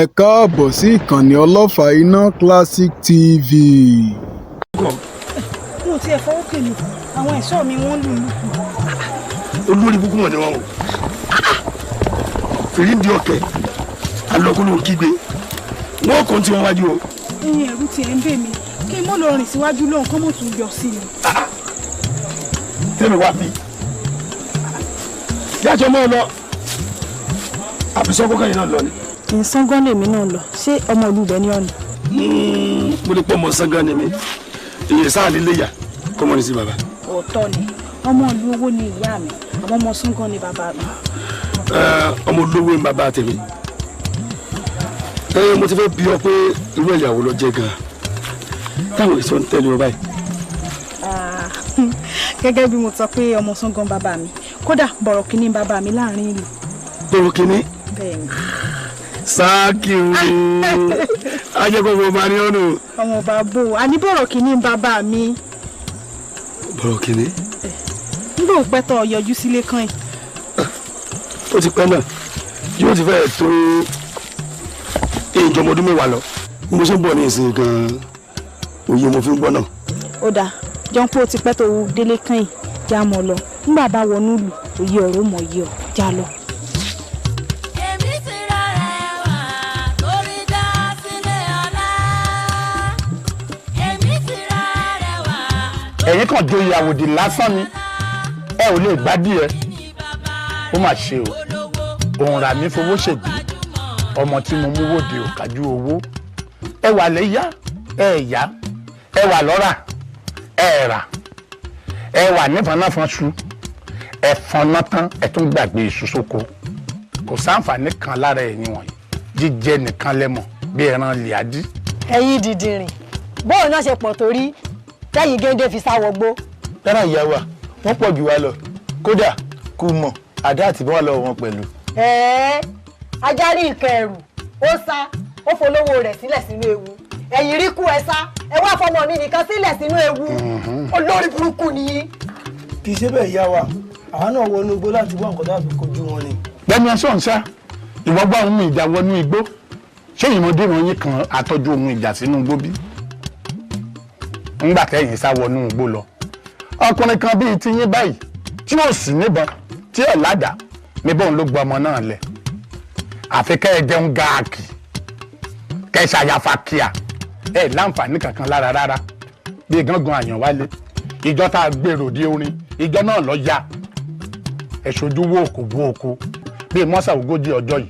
Ẹ káàbọ̀ sí ìkànnì ọlọ́fà iná Classic TV. Mo ti ẹ̀ fọwọ́ kèlè àwọn ẹ̀ṣọ́ mi wọ́n lù lù. Olórí búkú mọ̀ ni wọ́n o. Fèrèndé ọ̀kẹ́ alọ́kùnrin kígbe wọ́n kàn tí wọ́n wájú o. Ẹyin ẹ̀rù tiẹ̀ ń bè mí kí n mọ́ lọ rìn síwájú lóhùn kọ́ mọ̀ tún yọ sí mi. Tẹ́mi wá bí. Yájọ́ mọ́ ọ lọ. Àbísọ́kọ́ kẹ́yìn náà lọ ni. Kì í sángán lèmi náà lọ ṣé ọmọ olùbẹ ní ọ̀nà. Mo lè pọ́ ọmọ sángán ni mi. Iye sáà lílé yà kọ́mọ ní sí bàbá. Òótọ́ ni ọmọ ìlú owó ni ìyá mi àwọn ọmọ sángán ni bàbá mi. Ọmọ olówó ni bàbá tèmi. Mo ti fẹ́ bí ọ pé irú ìyàwó lọ jẹ́ gan-an. Táwọn èso ń tẹ̀lé ọ báyìí. Gẹ́gẹ́ bí mo sọ pé ọmọ sángán bàbá mi kódà bọ̀rọ̀ kìíní bàbá mi láàrin ìlú. Bọ̀rọ̀ kìíní. Bẹ́ẹ̀ni. Sáàkì o ajẹ́kọ̀ọ́ ọmọ ní ọ̀nà. Ọmọ bàbá o àní bọ̀rọ̀ kìíní bàbá mi. Bọ̀rọ̀ kìíní. Nígbà òpẹ́ tó yọjú sílé kan ẹ̀. Ó ti pẹ́ náà yóò ti fẹ́ tó ìjọmọ ọdún mẹ́wàá lọ mo ṣe ń bọ̀ ní ìsìn gan-an òye mo fi ń gbọ́ náà. Ó dáa jọ́n pé ó ti pẹ́ tó délé kan ẹ̀ já mọ́ lọ nígbà bá wọnú ìlú òye ọ̀rọ̀ mọ̀ yìí ọ̀ já lọ. Ẹ̀yin kan joyè àwòdì lásán ni ẹ ò lè gbádìí ẹ ó mà ṣe o òun rà mí fowó ṣègbè ọmọ tí mo mú wòde ò kájú owó ẹ wà lẹ́yà ẹ yá ẹ wà lọ́rà ẹ rà ẹ wà nífọ̀nàfọ̀nṣu ẹ fọnà tán ẹ tún gbàgbé iṣu sóko kò sáǹfààní kan lára ẹ̀yin wọ̀nyí jíjẹ nìkan lẹ́mọ̀ bí ẹran lè adí. Ẹ̀yin dìdìrìn bóun náà ṣe pọ̀ torí tẹ́yìn géńdé fi sáwọ gbó. lára ìyá wa wọ́n pọ̀ jù wá lọ kódà kú mọ̀ àdá àti bọ́ọ̀lù wọn pẹ̀lú. Ajárí nǹkan ẹ̀rù ó sá ó folówó rẹ̀ sílẹ̀ sínú ewu ẹ̀yìn rí kú ẹ sá ẹ wá fọmọ mi nìkan sílẹ̀ sínú ewu olórí burúkú nìyí. kì í ṣe bẹ́ẹ̀ ìyá wa àwọn náà wọnú igbó láti wá nǹkan tó àfi kojú wọn ni. gbẹ́nu ẹ̀sọ́ ń sá ìwọ gbọ́ ohun ìjà wọnú igbó ṣé ìmọ̀dé wọn yín kan àtọ́jú ohun ìjà sínú igbó bí? ńgbà tẹ́yìn sá wọnú igbó lọ ọkùnrin kan bíi ti yín báyìí tí ò sì níbọn tí ò ládàá níbọn ló gbọ́ ọmọ náà lẹ̀ àfi kẹ́ ẹ jẹun gáàkì kẹ́ ẹ ṣàyàfà kíá ẹ láǹfààní kankan lára rárá bíi gángan àyàn wálé ìjọ tá a gbèrò dé orin ìjọ náà lọ yá ẹ ṣojú wó òkú bíi mọ́sà ogójì ọjọ́ yìí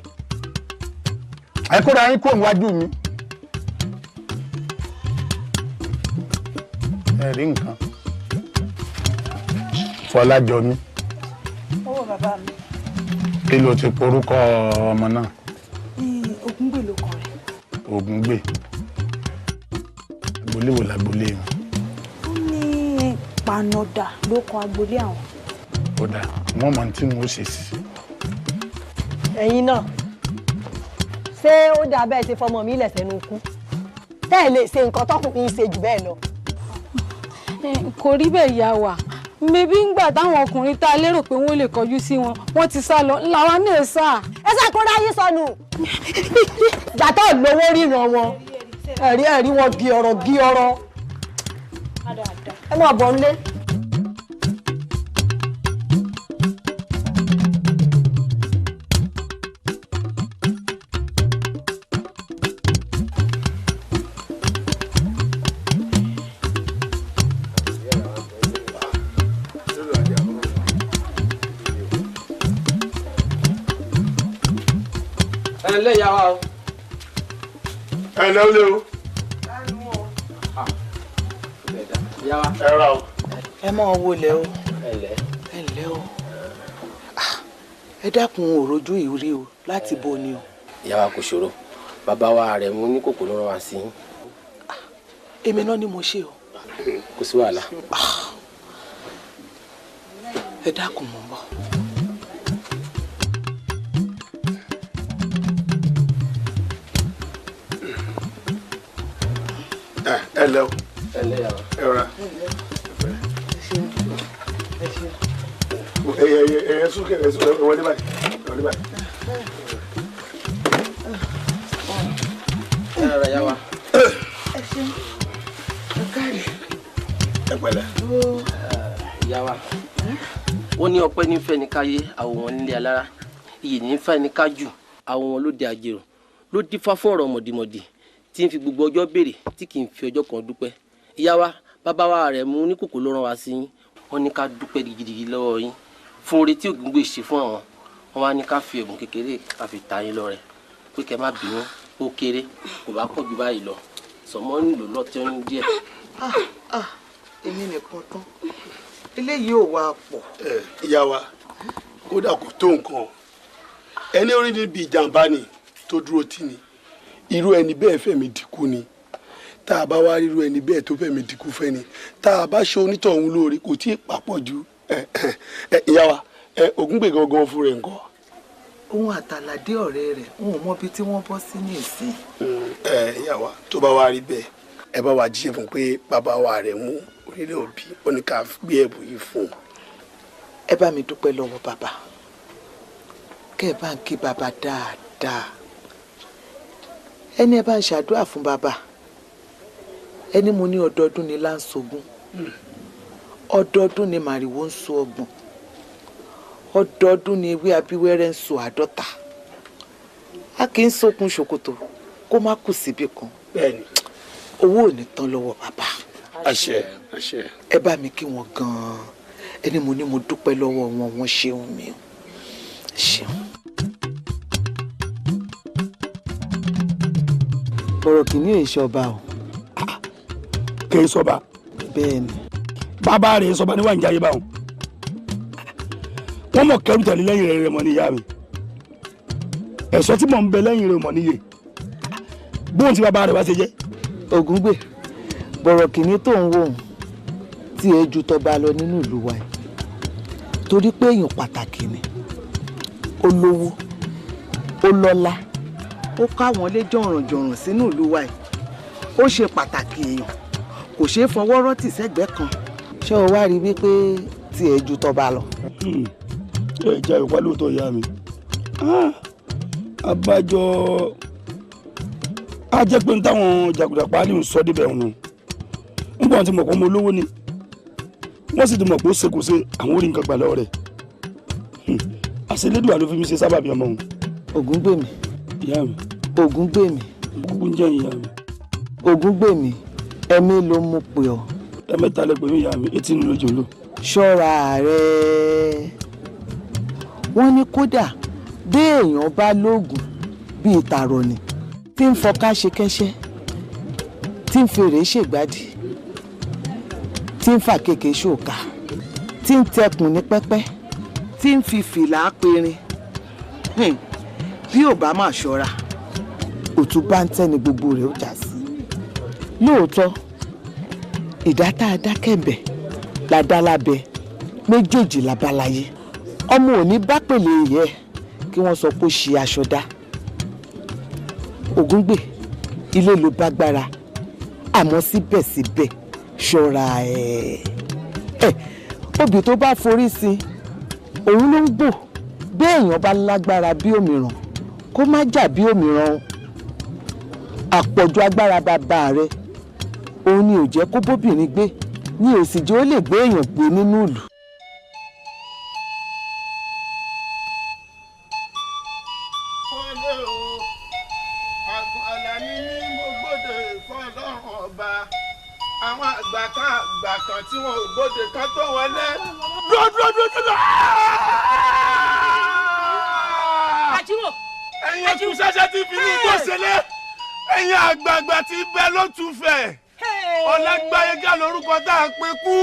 ẹ kóra yín kó níwájú mi ẹ rí nǹkan Fọlájọmí. Owó bàbá mi. Kí ló ti porúkọ ọmọ náà? Ògúngbè ló kọ rẹ̀. Ògúngbè. Agbolé wo lagbolé wọn? Ó ní Panọdà ló kọ agbolé àwọn. Ó dà wọ́n mọ tí wọ́n ó ṣe sí. Ẹ̀yin náà ṣé ó dà bẹ́ẹ̀ ṣe fọmọ mi lẹ̀ sẹ́nu kú tẹ́ ẹ lè ṣe nǹkan tọkùnrin ṣe jù bẹ́ẹ̀ lọ. Kò rí bẹ́ẹ̀ yá wa mebí ń gbà táwọn ọkùnrin tá a lérò pé wọ́n lè kọjú sí wọn wọ́n ti sá lọ làwọn náà sá. ẹ ṣàkóra yín sọnù gbàtọ́ lówó ríran wọn ẹ̀rí wọn bí ọ̀rọ̀ ẹ máa bọ̀ nílé. Ẹ̀lẹ́ ìyá wa o. Ẹ̀lẹ́ ó lé o. Ìyá wa. Ẹ ra o. ẹ máa wọlé o. Ẹ̀lẹ́ o. Ẹ dákun òrojú ìrí o láti bo ni o. Ìyá wa kò ṣòro bàbá wa rẹ̀ mú ní kòkó ló rán wa sí. Èmi náà ni mo ṣe o. Kò sí wàhálà. Ẹ dákun mọ̀ bọ̀. Ẹ̀lẹ́ o. Ẹ̀lẹ́ ìyá wa. Ẹ ra. Ẹ sókè wọlé báyìí. rẹ̀ yá wa. ẹ ṣeun ẹ káre. ẹ pẹ̀lẹ́. Ìyá wa wọ́n ní ọpẹ́ nífẹ̀ẹ́ ní káyé àwọn wọn nílé alára iyì nífẹ̀ẹ́ ní kájù àwọn wọn lóde àjèrò ló dífá fún ọ̀rọ̀ mọ̀dìmọ̀dì tí ń fi gbogbo ọjọ́ béèrè tí kì í fi ọjọ́ kan dúpẹ́. Ìyá wa bàbá wa rẹ̀ mú ní kòkó ló rán wa sí yín wọ́n ní ká dúpẹ́ gidigidi lọ́wọ́ yín fún oore tí Ògúngbè ṣe fún àwọn wọn wá ní ká fi ẹ̀bùn kékeré ká fi ta yín lọ́rẹ pé kẹ́ má bínú ó kéré kò bá pọ̀ jù báyìí lọ sọmọ nílò lọ́tí ọyún díẹ̀. èmi nìkan tán eléyìí ò wá pọ̀. ìyá wa kódà kò tó nǹkan ẹni orí níbi ìjàmbá ni tó dúró tì ní irú ẹni bẹ́ẹ̀ fẹ̀mí dínkù ni tá a bá wá irú ẹni bẹ́ẹ̀ tó fẹ̀mí dínkù fẹ́ ni tá a bá ṣe onítọ̀hún lóore kò tí ì papọ̀ ju ìyá wa Ògúngbè gangan fún rẹ̀ nǹkan. òun àtàlàdé ọ̀rẹ́ rẹ̀ n ò mọbi tí wọ́n bọ́ sí ní ìsìn. ìyá wa tó bá wá rí bẹ́ẹ̀ ẹ bá wa jíṣẹ́ fún pé bàbá wa rẹ̀ mú orílẹ̀ òbí ó ní ká gbé ẹ̀bùn yìí fún un. ẹ bá mi dúpẹ́ lọ́wọ́ bàbá kẹ́ ẹ bá ń kí bàbá dáadáa ẹni ẹ bá ń ṣàdúrà fún bàbá ẹni mo ní ọdọọdún ni láǹṣogún ọdọọdún ni màrìwò ń so ọgbọ̀n ọdọọdún ni ewé abíwẹ́rẹ́ ń so 50 a kì í sókun ṣòkòtò kó má kù síbì kan owó ò ní tán lọ́wọ́ bàbá. àṣẹ àṣẹ. ẹ bá mi kí wọn gan-an ẹni mo ní mo dúpẹ́ lọ́wọ́ wọn wọ́n ṣeun mi o ṣeun. bọ̀rọ̀ kìíní èyí ṣọba o. kì í sọba. bẹ́ẹ̀ ni. bàbá rẹ̀ sọba níwájú ayé báwọn wọ́n mọ̀ kẹ́rù tẹ̀lé lẹ́yìn rẹ̀ mọ̀ níyà mi ẹ̀sọ́ tí mò ń bẹ lẹ́yìn rẹ̀ mọ̀ níyè bóun ti bàbá rẹ̀ wá ṣe jẹ́. Ògúngbè bọ̀rọ̀ kìíní tó ń wò ó tí ẹ ju tọba lọ nínú ìlú wa yìí torí pé èèyàn pàtàkì ni ó lówó ó lọ́lá ó káwọn lé jọ̀rànjọ̀ràn sínú ìlú wa yìí ó ṣe pàtàkì èèyàn kò ṣeé fọwọ́ rọ́tì sẹ́gbẹ̀ẹ́ kan ṣé o wá rí wípé tí ẹ ju tọba lọ. ẹ jẹ́ ìwà lóòótọ́ ìyá mi abájọ á jẹ́ pé táwọn jàgùdà páálí ń sọ débẹ̀ wọn nígbà wọn ti mọ̀ pé ọmọ olówó ni wọ́n sì ti mọ̀ pé ó ṣe kò ṣe àwọn orí nǹkan gbà lọ́wọ́ rẹ̀ àṣelédùà ló fi mi ṣe sábàbí ọmọ òun. Ògúngbèmí. ìyá mi. Ògúngbèmí. gbogbo ń jẹ́ ìyá mi. Ògúngbèmí ẹ̀mí ló mú pé ọ. ẹ̀mẹ́ta lẹ pè mí ìyá mi etí ni lójú ló. ṣọ́ra rẹ̀ wọ́n ní kódà bí èèyàn bá lóògùn bíi tàrọ̀nì tí ń fọká ṣe kẹ́ṣẹ́ tí ń fèrè ṣègbádì tí ń fà kéèké ṣòkà tí ń tẹkùn ní pẹ́pẹ́ tí ń fi fìlà perin bí ò bá máa ṣọ́ra òtún bá ń tẹ́ni gbogbo rẹ̀ ó jà sí. lóòótọ́ ìdá tá a dá kẹ̀mbẹ̀ la dá lábẹ́ méjèèjì la bá láyé ọmọ òní bá pèlè yẹ kí wọ́n sọ pé ó ṣe aṣọ dá. Ògúngbè ilé ló bá gbára àmọ́ síbẹ̀síbẹ̀ ṣọ́ra obì tó bá forí sí òun ló ń gbò bí èèyàn bá lágbára bí òmìràn kó má jà bí òmìràn àpọ̀jù agbára bàbá rẹ̀ òun ni ò jẹ́ kó bóbìnrin gbé ní òsì jẹ́ ó lè gbé èèyàn gbé nínú ìlú. àwọn àgbà kan tí wọn ò gbóde kan tó wọlé. dúró. àjíwò. ẹ̀yin ẹkùn ṣẹ̀ṣẹ̀ ti fi ní gbọ́sẹ̀lẹ̀ ẹ̀yin àgbààgbà ti bẹ ló tún fẹ̀. ọlágbáyégá lórúkọ tá a pè kú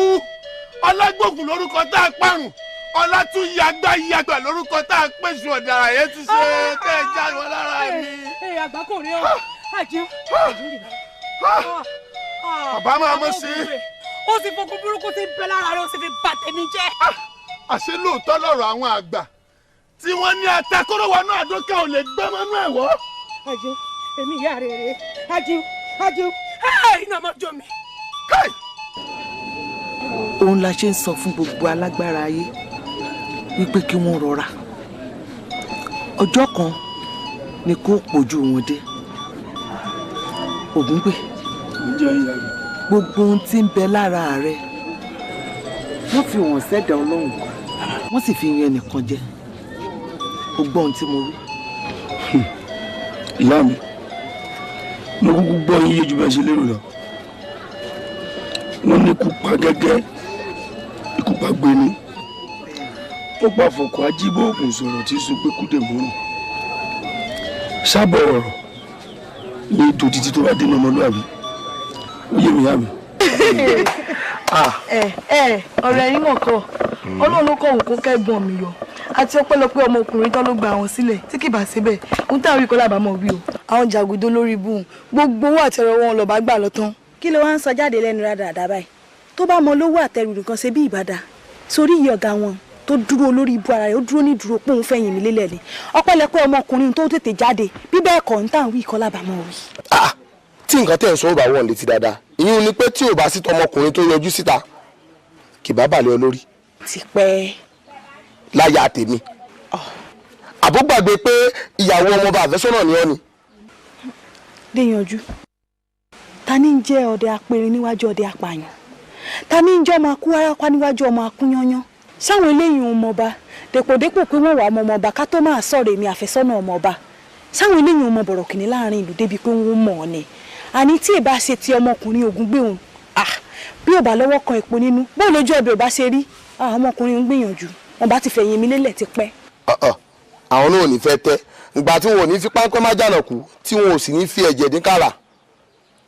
ọlágbògùn lórúkọ tá a parùn ọlátúnyàgbà lórúkọ tá a pè sùn ọ̀dàrà yẹn ti ṣe tẹ́ ẹ já wọn lára mi. àgbà kò rí ọ àjíw. bàbá máa mọ̀ sí. ó sì fọkún burúkú tí ń bẹ lára rẹ ó sì fi bà tèmi jẹ́. àṣé lóòótọ́ lọ̀rọ̀ àwọn àgbà tí wọ́n ní atakóró wọnú àdókè ò lè gbẹ́ mọ́nú ẹ̀wọ́. àjíw èmi ìyá rẹ̀ rẹ̀ àjíw iná máa jó mi. òun la ṣe ń sọ fún gbogbo alágbára ayé wípé kí wọ́n rọra ọjọ́ kan ni kó pòjú wọn dé Ògúngbè gbogbo ohun tí ń bẹ lára rẹ wọ́n fi wọ́n sẹ́dá Ọlọ́run wọ́n sì fi yan ẹnìkan jẹ o gbọ́ ohun tí mo wí. ìyá mi mo kúkú gbọ́ yín yé ju bẹ́ẹ̀ ṣe lérò lọ wọ́n ní ikú pa gẹ́gẹ́ ikú pa gbé ni ó pa fọkọ̀ ajíbọ̀ ògùn sọ̀rọ̀ tí sọ pé kúdè mọ́rùn sábọ̀ ọ̀rọ̀ ní ètò títí tó bá dénú ọmọlúwàbí ó yé mi yá mi. ọ̀rẹ́ yín mọ̀ kọ́ Ọlọ́run ló kọ́ òun kó kẹ́gbọ́n mi yọ àti ọpẹ́lọpẹ́ ọmọkùnrin tán ló gba àwọn sílẹ̀ tí kì bá síbẹ̀ ń táwọn ikọ̀ làbámọ̀ wí o. àwọn jàgùdó lórí ibùn gbogbo owó àtẹrọ wọn lọ́ọ́ bá gbà lọ́tán. kí ló wá ń sọ jáde lẹ́nu rádaràdà báyìí tó bá mọ lówó àtẹrù nìkan ṣe bí ìbàdà sórí iye ọ̀gá wọn tó dúró lórí ibú ara rẹ̀ ó dúró ní dúró pé òun fẹ̀yìn mi lélẹ̀ ni ọpẹ́lọpẹ́ ọmọkùnrin tó tètè jáde bí bẹ́ẹ̀ kọ́ ń táwọn ikọ̀ làbámọ̀ wí. tí nǹkan tẹ̀ ń sọ ó bá wọ̀n létí dáadáa ìyún ni pé tí ò bá sí tọmọkùnrin tó yọjú síta kì bá balẹ̀ olórí. ti pẹ́. láyà tèmi àbúgbàgbé pé ìyàwó ọmọọba àfẹ́sọ́nà ni ọ́ ni. Déyanjú ta ní ń jẹ́ ọdẹ apẹ̀rẹ̀ níwájú ọdẹ apààyàn ta ní ń jẹ́ ọmọ akú arápá níwájú ọmọ akúnyányán sáwọn eléyìí ọmọọba dèpòdépò pé wọ́n wà ọmọọba ká tó máa sọ̀rọ̀ èmi àfẹ́sọ́nà ọmọọba sáwọn eléyìí ọmọ bọ̀rọ̀kìnní láàrin ìlú débi pé wọ́n mọ̀ ọ́ ni àní tí ìbá ṣe ti ọmọkùnrin Ògúngbè òun bí ò bá lọ́wọ́ kan epo nínú bó lójú ọbẹ̀ ò bá ṣe rí ọmọkùnrin ń gbìyànjú wọn bá ti fẹ̀yìn mi lélẹ̀ ti pẹ́. àwọn náà ò ní fẹ́ tẹ́ ìgbà tí wọn ò ní fi páńpẹ́ má jànà kú tí wọn ò sì ní fi ẹ̀jẹ̀ dín kàrà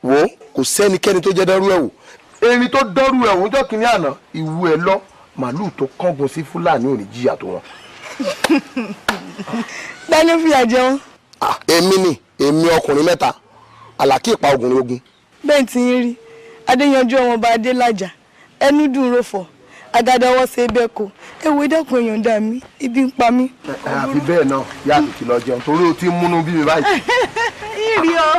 wò kò sẹ́nikẹ́ni tó jẹ́ dọ́rú ẹ̀ wò erin tó dọ́rú ẹ̀ wò ọjọ́ kìíní àná ìwú ẹ̀ lọ màálù tó kángun sí Fúlàní ò ní jìyà tó wọn. dání fìyà jẹun. èmi ọkùnrin mẹ́ta àlàkí ìpa ogun ogun. bẹ́ẹ̀ tí ń rí Adéyanjú ọmọọba Adélájà ẹnu dùn rọ̀fọ̀ àgàdà ọwọ́ ṣe bẹ́ẹ̀ kó ewu ìdẹ́kun èèyàn dà mí ibi ń pa mí. àfi bẹ́ẹ̀ náà yá àtìkì lọ jẹun torí o ti ń múnú bí mi báyìí. ìrì ọ.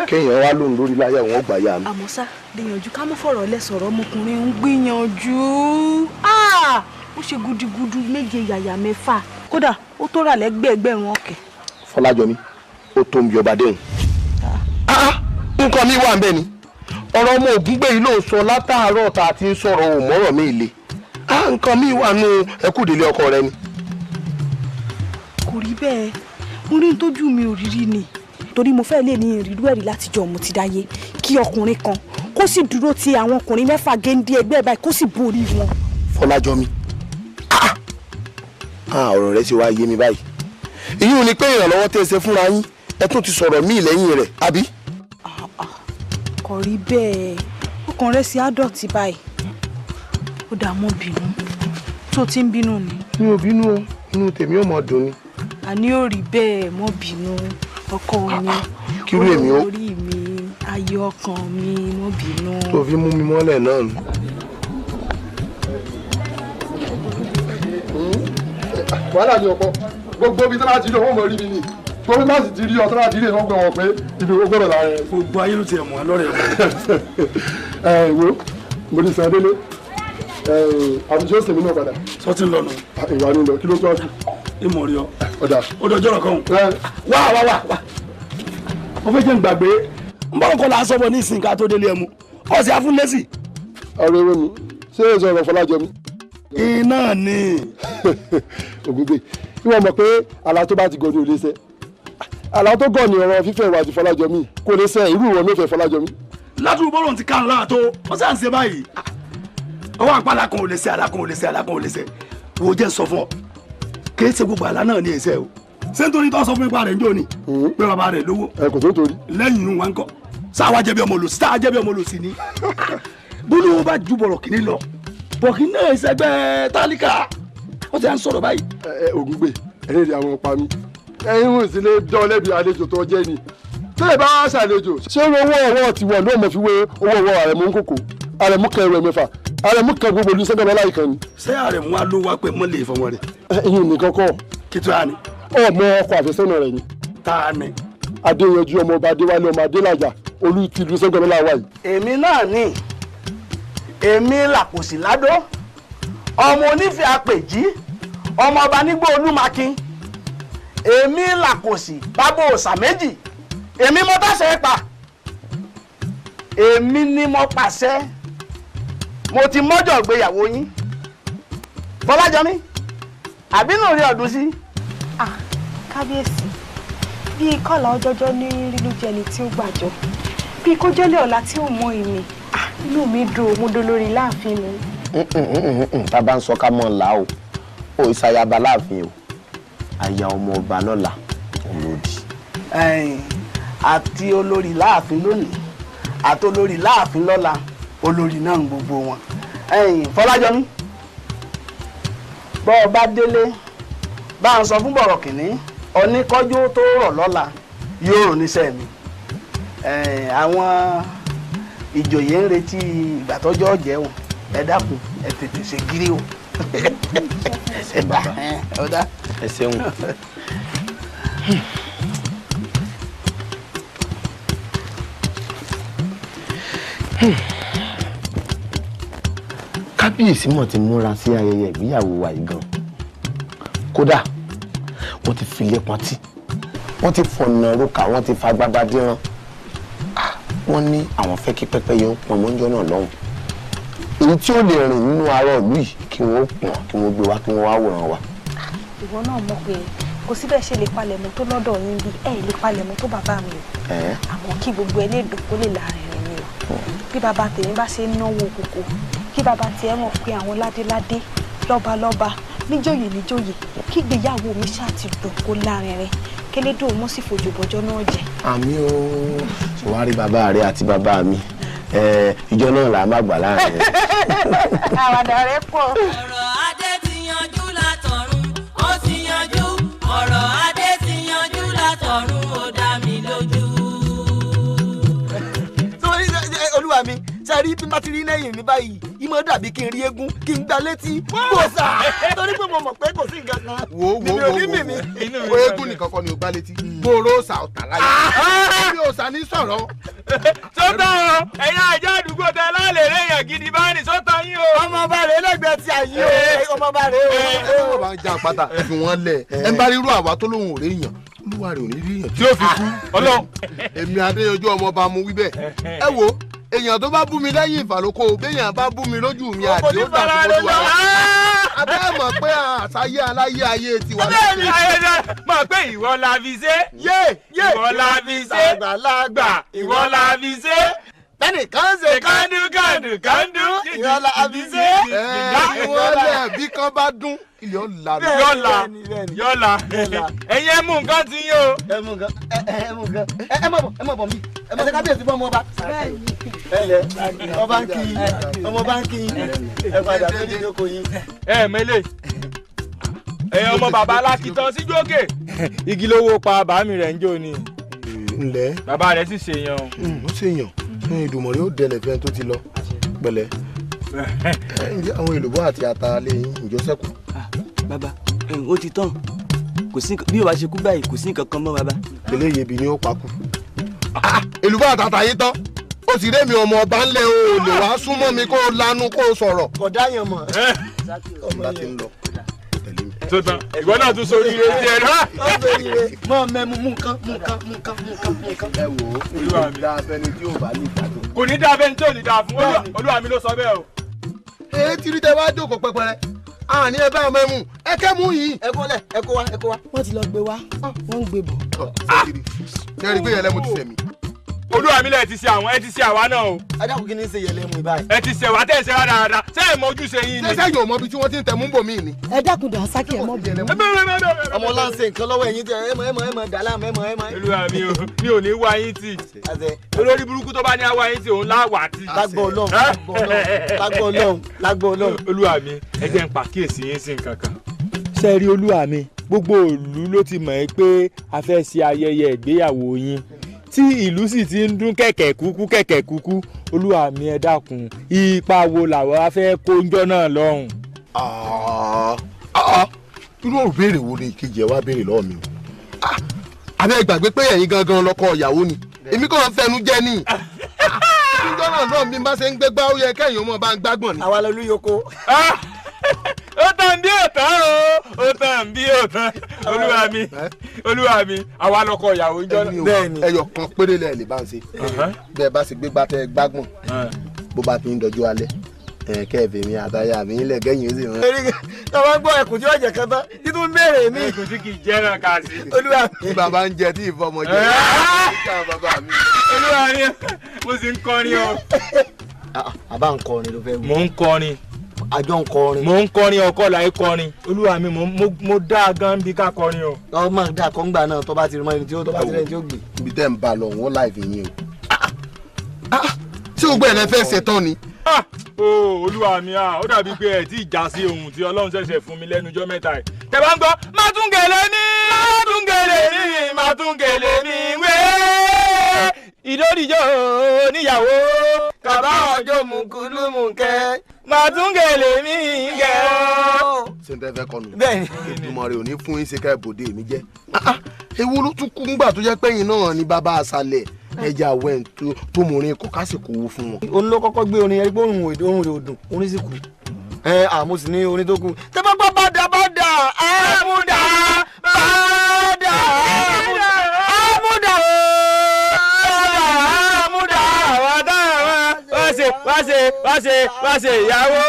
kéèyàn wá lóhùn lórí láyà wọn gbà yá mi. àmọ́ ṣá Déyanjú ká mọ́ fọ̀rọ̀ lẹ̀ sọ̀rọ̀ ọmọkùnrin ń gbìyànjú ó ṣe gudugudu méje yàyà mẹ́fà kódà ó tó rà lẹ́gbẹ̀ẹ́gbẹ̀rún ọ̀kẹ́. Fọlájọmí ó tó ń bí ọba déhùn. nǹkan mi wà ń bẹ ni ọ̀rọ̀ ọmọ Ògúngbè yìí ló ń sọ látàárọ̀ tá a ti ń sọ̀rọ̀ òmọ́rọ̀ mi ìle nǹkan mi wà nù ẹkùdélé ọkọ rẹ ni. kò rí bẹ́ẹ̀ mo rí tójú mi ò rírí ni torí mo fẹ́ lè ní ìrírú ẹ̀rí látijọ́ mo ti dáyé kí ọkùnrin kan kó sì dúró ti àwọn ọkùnrin mẹ́fà géńdé ẹgbẹ́ báyìí kó sì borí wọn. Fọlájọmí ọ̀rọ̀ rẹ ti wá yé mi báyìí ìyún ni pé ìrànlọ́wọ́ tẹ́ ẹ ṣe fúnra yín ẹ tún ti sọ̀rọ̀ míì lẹ́yìn rẹ̀ àbí. kò rí bẹ́ẹ̀ ọkàn rẹ̀ sí àdọ̀tí báyìí ó dà mọ́ bínú tó ti ń bínú ni. mi ò bínú o inú tèmi ò mọ̀ dùn ni. àní ò rí bẹ́ẹ̀ mọ́ bínú ọkọ mi kírú èmi ó orí mi ayé ọkàn mi mọ́ bínú. tó fi mú mi mọ́lẹ̀ náà nù. wàhálà ni ọ̀pọ̀ gbogbo ibi tí wọ́n ti rí ọwọ́ mọ̀ rí mi ni gbogbo ibi tí wọ́n ti rí ọtọ́ láti rí ìwọ́n gbọ́ wọn pé ibi gbogbo rẹ̀ lára ẹ̀. gbogbo ayé ló ti ẹ̀ mọ́ lọ́rẹ̀ ẹ̀ wo mo ní sàn délé àbújá òsèmí náà padà. sọtí ń lọnà. ìwà ni lọ kí ló tó wá kù. ìmọ̀ rí ọ. ọ̀dà. ó dọjọ́ rẹ̀ kan. wá. mo fẹ́ jẹ́ ń gbàgbé ń bá ọkọ̀ làásọ̀ bọ̀ ní ìsìn ká tó délé ẹ̀ mu ọ̀sẹ̀ afúnlẹ́sì. ọ̀rọ̀ ewé mi ṣé èso ọ̀rọ̀ Fọlájọmí. iná ni. Ògúngbè ìwọ mọ̀ pé àlá tó bá ti gọ ní olè sẹ́ àlá tó gọ̀ ní ọ̀rọ̀ fífẹ́ ìwà àti Fọlájọmí kò lè sẹ́ irú ìwọ ló fẹ́ Fọlájọmí. látúbọ̀ bọ́lọ̀ ti ká ńlá tó ó sàn ṣe báyìí ọwọ́ àpá alákan ò lè ṣe alákan ò lè ṣe alákan ò lè ṣe wo jẹ́ sọ fún ọ kì í ṣe gbogbo àlá náà ní ẹsẹ̀ o ṣé nítorí tó sọ fún ipa rẹ̀ ń jò ní pé bàbá rẹ̀ lówó kò tó torí lẹ́yìn inú wa ń kọ́ sáwa jẹ́bi ọmọ olùsí sáwa jẹ́bi ọmọ olùsí ni bólú bá ju bọ̀rọ̀ kìíní lọ bọ̀kì náà ìṣẹ́gbẹ́ tálíkà ó ti à ń sọ̀rọ̀ báyìí. Ògúngbè ẹ̀rẹ́ rẹ̀ àwọn ọ̀pá mi ẹ̀yin wò sí lè dán lẹ́bi àlejò tó jẹ́ ni tẹ́lẹ̀ bá wá ṣàlejò ṣé owó ọwọ́ ti wọ̀ ló mọ̀ fi wé owó ọwọ́ Àrẹ̀mú ń kòkò Àrẹ̀mú kẹrù ẹ̀ mẹ́fà Àrẹ̀mú kẹ gbogbo olú sẹ́gbẹ̀rẹ̀ láì kan ni. ṣé Àrẹ̀mú wa ló wá pé mọ́ lè fọmọ rẹ̀. ẹ̀yin nìkan kọ́. kí tó yà ni. ọmọ ọkọ àfẹ́sọ́nà rẹ̀ ni. ta ni. Adéyanjú ọmọọba Adéwálé ọmọ Adélájà olú ti ìlú sẹ́gbẹ̀rẹ̀ láwà yìí. èmi náà ni èmi làkòsí ládó ọmọ onífẹ́ àpèjì ọmọ ọba nígbó Olúmakin èmi làkòsí bábò òòṣà méjì èmi mo dáṣẹ pa èmi ni mo pàṣẹ mo ti mọ́jọ́ ìgbéyàwó yín Fọlájọmí àbínú rí ọdún sí. kábíyèsí bí kọ́lá ọjọ́jọ́ ní rírú jẹni tí ó gbàjọ bí kó jẹ́lẹ̀ ọ̀la tí ó mọ ìmì inú mi dùn mo dolórí láàfin mi. tá a bá ń sọ ká mọ̀ ńlá o ò ìsayaba láàfin o aya ọmọ ọba lọ́la olódì. àti olórí láàfin lónìí àti olórí láàfin lọ́la olórí náà ń gbogbo wọn. Fọlájọmí bọ́ ọ bá délé bá ń sọ fún bọ̀rọ̀ kìnní oníkọ́jú tó rọ̀ lọ́la yóò rò níṣẹ́ mi. àwọn ìjòyè ń retí ìgbà tọ́jọ́ jẹun ẹ dákun ẹ tètè ṣe gírí o. ẹ ṣé bàbá ẹ ṣeun. kábíyèsí mọ̀ ti múra sí ayẹyẹ ìgbéyàwó wa yìí gan kódà wọ́n ti filé pọntí wọ́n ti fọ̀nà roka wọ́n ti fagbábá dírán wọ́n ní àwọn fẹ́ kí pẹ́pẹ́yẹ ń pọn mọ́jọ́ náà lọ́hùn èyí tí ó lè rìn nínú ará ìlú yìí kí wọ́n pọ̀n kí wọ́n gbé wá kí wọ́n wá wòran wa. ìwọ náà mọ̀ pé kò síbẹ̀ ṣe lè palẹ̀mọ́ tó lọ́dọ̀ yín bí lè palẹ̀mọ́ tó bàbá mi o àmọ́ kí gbogbo ẹ lè dùn kó lè láàrin rẹ̀ ni o bí bàbá tèmi bá ṣe ń náwó kókó kí bàbá tiẹ̀ mọ̀ pé àwọn ládéládé lọ́balọ́ba níjòyè níjòyè kí ìgbéyàwó mi ṣáà ti dùn kó láàrin rẹ̀ kélédò mọ́ sí fojú bọ́jọ́ náà jẹ. àmì o ṣùwárí bàbá rẹ àti bàbá mi ìjọ náà là á má gbà láàrin rẹ. àwàdà rẹ pọ̀. ọ̀rọ̀ adé ti yanjú látọ̀run ó ti yanjú ọ̀rọ̀ adé ti yanjú látọ̀run ó dá mi lójú. sórí olúwa mi sẹ́rí bí má ti rí lẹ́yìn mi báyìí ìmọ̀ dàbí kí n rí eégún kí n gba létí gbòòsà torí pé mo mọ̀ pé kò sí nǹkan kan. wo eégún nìkan kọ́ ni o gbá létí gbòòrò ọ̀sà ọ̀tà láyé bí ọ̀sà ní sọ̀rọ̀. sọ́tọ̀ ẹ̀yin ajá àdúgbò tẹ lálẹ́ rẹ̀yàn gidi bá ní sọ́tọ̀ yín o. ọmọọba rẹ lẹ́gbẹ̀ẹ́ ti àyè o ọmọọba rẹ o. ẹ bá ń já àpáta ẹ fi wọn lẹ ẹ ń bá rírú àwa tó lóhùn òré yàn olúwa rẹ ò ní rí yàn tí ó fi kú. Ọlọ́run èmi Adéyanjú ọmọọba mu wí bẹ́ẹ̀ ẹ wo èèyàn tó bá bú mi lẹ́yìn ìfàlókò béèyàn bá bú mi lójú mi àti ó dà tó lójú wa. abẹ́ mọ̀ pé àṣàyé aláyé ayé tiwa. bẹ́ẹ̀ ni ayẹyẹ mọ̀ pé ìwọ la fi ṣe. ìwọ la fi ṣe. àgbàlagbà ìwọ la fi ṣe. bẹ́ẹ̀ni kan ṣe kándu. ìwọ la fi ṣe. ìwọ lẹ̀ bí kan bá dún ilé ọ̀la. yọ̀la ẹ̀yin ẹ mú nǹkan ti yín o. ẹ mú nǹkan ẹ mọ̀ bọ̀ mi ẹ mọ̀ ṣe kábíyèsí fún ọmọ ọba. ọba ń kí ọmọ ọba ń kí ẹ padà tó ní ìjókòó yín. ẹ mẹ́lẹ̀ ọmọ bàbá alákìtàn sí jókè igi lówó pa bàámi rẹ̀ ń jó ni. ǹlẹ́ bàbá rẹ̀ sì ṣèyàn. ó ṣèyàn ìdùnmọ̀rẹ́ ó dẹlẹ̀ fẹ́ tó ti lọ pẹ̀lẹ́. ǹjẹ́ àwọn èlùbọ́ àti ata lè ìjọ sẹ́kù. bàbá ó ti tán kò sí bí o bá ṣe kú báyìí kò sí nǹkan kan mọ́ bàbá. eléyìí ebi ni ó pa kú. èlùbọ́ àtàtà yìí tán ó sì rémi ọmọ ọba ńlẹ̀ o lè wá súnmọ́ mi kó lanu kó sọ̀rọ̀. kò dáyàn mọ̀. ọba ti ń lọ. tó tán ìwọ náà tún sórí ire tiẹ̀ náà. mọ mẹmu mú nǹkan. ẹ wò ó olúwa mi dáa fẹni tí yóò bá ní ìdájọ́. kò ní dáa fẹni tí ò ní dáa fún olúwa mi ló sọ bẹ́ẹ̀ o. èyí tí rí tẹ wá jókòó pẹpẹrẹ àní ẹ bá ọmọ ẹ mú ẹ kẹ́ mú yìí. ẹ kó lẹ ẹ kó wá. wọ́n ti lọ gbé wá wọ́n ń gbé bọ̀. ṣé ẹ rí i pé yẹn lẹ́mu ti sẹ̀ mí. olúwa mi lẹ ti ṣe àwọn ẹ ti ṣe àwa náà o. adákùn kí ni ṣe yẹlẹ mu báyìí. ẹ ti ṣe wá tẹ̀ ṣe wá dáadáa ṣé ẹ mọ ojúṣe yín ni. ṣé yóò mọ ibi tí wọ́n ti ń tẹ̀ mú bò mí ni. ẹ dákun dàn sákì ẹ mọ bìnrin. ọmọ láǹṣẹ nǹkan lọ́wọ́ ẹ̀yin tẹ ẹ mọ dàlá ẹ mọ. olúwa mi ò ní wá yín tì. olórí burúkú tó bá ní àwa yín tì òun láwà tì. lágbó Ọlọ́run. olúwa mi ẹ jẹ́ n pàkíyèsí yín sí nǹkan kan. ṣé rí olúwa mi gbogbo ìlú ló ti mọ̀ ẹ́ pé a fẹ́ ṣe ayẹyẹ ìgbéyàwó yín tí ìlú sì ti ń dún kẹ̀kẹ́ kúkú olúwa mi ẹ dákun ipa wo làwọn á fẹ́ kó ńjọ́ náà lọ́hùn. irú òbéèrè wo ni ìkejì ẹ wá béèrè lọ́wọ́ mi o àbẹ́ gbàgbé pé ẹ̀yin gangan lọ́kọ ìyàwó ni èmi kàn ń fẹnu jẹ ní ìjọ náà bí n bá ṣe ń gbégbá ó yẹ kẹ́yìn ọmọ bá ń gbágbọ̀n ni. àwa lọ lúyọkọ. ó tàn bí òtán ó tàn bí òtán olúwa mi àwa lọkọ ìyàwó ń jọ bẹ́ẹ̀ni ẹyọ kan péré lẹ lè bá ń ṣe bẹ́ẹ̀ bá sì gbégbá tẹ gbágbọn bó bá ti ń dọjú alẹ́ kẹfì mi àtàyà mi ilẹ̀ gẹ́yìn ó sì rán. tọ́wọ́ gbọ́ ẹkùn tí ó jẹ kan tán títún béèrè mi. ẹkùn tí kì í jẹ́ náà kà sí. olúwa ní bàbá ń jẹ tí ìfọmọ jẹ bàbá mi. olúwa mi mo sì ń kọrin o. àbá ń kọrin ló fẹ́ wí. mò ń kọrin. àjọ ń kọrin. mò ń kọrin ọkọ láì kọrin olúwa mi mo dá a gan bí ká kọrin o. ọmọ dà kọ́ngbà náà tó bá ti rí mọ́ ẹni tí ó gbé. ibi tẹ́ ń bá lọ wọn láì fi yín o. ṣé o gbọ́ ẹ̀ lẹ́fẹ̀ẹ́ ṣetán ni. olúwa mi ó dàbí pé ẹ tí ì já sí ohun tí ọlọ́run ṣẹ̀ṣẹ̀ fún mi lẹ́nu ọjọ́ mẹ́ta ẹ̀. tẹ́ bá ń gbọ́ má tún gèlè ní wé ìdódìjọ́ níyàwó kàbá ọjọ́ mùkúlùmùkẹ́ má tún gèlè ní gẹ̀ ọ́. ṣé n tẹ́ fẹ́ kọnu. bẹ́ẹ̀ni. ìtumọ̀ rẹ̀ ò ní fún yín ṣe ká ìbòde mi jẹ́. ewu ló tún kú ńgbà tó jẹ́ pẹ́yìn náà ní bàbá àṣàlẹ̀ ẹja wẹ̀ tó mú orin kọ kásìkò owó fún wọn. òun ló kọ́kọ́ gbé orin yẹn gbé ohun rẹ̀ òdùn orin sì kù. àmọ́ sì ní orin tó kù. tẹ́fẹ́ gbọ́ bàdà àmúdà bàdà wá ṣe ìyàwó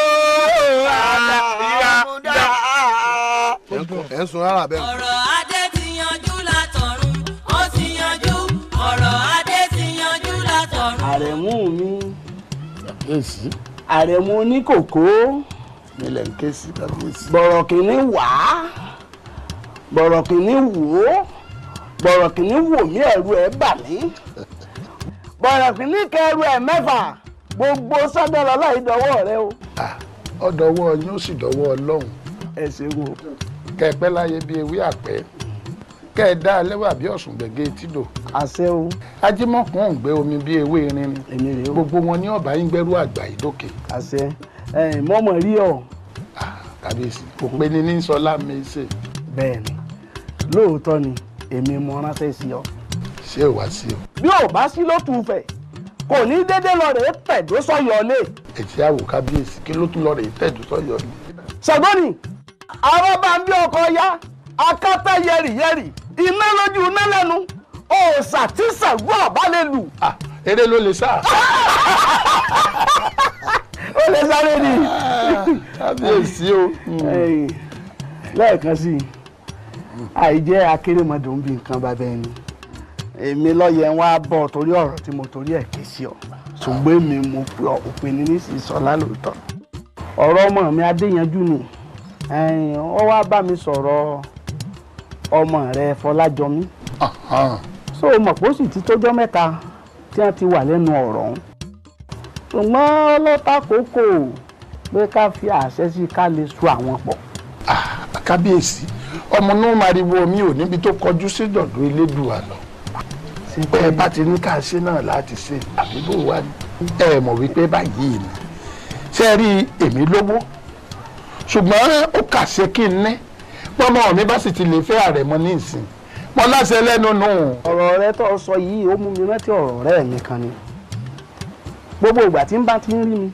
ẹ̀ ń sun rárá bẹ́ẹ̀. ọ̀rọ̀ adé ti yanjú látọ̀run ó ti yanjú ọ̀rọ̀ adé ti yanjú látọ̀run. àrẹ̀mú mi àrẹ̀mú oníkòkó nílẹ̀ ń ké sí kábíyèsí. bọ̀rọ̀ kìíní wá bọ̀rọ̀ kìíní wò ó bọ̀rọ̀ kìíní wò mí ẹ̀rù ẹ̀ bà mí bọ̀rọ̀ kìíní kẹrù ẹ̀ mẹ́fà gbogbo sọ́dọ̀lọ́ láì dọwọ́ rẹ o. ọ̀dọ̀wọ́ yín ó sì dọwọ́ ọlọ́run. ẹ ṣeun o. kẹ́ ẹ pẹ́ láyé bíi ewé àpẹ́ kẹ́ ẹ dá lẹ́wà bí ọ̀sùn gbẹ̀gẹ́ tìdò. àṣẹ o. ajímọ̀kùn ò ń gbé omi bíi ewé irin ni gbogbo wọn ní ọ̀bá yín gbẹ́rú àgbà yìí dókè. àṣẹ mọ́mọ́ rí ọ. kábíyèsí kò pé ní sọlá mi ṣe. bẹ́ẹ̀ni lóòótọ́ ni èmi mo ránṣẹ́ sí ọ. ṣé ò wá sí o. bí ò bá sí ló tún fẹ̀ kò ní dédé lọ rèé tẹ̀dó sọ́yọ̀ lé. ẹ̀jẹ̀ àwò kábíyèsí kí ló tún lọ rèé tẹ̀dó sọ́yọ̀ lé. ṣàgbọ́nì àwọn bá ń bí ọkọ̀ ya akátá yẹ̀rìyẹ̀rì iná lójú iná lẹ́nu òòṣà tí Ṣàngó ọ̀bá lè lù. eré ló lè sá. ó lè sáré ni. kábíyèsí o. lẹ́ẹ̀kan sí i àìjẹ́ akérèmọdò ń bí nǹkan bá bẹ́ẹ̀ ni èmi lọ́yẹ̀ wá bọ̀ torí ọ̀rọ̀ tí mo torí ẹ̀ ké sí ọ ṣùgbọ́n èmi mo pe òpin ní sísọlá lóòótọ́ ọ̀rọ̀ ọmọ mi Adéyanjú ni ó wá bá mi sọ̀rọ̀ ọmọ rẹ Fọlájọmí so mọ̀ pé ó sì ti tójọ́ mẹ́ta tí wọ́n ti wà lẹ́nu ọ̀rọ̀ ọ̀hún ṣùgbọ́n ọlọ́ta kókò pé ká fi àṣẹ sí ká lè so àwọn pọ̀. kábíyèsí ọmọ náà máa rí wo mi ò níbi tó kọjú sí dọ̀dọ̀ elédùà lọ pé ẹ bá ti ní ká ṣe náà láti ṣe àbíbò wa ni ẹ mọ̀ wípé báyìí ni ṣe rí èmi lówó ṣùgbọ́n ó kàṣe kí n ní pọ́nmọ́ mi bá sì ti lè fẹ́ àrẹ̀mọ ní ìsìn mọ́ láṣẹ lẹ́nu nù. ọ̀rọ̀ rẹ tó sọ yìí ó mú mi rántí ọ̀rọ̀ rẹ mi kan ni gbogbo ìgbà tí n bá ti ń rí mi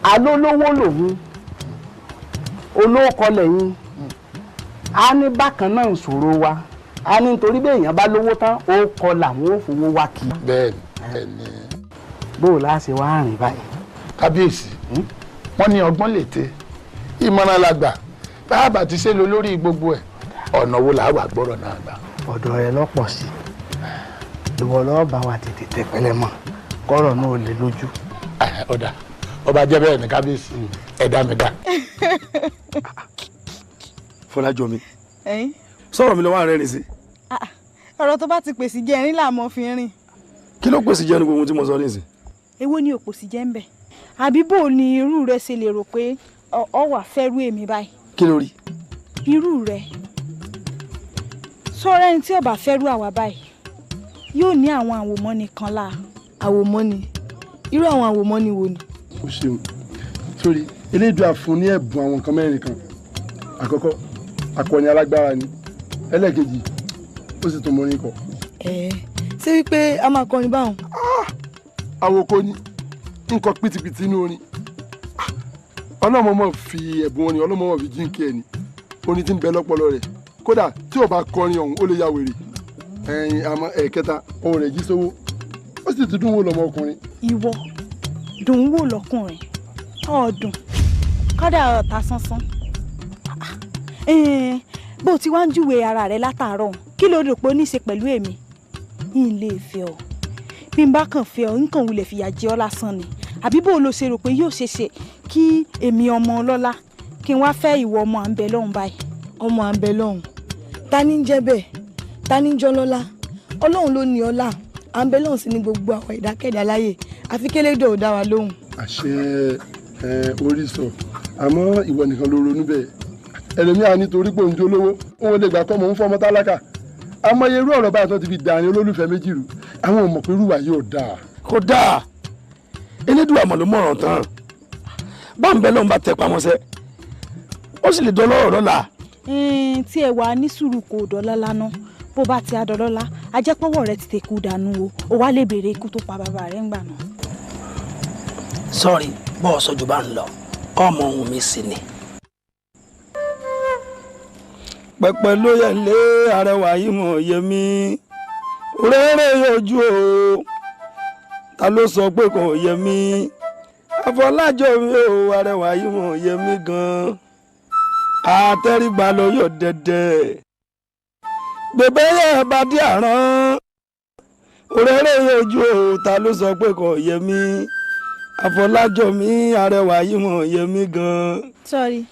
alólówó lòun olóòkọ lẹ́yìn a ní bákan náà ìṣòro wa a ní nítorí bí èèyàn bá lówó tán ó kọ làwọn ò fowó wá kí. bẹ́ẹ̀ni. bó o láṣẹ wá rìn báyìí. kábíyèsí wọ́n ní ọgbọ́n lè tẹ ìmọ̀ràn làgbà báàbà ti ṣe lọ lórí gbogbo ẹ̀ ọ̀nà wo làá wà gbọ́rọ̀ náà gbà. ọ̀dọ̀ rẹ lọ́pọ̀ sí ìwọ lọ́ọ́ bá wa tètè tẹpẹlẹ mọ́ kọ́rọ̀ náà ò lè lójú. ọ̀dà ọba jẹ́ bẹ́ẹ̀ ní kábíyèsí ẹ̀dá mi dá. Fọlájọmí sọ̀rọ̀ mi lọ́wọ́ ààrẹ rìn sí. ọ̀rọ̀ tó bá ti pèsè jẹ́ ẹ̀rín làmọ́ fi rìn. kí ló pèsè jẹ́ ní gbogbo ohun tí mo sọ nísìn. èwo ni òpòsí jẹ́ ń bẹ̀ àbí bò ní irú rẹ ṣe lè rò pé ọ wà fẹ́rù èmi báyìí. kí ló rí. irú rẹ sọ̀rọ̀ ẹni tí ó bá fẹ́rù àwa báyìí yóò ní àwọn àwòmọ́ni kan láà. àwòmọ́ni irú àwọn àwòmọ́ni wo ni. o ṣeun sórí elédùà fún ní ẹ̀bùn àwọn nǹkan mẹ́rin kan àkọ́kọ́ akọni alágbára ni ẹlẹ́ẹ̀kejì ó sì tún mọ́rin kọ. ṣé wípé a máa kọrin báwọn. àwòkọ ni nǹkan pìtìpìtì inú orin ọlọ́mọ mọ̀ fi ẹ̀bùn wọn ni ọlọ́mọ mọ̀ fi jíǹkì ẹ̀ ni orin tí ń bẹ lọ́pọlọ rẹ̀ kódà tí ò bá kọrin ọ̀hún ó lè ya wèrè ẹ̀yìn àmọ́ ẹ̀kẹta ohun rẹ̀ jí sówó ó sì ti dùn wò lọ́mọkùnrin. ìwọ dùn wò lọ́kùnrin ọ̀ọ́dún kọ́dà ọ̀tá sánsán bó ti wá ń júwe ara rẹ látàárọ̀ kí ló rò pé ó ní í ṣe pẹ̀lú èmi yìí lè fẹ́ ọ bí n bá kàn fẹ́ ọ nǹkan wulẹ̀ fìyà jẹ ọ́ lásán ni àbí bó lo ṣe rò pé yóò ṣe ṣe kí èmi ọmọ ọlọ́lá kí n wá fẹ́ ìwọ ọmọ àǹbẹ̀ lọ́hùn báyìí. ọmọ àǹbẹ̀ lọ́hùn ta ní ń jẹ́ bẹ́ẹ̀ ta ní ń jọ́ lọ́lá ọlọ́run ló ní ọlá àǹbẹ̀ lọ́hùn sí ní gbogbo àwọn ìdákẹ́dá láyè àfi kélédè ò dá wa lóhùn. àṣẹ orí sọ àmọ́ ìwọ nìkan ló ronú bẹ́ẹ̀ ẹlòmíà nítorí pé òun jó lówó òun lè gbà kọ́ mọ̀ ń fọmọ tálákà àmọ́ irú ọ̀rọ̀ báyìí tó ti fi dàrin olólùfẹ́ méjì rú àwọn ò mọ̀ pé irúwà yóò dáa. kò dáa elédùn àmọ́ ló mọ̀ràn tán báńbẹ́ lọ́n bá tẹ pamọ́sẹ́ ó sì lè dọ́lọ́rọ̀ lọ́la. tí ẹ wà ní sùúrù kò dọ́lá lánà bó bá ti adọ́lọ́lá ajẹ́pọ̀wọ́ rẹ ti tẹ̀kú dànù o wá lè béèrè ikú tó pa bàbá rẹ ńgbà náà. sọ́ọ̀rì bọ́ọ̀sì ojú bá ń lọ ọmọ ohun mi sì ni. pẹpẹ ló yẹ lé arẹwà yìí mọ yẹmí rere yọjú o ta ló sọ pé kò yẹmí àfọlájọ mi ò arẹwà yìí mọ yẹmí gan àtẹrígbà ló yọ dẹdẹ bèbè yẹ bá dí àrán rere yọjú o ta ló sọ pé kò yẹmí àfọlájọ mi arẹwà yìí mọ yẹmí gan. sọ́ọ́rí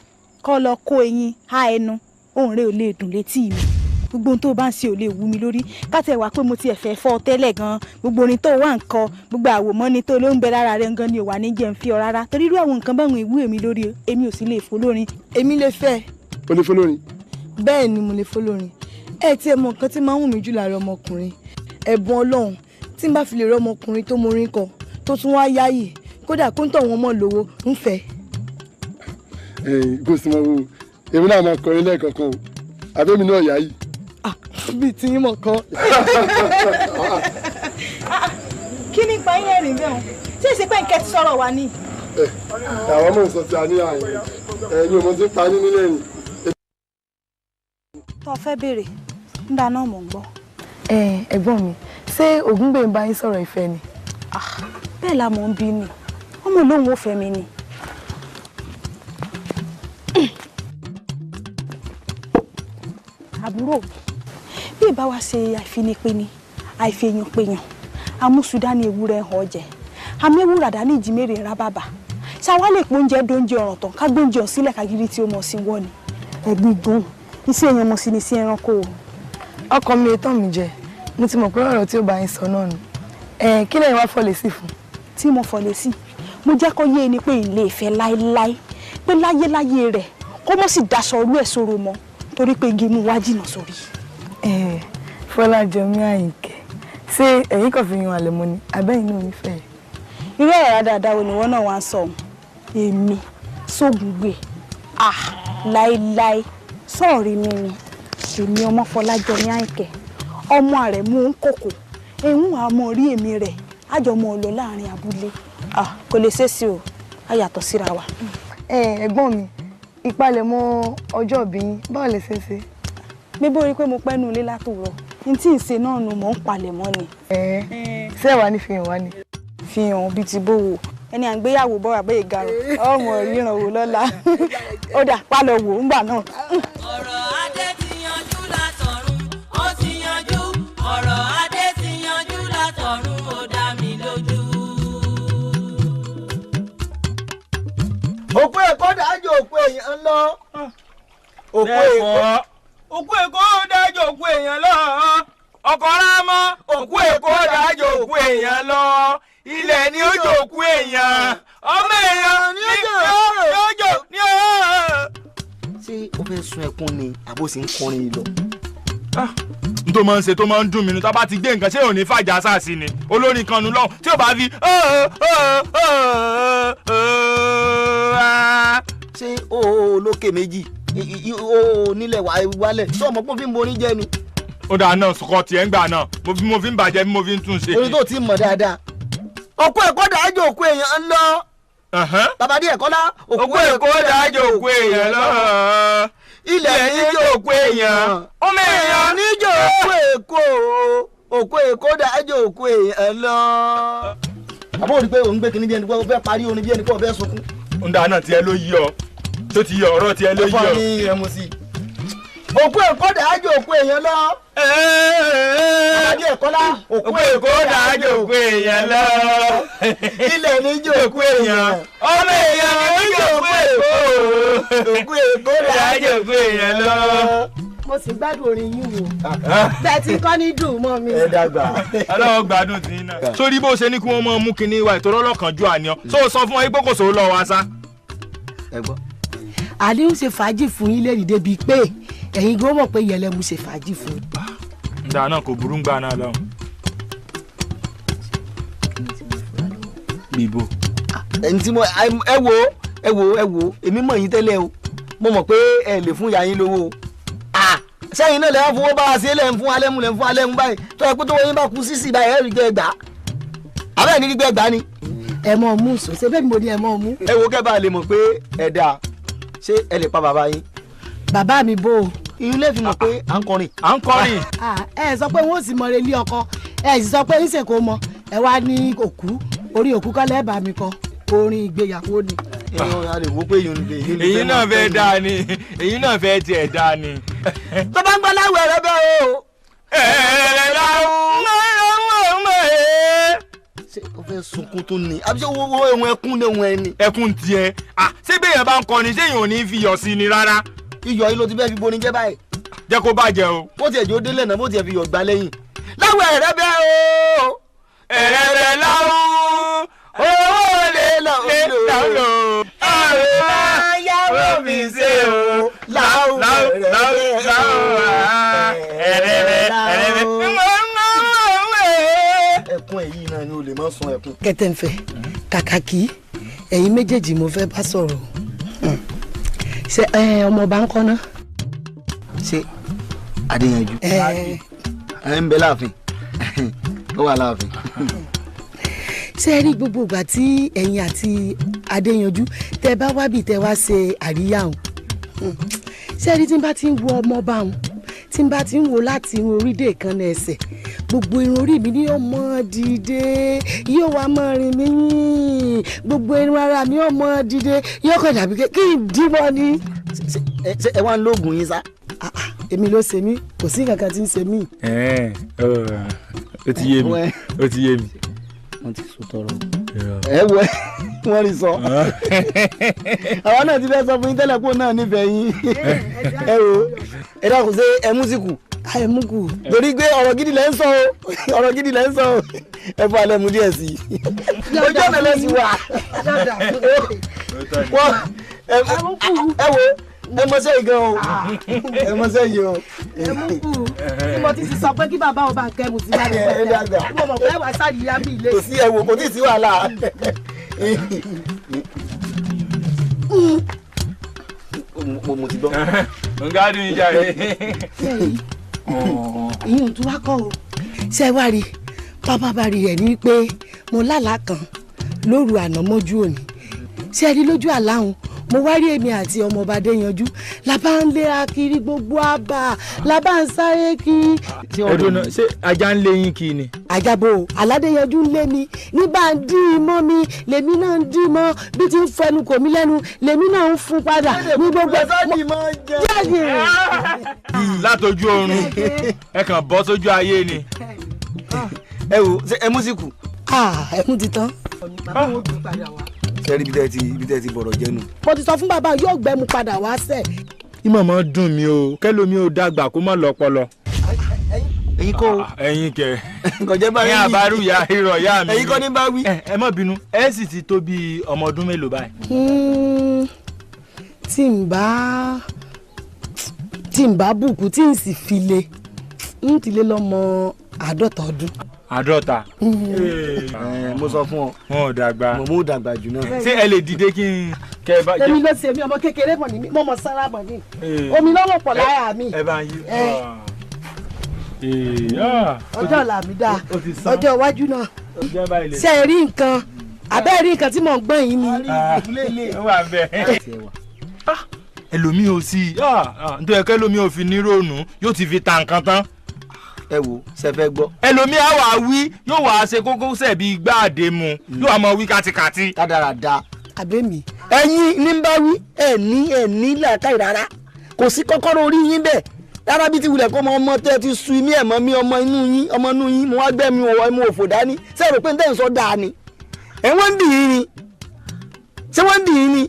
kọ́ lọ kó eyín há ẹnu ohùn rẹ ò lè dùn létí mi gbogbo ohun tó bá ń ṣe ò lè wú mi lórí káàtẹ wá pé mo ti ẹ̀fẹ̀ fọ́ tẹ́lẹ̀ gan gbogbo orin tó wà ń kọ gbogbo àwòmọ́ni tó ló ń bẹ lára rẹ gan ni ò wà ní jẹ́ ń fi ọ rárá torí irú àwọn nǹkan báwọn ìwú èmi lórí èmi ò sì lè fò lórin. èmi lè fẹ́. o lè fò lórin. bẹ́ẹ̀ ni mo lè fò lórin ẹ tí ẹ mọ nǹkan tí máa ń wù mí jù lára ọmọkùnrin ẹ̀bùn ọlọ́run tí n bá fi lè rọ ọmọkùnrin tó morin kọ tó tún wá yáyì kódà kó ń tọ̀ wọ́n mọ̀ lówó ń fẹ́. kò sí mọ́ wo èmi náà máa kọrin lẹ́ẹ̀kọ̀ọ̀kan o àbẹ́mi náà yá yìí. bíi tí yín mọ̀ kan. kí ni pa ilé rìn bẹ́ẹ̀ ṣé ìṣe pé nkẹ́ ti sọ̀rọ̀ wa ni. àwọn ọmọ ìsọ̀tì àníyàn ẹ̀yin ọmọ tí ń pa ní nílẹ̀ yìí. tó fẹ́ béèrè nígbà náà mò ń gbọ́. ẹ̀gbọ́n mi ṣé ògúngbè ń bá yín sọ̀rọ̀ ìfẹ́ ni. bẹ́ẹ̀ la mò ń bí ni ọmọ olóhùn ó fẹ́ mi ni. àbúrò bí ìbá wa ṣe àìfinipéni àìfihànpéyàn amúsùdání ewúrẹ́ hàn jẹ amẹ́wúrà dání ìjìmẹ́rẹ̀ ra bàbà ṣáwá lè pọ́njẹ dóúnjẹ ọ̀ràn tán ká gbóúnjẹ sílẹ̀ kágírí tí ó mọ̀ sí wọ́ ni ẹ̀gbìn gbóhùn iṣẹ́ èèyàn mọ̀ sí ni sí ẹranko o. ọkọ mi tán mi jẹ mo ti mọ̀ pé ọ̀rọ̀ tí ó bá yín sọ náà nù kí lẹ́yìn wá fọlẹ̀ sí fún. tí mo fọlẹ̀ sí mo jẹ́ kó yé ni pé ilé ìfẹ́ láéláé pé láyéláyé rẹ̀ kó mọ̀ sì daṣọ orú ẹ̀ sóró mọ́ torí pé igi mú wá jìnnà sórí. Fọlájọmí Àyìnkẹ́ ṣé ẹ̀yin kan fi yan àlẹ́ mọ́ ni abẹ́yìn náà nífẹ̀ẹ́. irú ọ̀rọ̀ dáadáa wo ni wọ́n náà wá ń sọ èmi sóògùngbè láéláé sọ́ọ̀rí mi ni èmi ọmọ Fọlájọmí Àyìnkẹ́ ọmọ rẹ̀ mú ń kòkò ẹ̀hún àmọ́ rí èmi rẹ̀ àjọmọ́ ọlọ́ láàrin abúlé kò lè ṣèṣe o a yàtọ̀ síra wa. ẹ̀gbọ́n mi ìpalẹ̀mọ́ ọjọ́ ìbí yín báwo lè ṣe ṣe. bí bó rí pé mo pẹ́ nu ilé látòrọ̀ ní tí ì ṣe náà nu mò ń palẹ̀mọ́ ni. ṣé ẹ̀ wá ní fihàn wá ni. fihàn bíi ti bówó ẹni à ń gbéyàwó bọ́ra bẹ́ẹ̀ ga ọmọ ríran wò lọ́la ó dà pálọ̀ wò ńgbà náà. ọ̀rọ̀ adé ti yanjú látọ̀run ó ti yanjú ọ̀rọ̀ adé ti yanjú látọ̀run ó dá mi lójú. òkú èkó dájú òkú èèyàn lọ. òkú èkó dájú òkú èèyàn lọ ọkọ̀ rámọ́ òkú èkó dájú òkú èèyàn lọ ilẹ̀ ni ó jò òkú èèyàn ọmọ èèyàn ní ọjọ́ ní ọ̀rọ̀. ṣé o fẹ́ sun ẹkún ni àbó sì ń kọrin yìí lọ. n tó máa ń ṣe tó máa ń dùn mí nu tá a bá ti gbé nǹkan ṣé ò ní fàjà sáàsì ni olórin kan nu lọ́hùn tí ò bá fi. ṣé o lókè méjì o nílẹ̀ wálẹ̀ tí ọmọ pọ́n fi ń borí jẹ́ ni. ó dáa náà sọkọ tiẹ̀ ń gbà náà mo fi ń bàjẹ́ bí mo fi ń tún ṣe. orin tó ti mọ̀ dáadáa. òkú èkó dájú òkú èèyàn ń lọ bàbá díẹ̀ kọ́lá òkú èkó dájọ́ òkú èèyàn lọ. ilẹ̀ níjó òkú èèyàn. ọmọ èèyàn níjó òkú èkó òkú èkó dájọ́ òkú èèyàn lọ. àbọ̀ òní pé òun gbé kinní bí ẹni pé ó fẹ́ parí orin bí ẹni pé ó fẹ́ sunkún. ǹda náà tiẹ̀ ló yí ọ tó ti yọ ọ̀rọ̀ tiẹ̀ ló yí ọ. ẹ̀fọ́ ní ẹmu sí i. òkú èkó dájọ́ òkú èèyàn lọ. bàbá díẹ̀ kọ́lá òkú èkó dájọ́ òkú èèyàn lọ. ilẹ̀ níjó òkú èèyàn. ọmọ èèyàn níjó òkú èkó. òkú èkó dájọ́ òkú èèyàn lọ. mo sì gbádùn orin yín wò bẹ́ẹ̀ tí kọ́ ní dùn mọ́ mi. ẹ dàgbà. ọlọ́wọ́ gbádùn tí náà. sórí bó ṣe ní kí wọ́n máa mú kinní wa ìtọ́rọ́ lọ́kàn ju àníọ́ tó sọ fún ọ pé kò sówó lọ́wọ́ wa sá. ẹ gbọ́. àdéhùn ṣe fàájì fún yín lẹ́rìí débi pé ẹ̀yin gan mọ̀ pé yẹlẹ́mu ṣe fàájì fún yín. ǹda náà kò burú ń gbà náà lọ́hùn. bíbó. ẹni tí mo ẹ wo èmi mọ̀ yín tẹ́lẹ̀ o mo mọ̀ pé ẹ lè fún ìyá yín lówó o sẹ́yìn náà lẹ́wọ́n fowó bá wa sí lẹ́yìn fún alẹ́mu lẹ́yìn fún alẹ́mu báyìí tó yẹ pé tó wọ́n yín bá kú sísì báyìí ẹ̀rí gbẹ́ gbà abẹ́ẹ̀ ní gbígbẹ́ gbà ni. ẹ mọ̀ mú sọ ṣé bẹ́ẹ̀ ni mo ní ẹ mọ̀ mú. ẹ wo kẹ́ bá lè mọ̀ pé ẹ dáa ṣé ẹ lè pa bàbá yín. bàbá mi bò ó. ìyún lè fi mọ̀ pé à ń kọrin. à ń kọrin. ẹ sọ pé wọn ò sì mọ relé ọkọ ẹ sì sọ pé ìṣe kò mọ ẹ wá ní òkú orí òkú kọ́ lẹ́ẹ̀bà mi kọ orin ìgbéyàwó ni. èyí náà fẹ́ dáa ni èyí náà fẹ́ tiẹ̀ dáa ni. tó bá ń gbọ́ láwọ̀ ẹ̀rẹ́ bẹ́ẹ̀ o. ẹ̀rẹ̀ láwọ̀ ṣé o fẹ́ sunkún tó ní àbí ṣé wo ẹ̀wọ̀n ẹkún ní ẹ̀wọ̀n ẹni. ẹkún tiẹ̀ ṣé bẹ́ẹ̀ bá ń kọrin ṣé èèyàn ò ní fi iyọ̀ sí ni rárá. iyọ̀ yìí ló ti fẹ́ fi boní jẹ́ báyìí. jẹ́ kó bàjẹ́ o. bó tiẹ̀ jẹ́ ó délẹ̀ náà bó tiẹ̀ fi iyọ̀ gbá lẹ́yìn. láwọ̀ ẹ̀rẹ́ bẹ́ẹ̀ o. ẹ̀rẹ̀ láwọ̀ owó lè lọ lò. yàwó mi ṣe o. láwọ̀ ẹkún èyí náà ni o lè má sun ẹkún. kẹtẹǹfẹ kàkàkí ẹ̀yin méjèèjì mo fẹ́ bá sọ̀rọ̀ ṣe ọmọọba ń kọ́ náà. ṣé Adéyanjú ẹ ń bẹ láàfin ó wà láàfin. ṣé ẹ rí gbogbo ìgbà tí ẹ̀yin àti Adéyanjú tẹ bá wábì tẹ wá ṣe àríyá òun ṣé ẹ rí tí n bá ti ń wo ọmọọba òun tí n bá ti ń wo láti irun orí dé ìkànnì ẹsẹ̀ gbogbo irun orí mi ni yóò mọ dìde yóò wá mọ rìn mí yín gbogbo irun ara mi yóò mọ dìde yóò kàn dàbí kí n dìbò ni. ṣé ẹ wá ń lóògùn yín sá. èmi ló ṣe mí kò sí nǹkan kan tí ń ṣe mí. ó ti yé mi ó ti yé mi. wọ́n ti sọ tọrọ. ẹ wọ wọ́n rí sọ. àwọn náà ti fẹ́ sọ fún yín tẹ́lẹ̀ kó náà nífẹ̀ẹ́ yín. ẹ wo ẹ dákun ṣe ẹ músìkù. ẹ mú kù. torí pé ọ̀rọ̀ gidi lẹ́ ń sọ o ọ̀rọ̀ gidi lẹ́ ń sọ o ẹ fọ alẹ́ mu díẹ̀ sí i. ojú ọ̀nà lẹ́ sí wa. ẹ wo ẹ mọṣẹ́ yìí gan o ẹ mọṣẹ́ yìí o. ẹ mú kù tí mo ti sọ pé kí bàbá ọba kẹ́mu ti bá mi pẹ̀lẹ́ mo mọ̀ pé wàá sáré yá mi ilé. kò sí ẹ̀wò kò tí ì sí wàhálà. mo ti gbọ́. n gádùn ìjà rẹ. ìyún tó wá kọ́ o ṣé wá rí bàbá bá rí rẹ̀ ní pé mo lálàá kan lóru àná mọ́jú òní ṣé rí lójú àláhùn mo wá rí èmi àti ọmọọba Adéyanjú la bá ń léra kiri gbogbo àbá la bá ń sáré kí. ẹdùn náà ṣé ajá ń lé yín kí ni. àjàbò Aládéyanjú ń lé mi ní bá ń dí i mọ́ mi lèmi náà ń dí i mọ́ bí ti ń fẹnu kò mí lẹ́nu lèmi náà ń fún padà ní gbogbo látọjú oorun ẹ kàn bọ́ sójú ayé ni. ẹ wo ẹ músìkù. ẹkún ti tán. bàbá wọn gbé padà wá. sẹ́rí ibi tẹ́ ti bọ̀rọ̀ jẹ́nu. mo ti sọ fún bàbá yóò gbẹ́mu padà wá sẹ́. ìmọ̀ mọ́ dùn mí o kẹ́lómi ò dàgbà kó má lọ́pọlọ. ẹ̀yin kọ́ o. ẹ̀yin kẹ. kọjá bá rí ní àbárù ya irọ́ ya mi. ẹ̀yin kọ́ ní bá wí. ẹ má bínú ẹ sì ti tó bí ọmọ ọdún mélòó báyìí. tí n bá bùkún tí n sì fi le n ti lé lọ́mọ 50 ọdún. 50. mo sọ fún ọ. wọn ò dàgbà. mo mú dàgbà jù náà. ṣé ẹ lè dìde kí n kẹ bá. èmi ló ṣe mi ọmọ kékeré mọ̀ ní mo mọ̀ sára mọ̀ ní omi lọ́wọ́ pọ̀ láyà mi. ẹ bá ń yí. ọjọ́ ọ̀la mi dáa ọjọ́ iwájú náà ṣe rí nǹkan abẹ́rẹ́ nǹkan tí mò ń gbọ́n yìí ni. ó wà bẹ́ẹ̀. ẹlòmíì ò sí nítorí ẹ̀kẹ́ ẹlòmíì ò fi ní ròònù yóò ti fi ta nǹkan tán. ẹ wo ṣe fẹ́ gbọ́. ẹlòmíì á wà wí yóò wá ṣe kókó sẹ̀ bíi gbáàdé mu yóò wá mọ wí kátikàti. dáradára. àbẹ́mi. ẹ̀yin ní bá wí ẹ̀ ní làákàyè rárá kò sí kọ́kọ́rọ́ orí yín bẹ́ẹ̀ rárá bí ti wulẹ̀ kọ́ ọmọ tẹ́ ti su imí ẹ̀mọ́ mi ọmọ inú yín mo wá gbẹ́ mi ọwọ́ mo òfò dání ṣé ẹ rò pé n tẹ́ ń sọ dáa ni ẹ̀ wọ́n ń dì í ni ṣé wọ́n ń dì í ni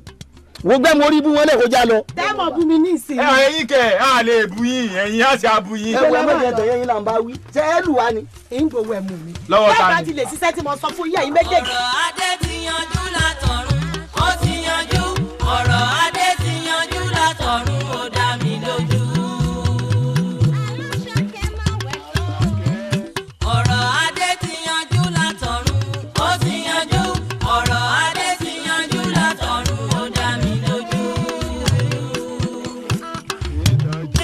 wo gbẹ́ mo rí bú wọn lẹ̀ kó já lọ. tẹ́mọ̀ bú mi ní ìsìn. ẹ̀yin kẹ̀ á lè bu yín ẹ̀yin á ṣe àbú yín. ẹ wo ẹ mọ̀jẹ̀ tẹ̀yẹ́ yín là ń bá wí ṣé ẹ lù wá ni. èyí ń gbowó ẹ̀mú mi. lọ́wọ́ ta ni. bẹ́ẹ̀ bá ti lè ṣiṣẹ́ tí mo sọ fún yíyá yín méjèèjì. ọ̀rọ̀ adé ti yanjú látọ̀run ó ti yanjú ọ̀rọ̀ adé ti yanjú látọ̀run ó dá mi lójú. ọ̀rọ̀ adé ti yanjú látọ̀run ó ti yanjú ọ̀rọ̀ adé ti yanjú látọ̀run ó dá mi lójú.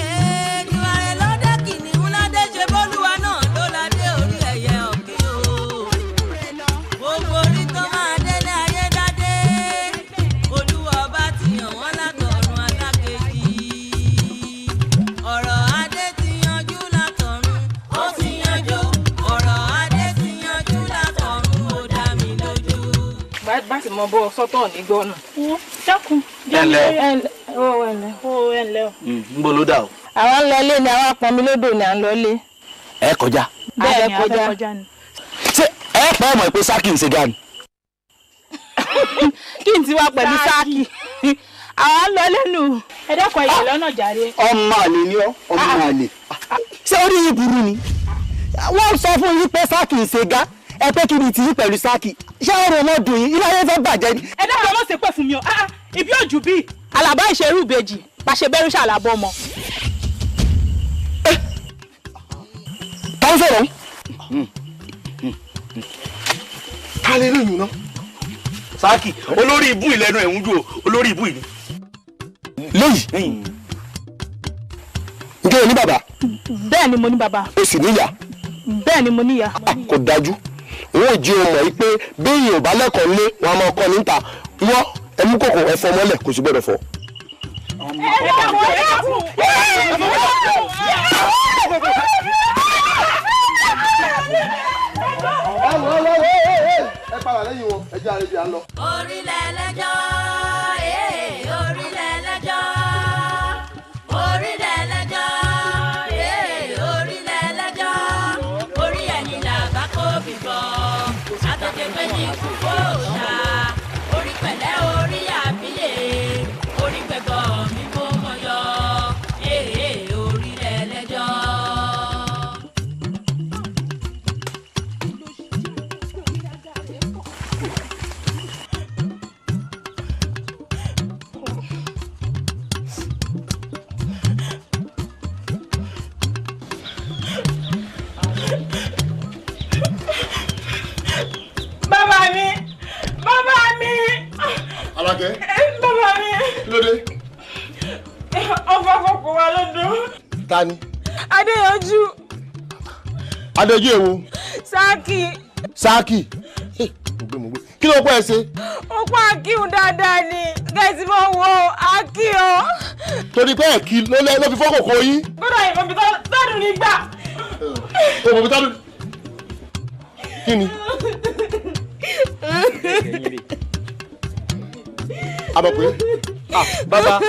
Èdùmàrè ló dé kìnìún ládé ṣe bólúwa náà ló ládé orí ẹyẹ ọ̀kẹ́ o. gbogbo orí tó máa délé ayé dádé olúwa ọba ti yàn wọ́n látọ̀run alákejì. ọ̀rọ̀ adé ti yanjú látọ̀run ó ti yanjú ọ̀rọ̀ adé ti yanjú látọ̀run ó dá mi lójú. bá ti mọ bọ sọ́tọ̀ nígbọ náà. dákun ẹnlẹ́ ẹnlẹ́ o. ń bọ̀ ló dà o. àwọn ń lọ ilé ni àwọn apọnmi lódò ni à ń lọ ilé. ẹ kọjá. bẹ́ẹ̀ ni kọjá ni. ṣé ẹ pẹ́ ọmọ ìpè sákì ń ṣe gan. kí n ti wá pẹ̀lú sáàkì àwọn ń lọ lẹ́nu. ẹ dẹ́kun ẹ̀yẹ lọ́nà jàre. ọmọ àlè ni ọ ọmọ àlè. ṣé orí yìí burú ni wọ́n sọ fún yín pé sáàkì ń ṣe gá ẹ pé kí ni tì í pẹ̀lú sáàkì ṣé ọ̀rọ̀ wọn dùn yín ilé ayé fẹ́ bàjẹ́ ni. ẹ dẹ́kun ọmọ ṣe pẹ́ fún mi o ibi òjù bíi. àlàbá ìṣerú ìbejì pàṣẹ bẹ́rù ṣàlàbọ̀ ọmọ. táwọn sọ̀rọ̀ kálí lóyún náà. sáàkì olórí ibú ìlẹ́nu ẹ̀ ń dúró olórí ibú ìní. léyìí ǹjẹ́ o ní bàbá. bẹ́ẹ̀ ni mo ní bàbá. o sì níyà. bẹ́ẹ̀ ni mo níyà. kò dájú òun ò jí o mọ̀ pé béèyàn ò bá lẹ́kọ̀ọ́ lé wọn a máa kọ́ níta wọ́n ẹmú kòkò ẹ̀fọ́ mọ́lẹ̀ kò sì gbọ́dọ̀ fọ́. ẹ padà lẹ́yìn wọn ẹ jẹ́ àrèbí à ń lọ. orílẹ̀ ẹlẹ́jọ́ orílẹ̀ ẹlẹ́jọ́ orílẹ̀ ẹlẹ́jọ́ orílẹ̀ ẹlẹ́jọ́ orí ẹni làbá kó bìbọ̀ àtọ̀tẹ̀ pé ní ikú kó ṣá orí pẹ̀lẹ́ orí àbíyè orí pẹ̀gọ́ mi kó mọ̀yọ́ orílẹ̀ ẹlẹ́jọ́. Alákẹ́. bàbá mi. lóde. ọkọ̀ àkọ́kọ́ wa lọ́dọ̀. ta ni. Adéyanjú. Adéyanjú èwo. sáàkì. sáàkì. mo gbé kí ló pẹ́ ẹ ṣe. ó pa akíhun dáadáa ni gẹ̀ẹ́sì mọ́ wo akí o. torí pé ẹ̀ kí ló fi fọ́kò kó yín. kódà ìbọn bí tọ́dún ní gbà. ìbọn bí tọ́dún. kí ni. àbọ̀ pé. bàbá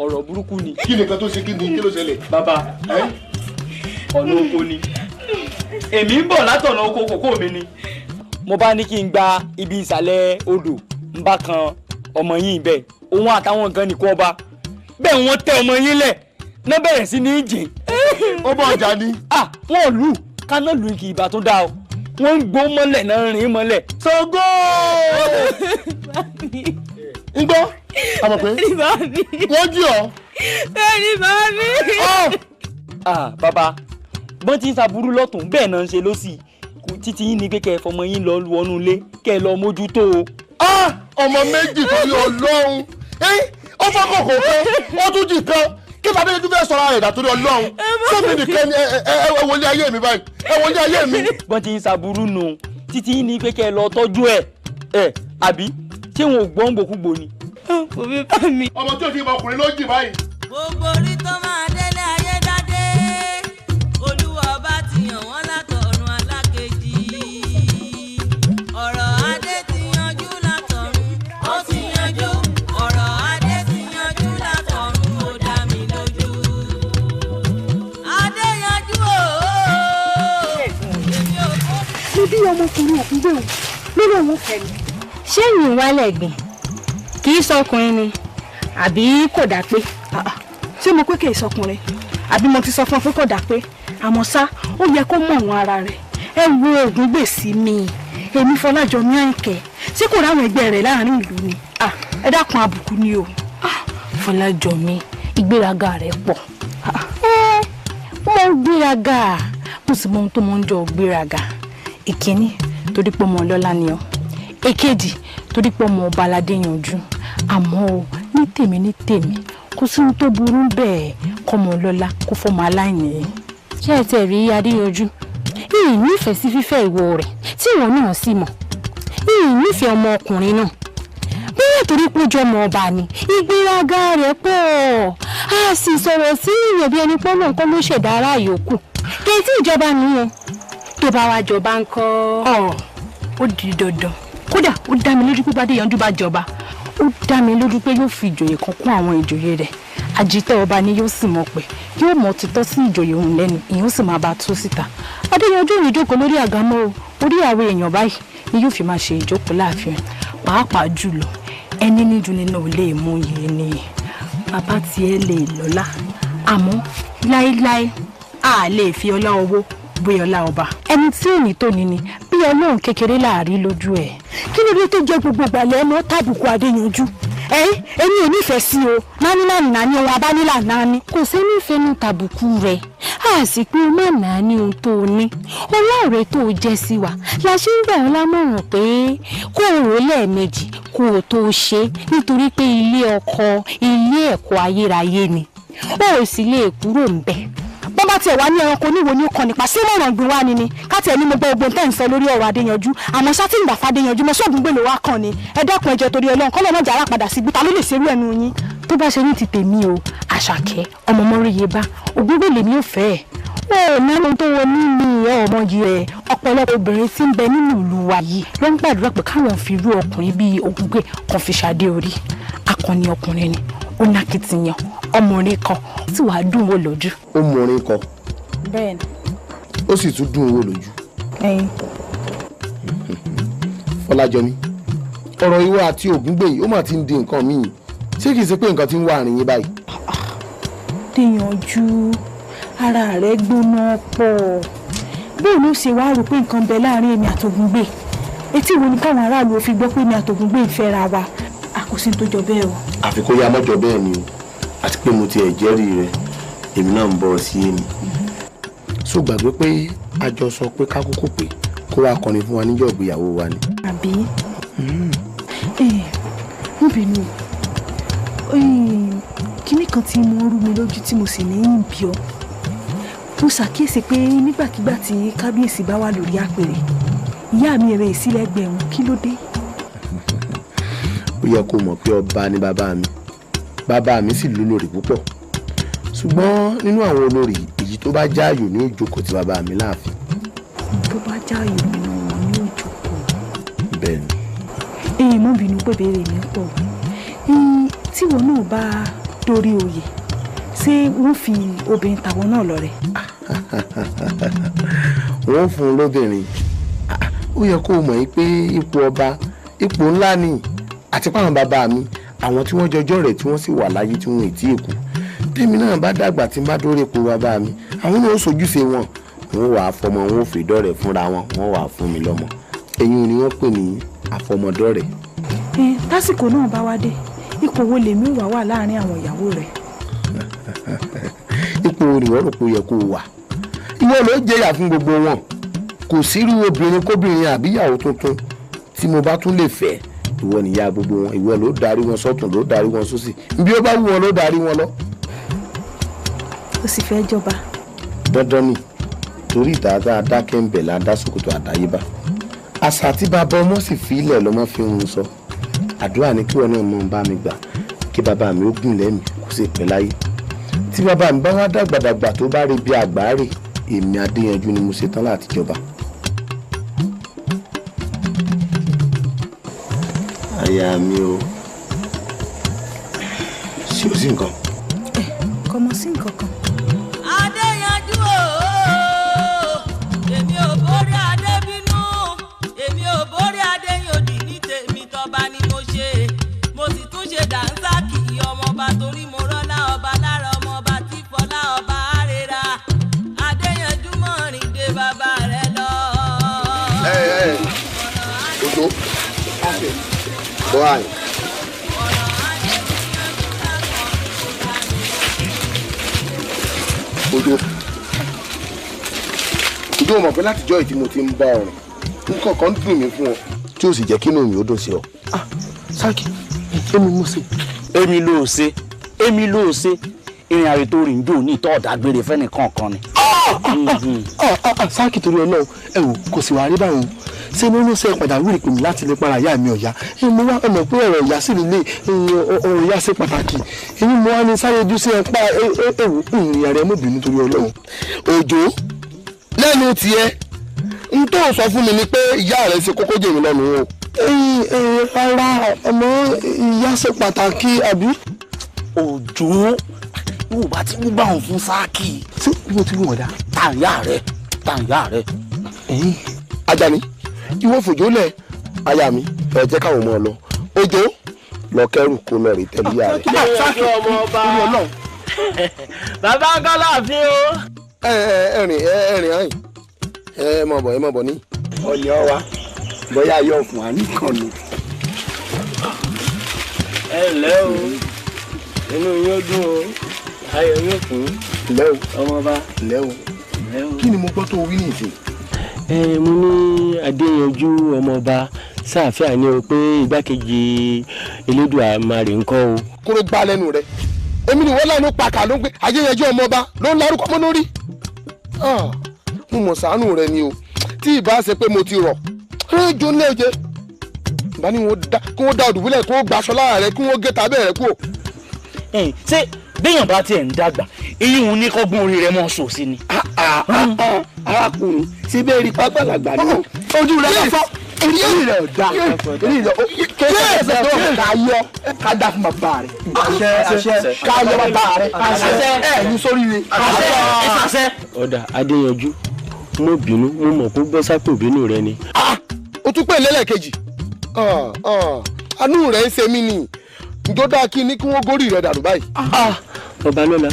ọ̀rọ̀ burúkú ni. kí ni nǹkan tó ṣe kí ló ṣẹlẹ̀. bàbá ọ̀nà oko ni èmi ń bọ̀ látọ̀nà oko kòkó mi ni. mo bá ní kí n gba ibi ìsàlẹ̀ odò ń bá kan ọmọ yín bẹ́ẹ̀ òun àtàwọn nǹkan nìkan ọba bẹ́ẹ̀ wọ́n tẹ ọmọ yín lẹ̀ náà bẹ̀rẹ̀ sí ní jìn. ó bọ̀ ọjà ni. wọ́n ò lù káná lù kì í bá tó dáa o wọ́n ń gbó mọ́lẹ̀ náà rìn mọ́lẹ̀. Ṣàngó. ń gbọ́ àmọ̀ pé wọ́n jí ọ. bẹ́ẹ̀ni màá mi. bàbá bọ́n ti ń ṣàbúrú lọ́tún bẹ́ẹ̀ náà ń ṣe lọ́sì títí yín ni pé kẹ́ ẹ fọmọ yín lọ wọnú ilé kẹ́ ẹ lọ mójútó o. ọmọ méjì torí Ọlọ́run ó fọ́kọ̀ kò pé ó tún jì kan kí bàbá yẹn tún fẹ́ sọ̀rọ̀ rẹ̀ dàtórí Ọlọ́run sómi nìkan ni ẹ wọlé ayé mi báyìí ẹ wọlé ayé mi. bọ́n ti ń ṣàbúrú nù títí yín ni pé kẹ́ ẹ lọ tọ́jú ẹ̀ àbí ṣé wọn ò gbọ́n gbòkúgbò ni. kò fi bá mi. ọmọ tí ò ti mọ ọkùnrin ló jì báyìí. gbogbo orí tó máa délé ayé dádé olúwa ọba ti yàn wọ́n látọ̀run alákejì ọ̀rọ̀ adé ti yanjú látọ̀run ó ti yanjú ọ̀rọ̀ adé ti yanjú látọ̀run ó dá mi lójú adé yanjú ooo èmi ò kó. mo bí ọmọkùnrin òkúgbè o lórí òun fẹ́ mi. ṣé ìyìn wálẹ̀ gbìn kì í sọkùnrin ni àbí kò dá pé. ṣé mo pé kì í sọkùnrin àbí mo ti sọ fún ọ pé kò dá pé àmọ́ ṣá ó yẹ kó mọ̀ wọn ara rẹ̀ ẹ wo oògùn gbèsè mi èmi Fọlájọmí Àyìnkẹ́ ṣé kò ráwọn ẹgbẹ́ rẹ̀ láàrin ìlú ni ẹ dákun àbùkù ni o. Fọlájọmí ìgbéraga rẹ̀ pọ̀ wọ́n gbéraga mo sì mọ ohun tó mọ̀ ń jọ gbéraga ìkíní torí pé ọmọ ọlọ́lá ni ọ́ èkejì torí pé ọmọ ọba Adéyanjú àmọ́ o ní tèmi kò sí ohun tó burú bẹ́ẹ̀ kọ́mọ ọlọ́lá kó fọmọ aláìní. ṣé ẹ tẹ̀ rí Adéyanjú yìí nífẹ̀ẹ́ sí fífẹ́ ìwọ rẹ̀ tí ìwọ náà sì mọ̀ yìí nífẹ̀ẹ́ ọmọkùnrin náà bóyá torí pé ojú ọmọ ọba ni ìgbéraga rẹ̀ pọ̀ a sì sọ̀rọ̀ sí ìyẹn bí ẹni pọ́nà nǹkan ló ṣẹ̀dá ara yòókù kí ìjọba nìyẹn tó bá wá jọba ńkọ́. ó di dandan kódà ó dá mi lójú pé Adéyanjú bá jọba ó dá mi lójú pé yóò fi ìjòyè kan kún àwọn ìjòyè rẹ̀ àjítẹ́ ọba ni yóò sì mọ̀ pé yóò mọ̀ títọ́ sí ìjòyè òun lẹ́nu ìyẹn ó sì máa bá a tú síta. Adéyanjú ò ní jókòó lórí àgámọ́ o orí àwọn èèyàn báyìí ni yóò fi máa ṣe ìjókòó láàfin pàápàá jùlọ ẹni níjú nínú ò lè mú yìí ni bàbá tiẹ̀ lè lọ́lá àmọ́ láéláé a lè fi ọlá owó bóyá ọlá ọba ẹni tí ò ní tó ní ni bí Ọlọ́run kékeré láàrí lójú ẹ̀. kí ló dé tó jẹ́ gbogbo ìgbàlẹ̀ ẹ̀mọ́ tàbùkù Adéyanjú èmi ò nífẹ̀ẹ́ sí o nání ohun abánilà nání. kò sí nífẹ̀ẹ́ ní tàbùkù rẹ̀ a sì pé o má nání ohun tó o ní ọlọ́ọ̀rẹ́ tó o jẹ́ sí wa la ṣe ń gbà ọ́ lámọ̀ràn pé kó o rò lẹ́ẹ̀mejì kó o tó o ṣe nítorí pé ilé ọkọ ilé ẹ̀kọ́ ayérayé ni o ò sì lè kúrò ńbẹ̀. bọ́n bá tiẹ̀ wá ní ẹranko níwo ní ọkàn nípa sí mọ̀ràn gbé wá ni ni káti ẹ̀ ní mo gbọ́ ogun tẹ́ ń sọ lórí ọ̀rọ̀ Adéyanjú àmọ́ sátì ìgbà fàdéyanjú mo sóògùn gbèlò wá kàn ni ẹ dẹ́kun ẹjọ́ torí Ọlọ́run kọ́lọ́ náà jàrá padà sí gbíta ló lè ṣerú ẹnu yín. tó bá ṣe ní ti tèmi o Àṣàkẹ́ ọmọ mọ́ríye bá ògúngbè lèmi ò fẹ́ ẹ̀ ó nánú tó wọ nínú ọmọ yìí ẹ̀ ọ̀pọ̀lọpọ̀ obìnrin tí ń bẹ nínú ìlú wa yìí ló ń gbàdúrà pé káwọn fi irú ọkùnrin bíi Ògúngbè kan fi ṣadé orí akọni ọkùnrin ni ó nákìtìyàn ọmọrin kan tí wàá dùn wò lójú. ó mọrin kọ bẹ́ẹ̀ni ó sì tún dùn wò lójú. Fọlájọmí ọ̀rọ̀ ìwọ àti Ògúngbè yìí ó mà ti ń di nǹkan míì ṣé kìí ṣe pé nǹkan ti ń wá àárín yín báyìí. Adéyanjú ara rẹ̀ gbóná pọ̀ bóun ló ṣe wá rò pé nǹkan bẹ láàrin èmi àti Ògúngbè etí wo ni káwọn aráàlú ò fi gbọ́ pé èmi àti Ògúngbè ń fẹ́ra wa àkóso tó jọ bẹ́ẹ̀ o. àfi kó yá mọ́jọ bẹ́ẹ̀ ni o àti pé mo ti ẹ̀ jẹ́rìí rẹ̀ èmi náà ń bọ̀ sí èmi. so gbàgbé pé a jọ sọ pé ká kúkú pé kó wá kọrin fún wa níjọ́ ìgbéyàwó wa ni. àbí ń bínú kíní kan tí mo rú mi lójú tí mo sì ní í bí ọ mo ṣàkíyèsí pé nígbàkigbà tí kábíyèsí bá wà lórí àpèrè ìyá mi rẹ̀ sílẹ̀gbẹ̀ wọn kí ló dé. ó yẹ kó mọ̀ pé ọba ni bàbá mi sì lólórí púpọ̀ ṣùgbọ́n nínú àwọn olórí èyí tó bá jáàyò ní ìjókòó ti bàbá mi láàfin. tó bá jáàyò nínú wọn ní ìjókòó. bẹ́ẹ̀ ni. mo bínú pé béèrè mi pọ̀ tí wọn náà bá dórí oyè ṣé wọ́n fi obìnrin tàwọn náà lọ rẹ̀. wọ́n fún un lóbìnrin ó yẹ kó mọ̀ yín pé ipò ọba ipò ńlá ni àti pàwọn bàbá mi àwọn tí wọ́n jọjọ́ rẹ̀ tí wọ́n sì wà láyé tí wọ́n ì tí ì kú tèmi náà bá dàgbà tí n bá dórí ipò bàbá mi àwọn náà ó sojúṣe wọn wàá fọmọ wọn ò fèdọ́rẹ̀ fúnra wọn wàá fún mi lọ́mọ èyí ni wọ́n pè ní àfọmọdọ́rẹ̀. tásìkò náà bá wá dé ipò wo lèmi wà wà láàrin àwọn ìyàwó rẹ̀. ipò ìwọ rò pé ó yẹ kó wà ìwọ ló jẹyà fún gbogbo wọn kò sírú obìnrin kóbìnrin àbíyàwó tuntun tí mo bá tún lè fẹ́ ìwọ nìyá gbogbo wọn ìwọ ló darí wọn sọ́tún ló darí wọn sósì bí ó bá wù wọn ló darí wọn lọ. ó sì fẹ́ jọba. dandan ni torí ìdáadáa adákẹ́ ń bẹ̀ la dá sòkòtò àdáyébá àṣà tí bàbá ọmọ sì fi ilẹ̀ lọ́mọ fi ń sọ àdúrà ni kí wọn náà mọ̀ bá mi gbà kí bàbá mi ó gùn lẹ́mìí kó sì pẹ́ láyé tí bàbá mi bá wá dàgbàdàgbà tó bá rí bí àgbáre èmi Adéyanjú ni mo ṣetán láti jọba. àyà mi o ṣé o sí nǹkan. kò mọ̀ sí nǹkan kan. Adéyanjú o èmi ò borí adé bínú èmi ò borí Adéyòdì ní tèmi tọba ni mo ṣe mo sì tún ṣe dànsákì ọmọọba torí mo rọ́lá ọba lára ọmọọba tí fọlá ọba àrèrà Adéyanjú mọ̀rin dé bàbá rẹ lọ. Ojo bọ́ọ̀lù. Ojo mọ̀ pé látijọ́ ìtí mo ti ń bá ọ̀rìn nǹkan kan dùn mí fún ọ tí ó sì jẹ́ kí inú mi ó dùn sí ọ. Sáàkì èmi mo ṣe. èmi ló ṣe ìrìn àrè tó rìn jò ní ìtọ́ ọ̀dàgbére fẹ́ni kankan ni. Sáàkì torí Ọlọ́run ẹ wò kò sì wá rí báwọn ṣé ní oníṣẹ́ pàjáwìrì pè mí láti lè para ìyá mi ọ̀yá mo wá ọ̀nà pé ọ̀rọ̀ ìyá sì nílé ọ̀rọ̀ ìyá ṣe pàtàkì èmi mo wá ní sáré ojú sí ẹ̀pá ẹ̀wò ìrìn àrẹ mọ́bìnrin torí Ọlọ́run. Òjò lẹ́nu tiẹ̀ n tó sọ fún mi ni pé ìyá rẹ̀ ṣe kókó jèmi lọ́nu o. rárá ọmọ ìyá ṣe pàtàkì àbí. Òjò yóò bá ti gbúgbà hàn fún Sáàkì. ṣé ibo ti wọ̀n dá. tàǹyà rẹ. Ajani ìwọ fòjó lẹ aya mi ẹ jẹ́ káwọn ọmọ lọ Òjò lọ kẹrù kó lọ rí tẹlẹ ìyá rẹ. Sáàkì ọmọ ọba bàbá ń kọ́ láàfin o. ẹrìn àyìn ẹ mọ̀ bọ̀ ní. ọ̀nì ọwa bóyá yóò fún wa nìkan ni. ẹ ǹlẹ́ o inú yóò dùn o ayọ̀ yóò kún. ǹlẹ́ o ọmọọba. ǹlẹ́ o kí ni mo gbọ́ tó wí nìyí. mo ní Adéyanjú ọmọọba sáàfíà ni o pé igbákejì Elédùmarè ń kọ́ o. kúrò gbá lẹ́nu rẹ̀ èmi ni wọ́n lẹ́nu pàkà ló ń pé Adéyanjú ọmọọba ló ń larúkọ mọ́ lórí. mo mọ̀ ṣàánú rẹ ni o tí ìbá ṣe pé mo ti rọ̀ rédíò léje ìbá ní kí wọ́n dá òdùbúlẹ̀ kí wọ́n gbaṣọ lára rẹ kí wọ́n gé tàbí rẹ kú. ṣé béèyàn bá tiẹ̀ ń dàgbà èyí òun ní kọ́gbọ́n orí rẹ̀ mọ́ sòsí ni. arákùnrin ṣé bẹ́ẹ̀ rí pápálàgbà náà ojú rẹ̀ lọ́fọ́ orí rẹ̀ ò dá orí rẹ̀ kéde ẹsẹ̀ tó ká yọ ká dá fún bàbá rẹ̀ àṣẹ ká yọ bàbá rẹ̀ àṣẹ ẹ̀ ní sórí rẹ̀ àṣẹ. ọ̀dà Adéyanjú mo bínú mo mọ̀ kó gbọ́ sápò bínú rẹ ni. o tún pè lẹ́lẹ́kejì àánú rẹ̀ ń ṣe mí ni ǹjọ́ dáa kí ní kí wọ́n górí rẹ̀ dànù báyìí. ọba lọ́la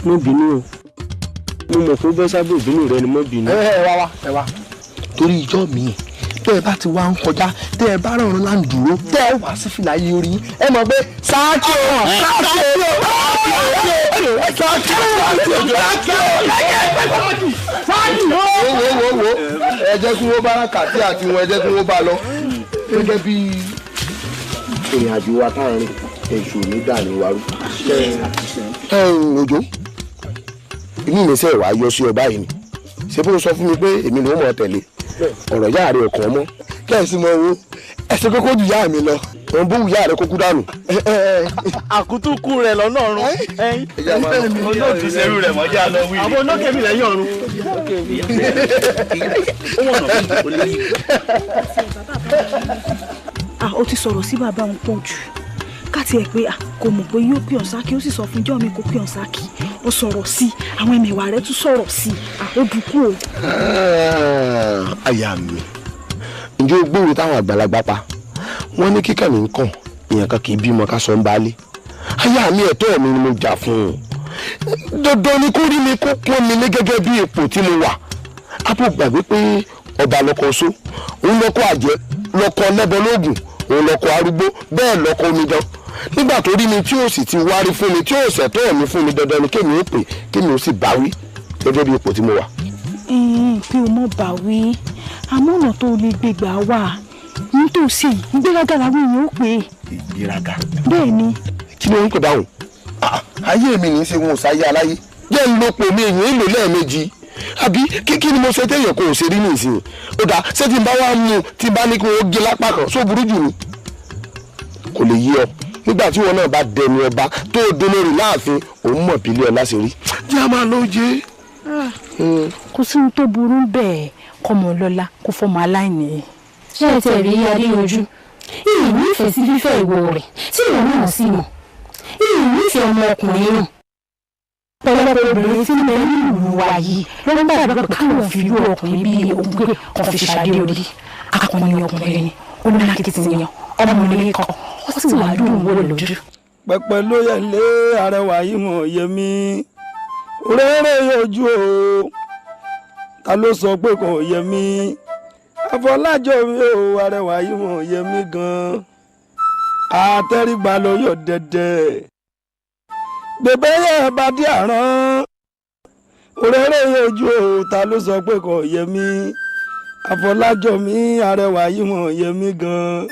mo bínú o mo mọ̀ kó gbọ́ sápò bínú rẹ ni mo bínú. ẹ wá torí ìjọ mi tẹ́ ẹ bá ti wá ń kọjá tẹ́ ẹ bá rọrùn láń dúró tẹ́ ẹ wá sí fìlà yìí orí ẹ mọ̀ pé Sáàkì wo ẹ jẹ́ kí wọ́n bá kàtí àti wọn ẹ jẹ́ kí wọ́n bá lọ gẹ́gẹ́ bí ìrìn àjò wa káàrin èṣù nígbà ní wàrú. Òjò inú mi sẹ́ wàá yọ sí ọ báyìí ni ṣé bó sọ fún mi pé èmi ló mọ̀ tẹ̀lé ọ̀rọ̀ yáà rẹ̀ ọ̀kan mọ́ kẹ́sì mọ́ owó ẹsẹ̀ kókó ju yáà mi lọ òun bó wù yáà rẹ̀ kókó dànù. àkútúkú rẹ̀ lọ́nà ọ̀run olóòtú sẹ́rù rẹ̀ mọ́jà lọ wí. àwọn olókè mi lẹ́yìn ọ̀run. ó ti sọ̀rọ̀ sí bàbá òun pọ̀ jù káti ẹ̀ pé kò mọ̀ pé yóò pè ọ̀sákì ó sì sọ fún jọ́ mi kó pè ọ̀sákì ó sọ̀rọ̀ sí àwọn ẹ̀mẹ̀wà rẹ̀ tún sọ̀rọ̀ sí ó dùkú o. àyà mi ǹjẹ́ o gbóòrò táwọn àgbàlagbà pa wọ́n ní kíkà ní nǹkan èèyàn kan kì í bímọ ká sọ ń baálé àyà mi ẹ̀tọ́ mi ni mo jà fún un dandan ni kó rí mi kó pọ́n mi ní gẹ́gẹ́ bí ipò tí mo wà ápò gbàgbé pé ọba lọkọ só òun lọkọ àjẹ́ lọkọ lẹ́bọ lóògùn òun lọkọ arúgbó bẹ́ẹ̀ lọkọ omidan nígbà tó rí mi tí ó sì ti wárí fún mi tí ó ṣẹ̀tọ́ mi fún mi dandan ni kémi ó pè kémi ó sì báwí gẹ́gẹ́ bí ipò tí mo wà. pé o mọ̀ báwí àmọ́ ọ̀nà tó lè gbégbá wà nítòsí ìgbéraga làwọn èèyàn ó pè é. ìgbéraga. bẹ́ẹ̀ ni. kí ló ń pè báwọn ayé mi ní í ṣe wọn ò sáyé aláyé jẹ́ ń lopò mi èèyàn èlò lẹ́ẹ̀mejì àbí kí ni mo ṣe téèyàn kò ṣe rí ní ìsìn ó dá ṣé tí n bá wá mú tí n bá ní kí wọ́n gé lápá kan só burú jù ni kò lè yí ọ nígbà tí wọn náà bá dẹnu ọba tó dolórí láàfin òun mọ̀ bílẹ̀ ọlá ṣe rí jẹ́ a máa lọ jẹ́. kò sí ohun tó burú bẹ́ẹ̀ kọ́mọ lọ́lá kó fọmọ aláìní. ṣé ẹ tẹ̀ rí Adéyanjú ìyìn nífẹ̀ẹ́ sí fífẹ́ ìwọ rẹ̀ tí ìwọ náà sì mọ̀ ìyìn nífẹ̀ẹ́ ọmọ ọkùnrin náà. pẹ̀lẹ́pẹ̀lẹ́ obìnrin tí ń bẹ nínú ìlú wa yìí ló ń gbàgbọ́ pé káwọn fi irú ọkùnrin bíi òun pé kàn fi ṣàdé orí akọni ọkùnrin ni ó ní akitiyan ọmọ ilé kọ ó sì wà dùn wó lójú. pẹpẹ ló yẹ lé arẹwà yìí mọ yẹmí rere yọjú o ta ló sọ pé kò yẹmí Afọlájọ mi ò arẹwà yìí mọ yẹmí gan àtẹrígbà ló yọ dẹdẹ bèbè yẹ bá dí àrán rere yọjú o ta ló sọ pé kò yẹmí Afọlájọ mi arẹwà yìí mọ yẹmí gan.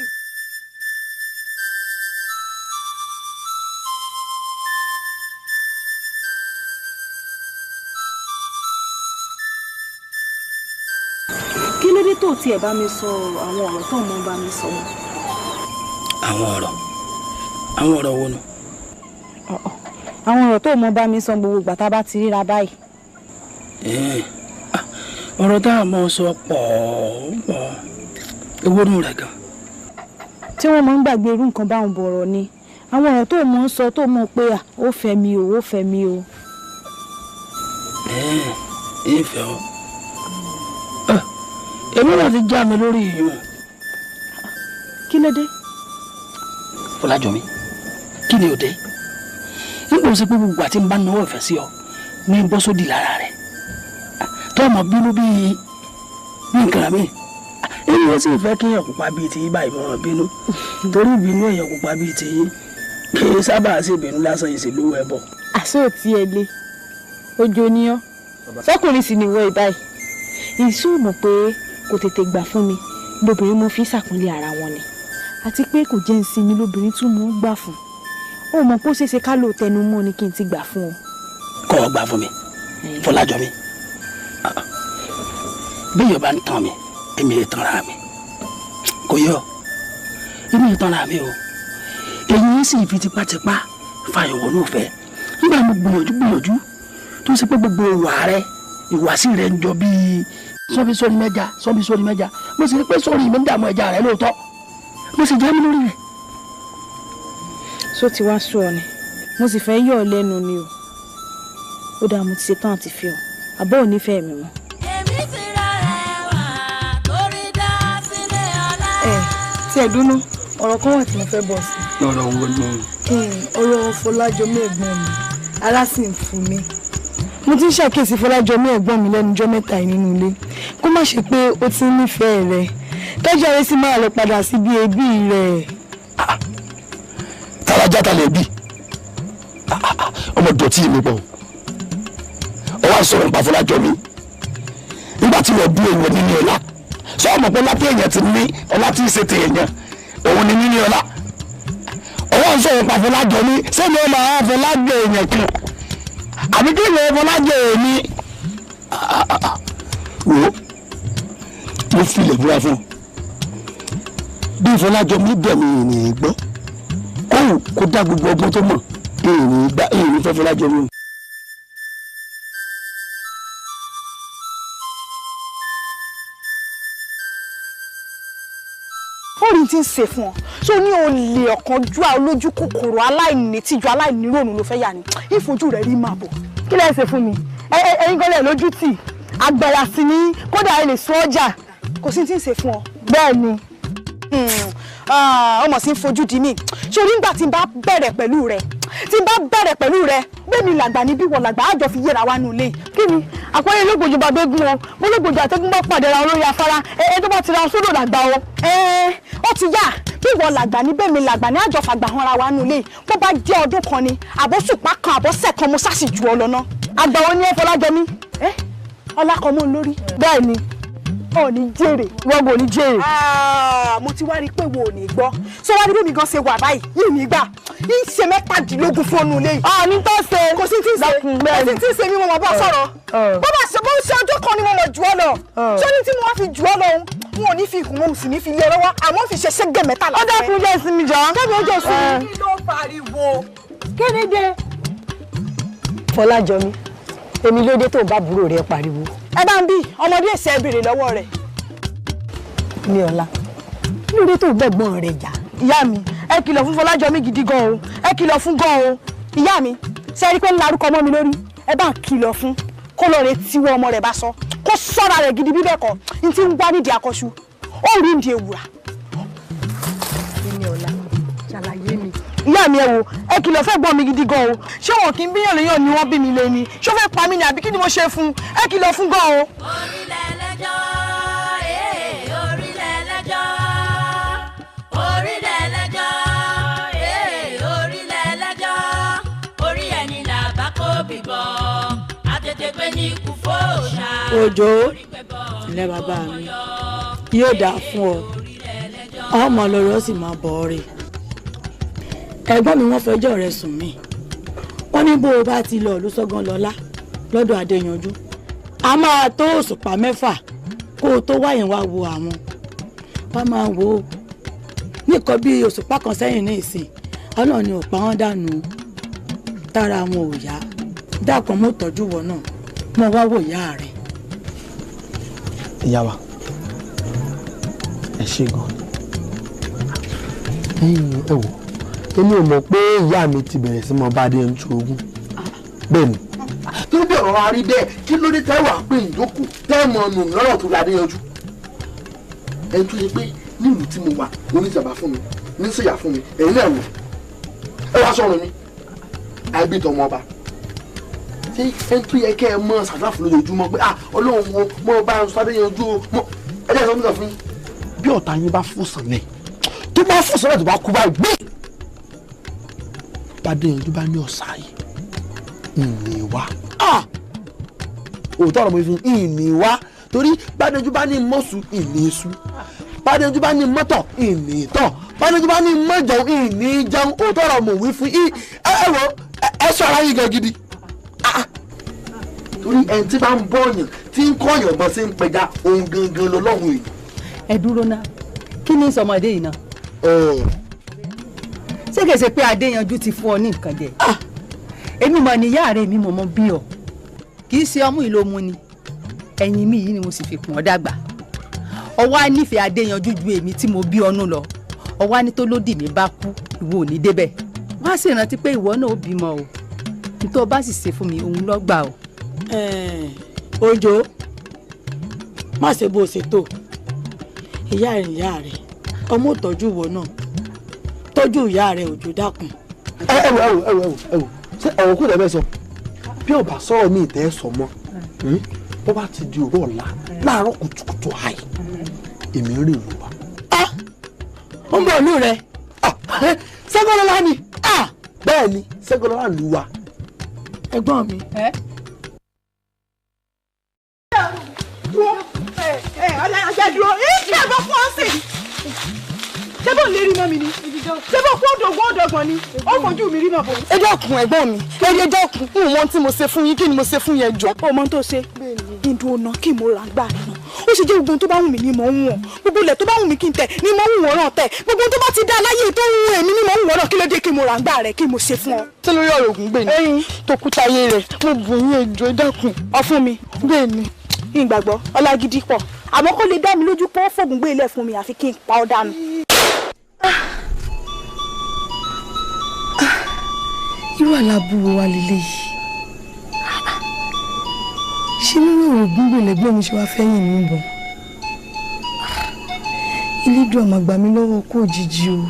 tó tiẹ̀ bá mi sọ àwọn ọ̀rọ̀ tó mọ́ bá mi sọ mọ́. àwọn ọ̀rọ̀ wo nu. àwọn ọ̀rọ̀ tó mọ́ bá mi sọ gbogbo ìgbà tá a bá ti ríra báyìí. ọ̀rọ̀ tá a mọ̀ sọ pọ̀ ewu nù rẹ̀ gan. tí wọ́n mọ̀ ń gbàgbé irú nǹkan báwọn bọ̀rọ̀ ni àwọn ọ̀rọ̀ tó mọ̀ ń sọ tó mọ̀ pé ó fẹ́ mi o ó fẹ́ mi o. ìfẹ́ o èmi náà ti já mi lórí ìyún. kí ló dé. Fọlájọmí kí ni ò dé nígbà tó ṣe pé gbogbo àti ń bá náwó ìfẹ́ sí ọ ní bọ́ sódì lára rẹ̀ tó ọmọ bínú bíi nǹkan mi èyí ó sì fẹ́ kí èèyàn pupa bíi tiyín báyìí mọ́ bínú torí ìbínú èèyàn pupa bíi tiyín kì í sábà sí ìbínú lásán yìí sì lówó ẹbọ. àṣé ò tí ẹ lé ojo níyàn sọkùnrin sì ni ìwọ ìbáyìí ìṣú mọ̀ pé kò tètè gbà fún mi lóbìnrin mo fi ṣàpọ́nlé ara wọn ni àti pé kò jẹ́ ìsinmi lóbìnrin tún mú gbà fún ó mọ̀ pé ó ṣeéṣe ká lò tẹnu mọ́ ni kí n ti gbà fún ọ. kọ́ ọ gbà fún mi Fọlájọmí bí yorùbá ń tàn mí èmi lè tanra mi kò yọ èmi lè tanra mi o èyí sì fi tipátipá fàyọ̀wọ̀ ní òfẹ́ nígbà mo gbìyànjú tó ṣe pé gbogbo ìwà rẹ ìwàsí rẹ ń jọ bíi sọ́bí sórí mẹ́ja mo sì rí pé sórí mi ń dààmú ẹja rẹ lóòótọ́ mo sì jẹ́ mi lórí rẹ̀. só ti wá sọ ọ ni mo sì fẹ́ yọ̀ ọ́ lẹ́nu ni o ó dáa mo ti ṣetán àti fi ọ àbọ̀ ò nífẹ̀ẹ́ mi mọ́. èmi ti ra ẹwà torí dá sílé ọlá. tí ẹ dúnú ọ̀rọ̀ kan wà tí mo fẹ́ bọ̀ sí. ọ̀rọ̀ wo ni. ọ̀rọ̀ Fọlájọmí ẹ̀gbọ́n mi ara sì ń fún mi mo ti ń ṣàkíyèsí Fọlájọmí ẹ̀gbọ́n mi lẹ́nu ọjọ́ mẹ́ta yìí nínú ilé kó má ṣe pé ó ti ń nífẹ̀ẹ́ rẹ̀ tọ́jú ayé sì máa lọ padà sí bí ẹbí rẹ̀. tàlájà lè bí ọmọ dọ̀tí mi pọ̀ ọwọ́ àsọ̀rọ̀ nípa Fọlájọmí nígbà tí wọ́n bí èèyàn níní ọlá sọ ọmọ pé lápẹ́ èèyàn ti ní ọlá tí ń ṣe ti èèyàn òun ni níní ọlá ọwọ́ àsọ̀rọ̀ nípa Fọlájọmí sẹ́ni ọmọ àwọn Fọlájọ èèyàn kan àbí kí ìwé Fọlájọ èmi wo mo fi lè búra fún bí Fọlájọmí bẹ̀mí ènìyàn gbọ́ kó dá gbogbo ọgbọ́n tó mọ̀ èèyàn fẹ́ Fọlájọmí. orin tí ń ṣe fún ọ tó ní olè ọ̀kánjúà olójú kòkòrò aláìní tíjú aláìní rònú ló fẹ́ yà ní ìfojú rẹ̀ rí máa bọ̀. kí lẹ ṣe fún mi ẹ̀yin kan lẹ lójú tì agbára sí ní kódà ẹ lè sún ọjà. kò sí tí ń ṣe fún ọ. bẹ́ẹ̀ ni. ọmọ sí ń fojú di mí ṣé orí ńgbà tí n bá bẹ̀rẹ̀ pẹ̀lú rẹ bẹ́ẹ̀ ni làgbà níbí wọ̀ làgbà àjọ fi yẹra wa nù lé. kí ni àpẹẹrẹ olóògbòjò bàbá eégún o mo olóògbòjò àtẹgún bá pàdé ra olórí afárá tó bá ti ra sódò làgbà o. ó ti yá bí wọ́n làgbà ní bẹ́ẹ̀ mi làgbà ní àjọ fàgbà hàn ra wa nù lé bó bá jẹ́ ọdún kan ni àbọ̀sùpá kan àbọ̀sẹ̀ kan mo sáàsì ju ọ lọ́nà. àgbà wo ni ẹ Fọlájọmí. ọlákọ̀ọ́mọ́ lórí. bẹ́ẹ̀ ni ò ní jèrè wọ́n kò ní jèrè. mo ti wá rí i pé wo ò ní gbọ́ sọ wá rí bí mi gan ṣe wà báyìí yìí ní gbà yìí ṣe 17 fún ọnù lẹ́yìn. ní tó ṣe. kò sí tí ń ṣe mi mo mọ̀ bọ́ sọ̀rọ̀ bó ó ṣe ọjọ́ kan ni mo mọ̀ jù ọ́ lọ ṣé ní tí mo wá fi jù ọ́ lọ wọn ò ní fi ìkùn wọn ò sì ní fi lé lọ́wọ́ àmọ́ fi ṣe ṣẹ́gẹ̀ mẹ́tàlá. ó dákun jẹ́ ìsinmi jọ. kẹ́mi ó jọ sí i. kí ló pariwo. kéde dé. Fọlájọmí èmi ló dé tó bá àbúrò rẹ pariwo. ẹ bá ń bí ọmọdé ẹsẹ̀ béèrè lọ́wọ́ rẹ̀. ní ọlá kí ló dé tó gbẹ̀gbọ́n rẹ jà. ìyá mi ẹ kìlọ̀ fún Fọlájọmí gidi gan o ẹ kìlọ̀ fún gan o ìyá mi ṣe é rí pé ń larúkọ mọ́ mi lórí ẹ bá ń kìlọ̀ fún kó lọ rẹ tiwọ́ ọmọ rẹ̀ bá sọ kó sọ́ra rẹ̀ gidi bíbẹ̀ kọ́ ní ti ń wá nídìí akọ́ṣu ó rí nídìí ewúra. ní ọlá ṣàlàyé mi. ìyá mi ẹ wo ẹ kìlọ̀ fẹ́ gbọ́n mi gidi gan o ṣé wọn kì í bíyàn léyàn ni wọ́n bí mi lé ni ṣó fẹ́ pa mí ni àbí kí ni mo ṣe fún ẹ kìlọ̀ fún gan o. orílẹ̀ ẹlẹ́jọ́ orílẹ̀ ẹlẹ́jọ́ orílẹ̀ ẹlẹ́jọ́ orílẹ̀ ẹlẹ́jọ́ orí ẹni làbá kó bìbọ̀ àtètè pé ní ikú fòòṣà. Òjó ilé bàbá mi yóò dáa fún ọ ọmọ lọ́rọ̀ sì máa bọ̀ ọ́ rè ẹ̀gbọ́n mi wọ́n fẹjọ́ rẹ̀ sùn mí wọ́n ní bó o bá ti lọ lọ́sọ̀gán lọ́lá lọ́dọ̀ Adéyanjú a máa tó òṣùpá 6 kó o tó wáyé wá wo àwọn wá máa wo nìkan bí òṣùpá kan sẹ́yìn ní ìsìn ọlọ́run ni ò pa wọ́n dànù tára wọn ò yá dákan mọ́ tọ́jú wọ náà mo wá wò ìyá rẹ̀. ìyá wa ẹ ṣe gan ẹ wò èmi ò mọ̀ pé ìyá mi ti bẹ̀rẹ̀ sí mọ bá Adéyanjú ogún bẹ́ẹ̀ ni kí ló bẹ̀rẹ̀ wá rí bẹ́ẹ̀ kí ló dé tẹ́wà pé ìjókòó tẹ́ẹ̀mọ̀ nù lọ́rọ̀ tó Adéyanjú ẹni tó yẹ pé nílùú tí mo wà oníjàmbá fún mi níṣìyà fún mi ẹ̀yin náà wò ẹ wá sọ̀rọ̀ mi àìgbé tọmọ ọba ṣé ẹni tó yẹ kẹ́ ẹ mọ ṣàdúrà fún lójoojúmọ́ pé Ọlọ́run wo mọ bá ń sọ Adéyanjú o mọ ẹ jẹ́ sọ nígbà fún yín bí ọ̀tá yín bá fò sànlẹ̀ tó bá fò sànlẹ̀ tó bá kú báyìí gbé Adéyanjú bá ní ọ̀sà yìí ìní wá òótọ́ ọ̀rọ̀ mo fi ìní wá torí Adéyanjú bá ní mọ́sù ìní sú Adéyanjú bá ní mọ́tọ̀ ìní tọ̀ Adéyanjú bá ní mọ́jọ ìní jẹun òótọ́ ọ̀rọ̀ mo wí fún ẹ wọ ẹ sọ ara yìí gan gidi torí ẹni tí bá ń bọ̀yàn tí ń kọ̀yàn bọ́ sí ń pẹja ohun gangan lọ́lọ́run èyí. ẹ dúró ná kí ni sọmọdé yìí náà ṣé kèsè pé Adéyanjú ti fún ọ ní nǹkan jẹ èmi mọ̀ níyà rẹ̀ mi mọ̀ bí ọ kì í ṣe ọmú ìlú mu ni ẹ̀yìn mi yìí ni mo sì fi pọ̀n dàgbà ọwọ́ á nífẹ̀ẹ́ Adéyanjú ju èmi tí mo bí ọnú lọ ọwọ́ á ní tó lódì mi bá kú ìwọ ò ní débẹ̀ wọ́n á sì rántí pé ìwọ náà ó bímọ o nítorí bá sì ṣe fún mi òun ló gbà o. Òjó má ṣe bó o ṣe tó ìyá rẹ̀ ọmọ ìtọ́jú wọ náà tọ́jú ìyá rẹ̀ Òjó dákun. ẹ wò ṣé ọ̀rọ̀ kò dẹ̀ sọ bí ọba sọ̀rọ̀ mi ìtẹ́ sọ mọ́ bó bá ti di òru ọ̀la láàárọ̀ kùtùkùtù àì èmi ń rìn lù wá. ó ń bọ̀ ìlú rẹ̀ Ṣẹ́gunlọ́lá ni bẹ́ẹ̀ ni Ṣẹ́gunlọ́lá lù wá. ẹ̀gbọ́n mi. Dúró kí ẹ bọ́ fún ọ́sìn ṣé bó ń lè rí mọ́ mi ni ṣé bó kú ọ̀dọ̀gbọ̀n ni ó fojú mi rí mọ́ bò. ẹ dákun ẹ̀gbọ́n mi ẹ dákun n ò mọ tí mo ṣe fún yín kí ni mo ṣe fún yẹn jọ. ó mọ tó ṣe ìdùn ọ̀nà kí mo ra gbà nínú ó ṣe jẹ́ gbogbo tó bá wù mí ni mò ń wọ̀n gbogbo ilẹ̀ tó bá wù mí kí n tẹ̀ ni mò ń wọ̀n náà tẹ̀ gbogbo tó bá ti dá láyé tó ń wù èmi ni mò ń wọ̀n náà kí ló dé kí mo ra gbà rẹ̀ kí mo ṣe fún ọ. tí lórí ọ̀rọ̀ ògùn gbè ní tó kúta ayé rẹ̀ mo bù yín ẹjọ́ ẹ dákun. ọ fún mi bẹ́ẹ̀ ni ìgbàgbọ́ ọlágídí pọ̀ àmọ́ kó lè dá mi lójú pé ó fògùn gbé ilẹ̀ fún mi àfi kí n pa ọ́ dànù. irú àlábùrò wa lélẹ̀ yìí ṣé nínú òògùn gbèlẹ́gbẹ́ mi ṣe wá fẹ́yìn mi bọ̀ Elédùà máa gbà mí lọ́wọ́ kó òjijì o.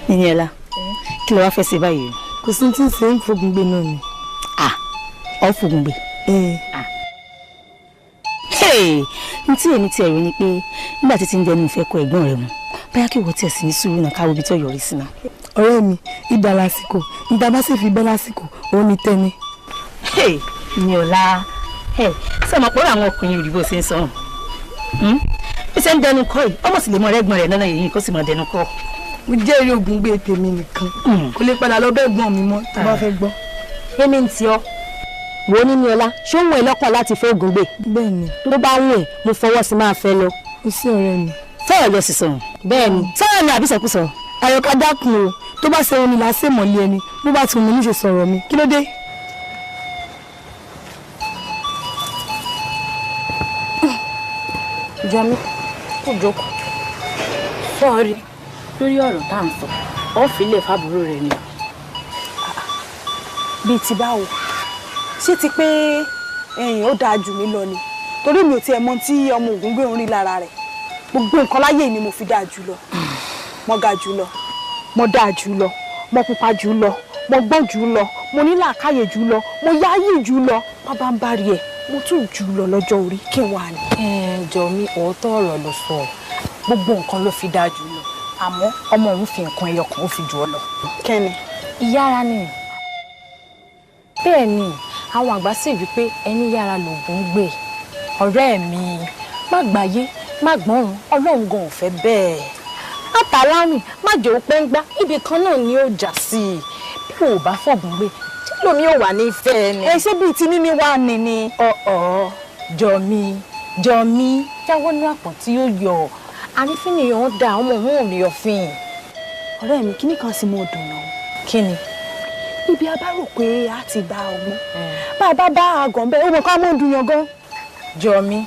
Níyẹlá kí ló wá fẹ́ ṣe báyìí. kò sí tí ń ṣe ń fogun gbé náà ni. ọ fogun gbé. n tí èmi ti ẹ̀rọ ni pé nígbà tí ti ń jẹnu ìfẹ́ kọ ẹ̀gbọ́n rẹ̀ mu báyà kí wọ́n tiẹ̀ sí ní sùúrù náà káwọ́ ibi tó yọrí sí náà. ọ̀rẹ́ mi ìdá lásìkò ìdá bá sì fi bẹ́ lásìkò òun ni tẹ́ni. mi ò la ṣé ọmọ pọ̀rọ̀ àwọn ọkùnrin òrìbó ṣe ń sọ bí ṣe ń dẹnu kọ́ yìí ọmọ sì lè mọ ọ̀rẹ́gbọ̀n rẹ̀ lọ́nà yìí kó sì mọ dẹnu kọ́. mo jẹ́rìí ogun gbé tèmi nìkan kò lè padà lọ bẹ́ẹ̀ gbọ́n mi mọ́ tó bá fẹ́ gbọ́. èmi ń ti ọ wo ní ọlá ṣé ó ń wọ ẹ lọ́kàn láti fẹ́ ogun gbé. bẹ́ẹ̀ni tó bá ń wẹ̀ mo fọwọ́ sí máa fẹ́ lọ. ó sì ọ̀rẹ́ mi. fẹ́ẹ̀ lọ sí sọ̀rọ̀. bẹ́ẹ̀ni sọ̀rọ̀ ni àbí sọ̀kúsọ. àyọkà dákun o tó bá ṣe omi làásè mọ̀lẹ́ ẹni bó bá ti wù mí níṣe sọ̀rọ̀ mi kí ló dé. jọmí kò jókòó sọ́ọ̀rì lórí ọ̀rọ̀ tá à ń sọ ọ́ fìlẹ̀ fábùrò rẹ̀ ni. bíi ti báwo ṣé ti pé ẹ̀yìn ó dáa jù mí lọ ni torí mi ò tiẹ̀ mọ tí ọmọ ògùn gbé orin lára rẹ̀ gbogbo nǹkan láyé ni mo fi dáa jù lọ mo ga jù lọ mo dáa jù lọ mo pupa jù lọ mo gbọ́n jù lọ mo ní làákàyè jù lọ mo yááyì jù lọ bàbá ń bá rí ẹ mo tún jù lọ lọ́jọ́ orí kí wà ní. jọmí òótọ́ ọ̀rọ̀ ló sọ gbogbo nǹkan ló fi dáa jù lọ àmọ́ ọmọ òun fi nǹkan ẹyọ kan ó fi jù ọ lọ. kẹ́ni. ìyára ni bẹ́ẹ̀ ni àwọn àgbà sì wí pé ẹni yára lògùn gbé ọ̀rẹ́ mi má gbáyé má gbọ́rùn ọlọ́run gan ò fẹ́ bẹ́ẹ̀ látàlámì má jẹ́ ó pẹ́ ń gbá ibì kan náà ni ó jà sí i bí o bá fọ̀gùn gbé tí lómi ò wà ní ìfẹ́ ni. ẹ ṣé bíi ti mímí wà ní ni. jọmí jáwọ́ ní àpọ̀n tí ó yọ àrífín nìyẹn ó dá ọmọ òun ò ní ọ̀fìn. ọ̀rẹ́ mi kíní kan sì mọ dùn náà. kí ni. ibi a bá rò pé a ti bá ọgbọ́n bá a bá bá àgàn bẹ́ẹ̀ ó mọ̀ ká mọ̀ ń dun yan gan. jọmí.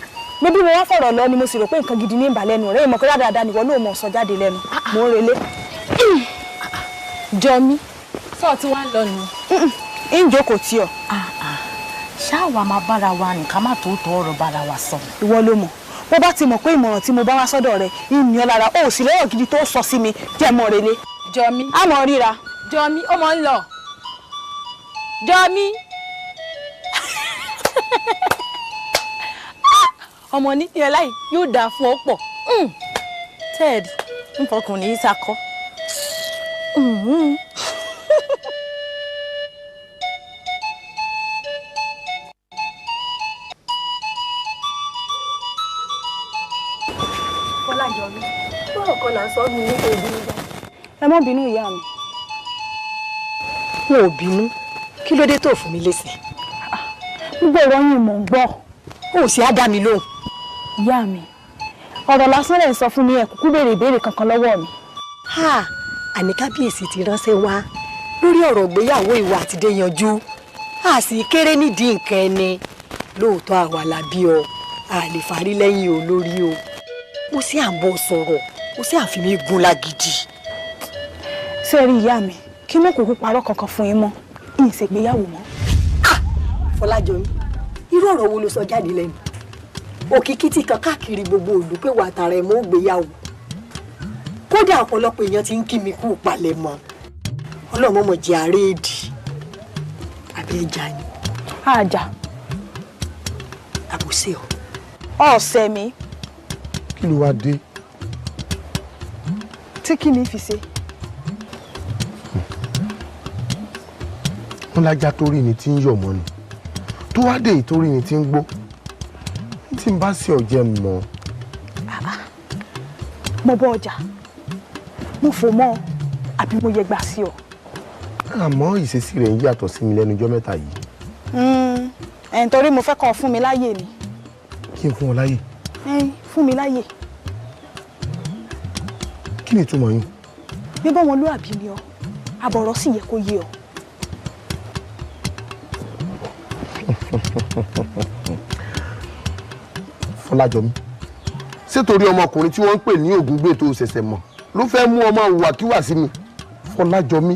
bébí mo wá fọ̀rọ̀ lọ ni mo sì rò pé nǹkan gidi ní ìbàlẹ̀ nù ọ̀rẹ́ ìmọ̀ kó dáadáa nìwọ náà mọ̀ sọ jáde lẹ́nu mo ń relé. jọmí sọ tí wàá lọ nù. ìjókòó tí ọ. ṣáà wàá máa bára wa nǹkan má tó tọ́ ọ̀rọ̀ bára wa sọ. ìwọ ló mọ̀ bó bá ti mọ̀ pé ìmọ̀ràn tí mo bá wá sọ́dọ̀ rẹ̀ ìmì ọ lára ó sì lọ́rọ̀ gidi tó sọ sí mi jẹ́ mọ́ relé. jọmí. a mọ̀ ríra. jọmí ó mọ̀ ń lọ. jọmí. ọmọ ní ìyẹn láì yóò dáa fún ọ pọ̀ ted ń fọkùnrin yìí sakọ. Fọlájọmí bọ́ọ̀ kan là ń sọ ní òbí nígbà. ẹ má bínú ìyá mi. n ò bínú kí ló dé tó fún mi lésì. gbogbo ọ̀rọ̀ yín mò ń gbọ́. ó sì á dá mi lóhùn. ìyá mi ọ̀rọ̀ lásán lẹ̀ ń sọ fún mi ẹ̀ kúkú béèrè ìbéèrè kankan lọ́wọ́ mi. àní kábíyèsí ti ránṣẹ́ wá lórí ọ̀rọ̀ ìgbéyàwó ìwà àti Déyanjú a sì kéré nídìí nǹkan ẹni lóòótọ́ àwa la bí ọ a lè farí lẹ́yìn olórí o mo sì à ń bọ̀ sọ̀rọ̀ mo sì àfi mi gun lágídí. ṣé ẹ rí ìyá mi kí mo kúkú parọ́ kankan fún yín mọ́ ìyìn ṣègbéyàwó mọ́. Fọlájọmí irú ọ̀rọ̀ wo ló sọ jáde lẹ́nu òkìkí tí kan káàkiri gbogbo ìlú pé wà tààrà ẹ̀ mọ́ ògbéyàwó kódà ọ̀pọ̀lọpọ̀ èèyàn ti ń kí mi kú palẹ̀ mọ́ ọlọ́mọọmọ jẹ́ àréèdì àbí ẹja ni. àjà. àbùsẹ̀ ọ. ọ̀sẹ̀ mi. kí ló wá dé. tí kí ni fi ṣe. wọn lájà tó rí ni tí ń yọ̀ mọ́ ni tó wá dé ìtorí ni tí ń gbó tí n bá sí ọ̀jẹ̀ mọ́. mo bọ ọjà mo fò mọ́ àbí mo yẹgbà sí ọ. àmọ́ ìṣesí rẹ̀ ń yàtọ̀ sí mi lẹ́nu ọjọ́ mẹ́ta yìí. ẹ̀ ń torí mo fẹ́ kọ́ fún mi láyè ni. kí n fún ọ láyè. fún mi láyè. kí ni ìtumọ̀ yín. bí bọ́ wọn lóàbí ni ọ àbọ̀rọ̀ sì yẹ kó yé ọ. Fọlájọmí ṣé torí ọmọkùnrin tí wọ́n ń pè ní Ògúngbè tó ṣẹ̀ṣẹ̀ mọ̀ ló fẹ́ mú ọmọ hùwàkíwà sí mi. Fọlájọmí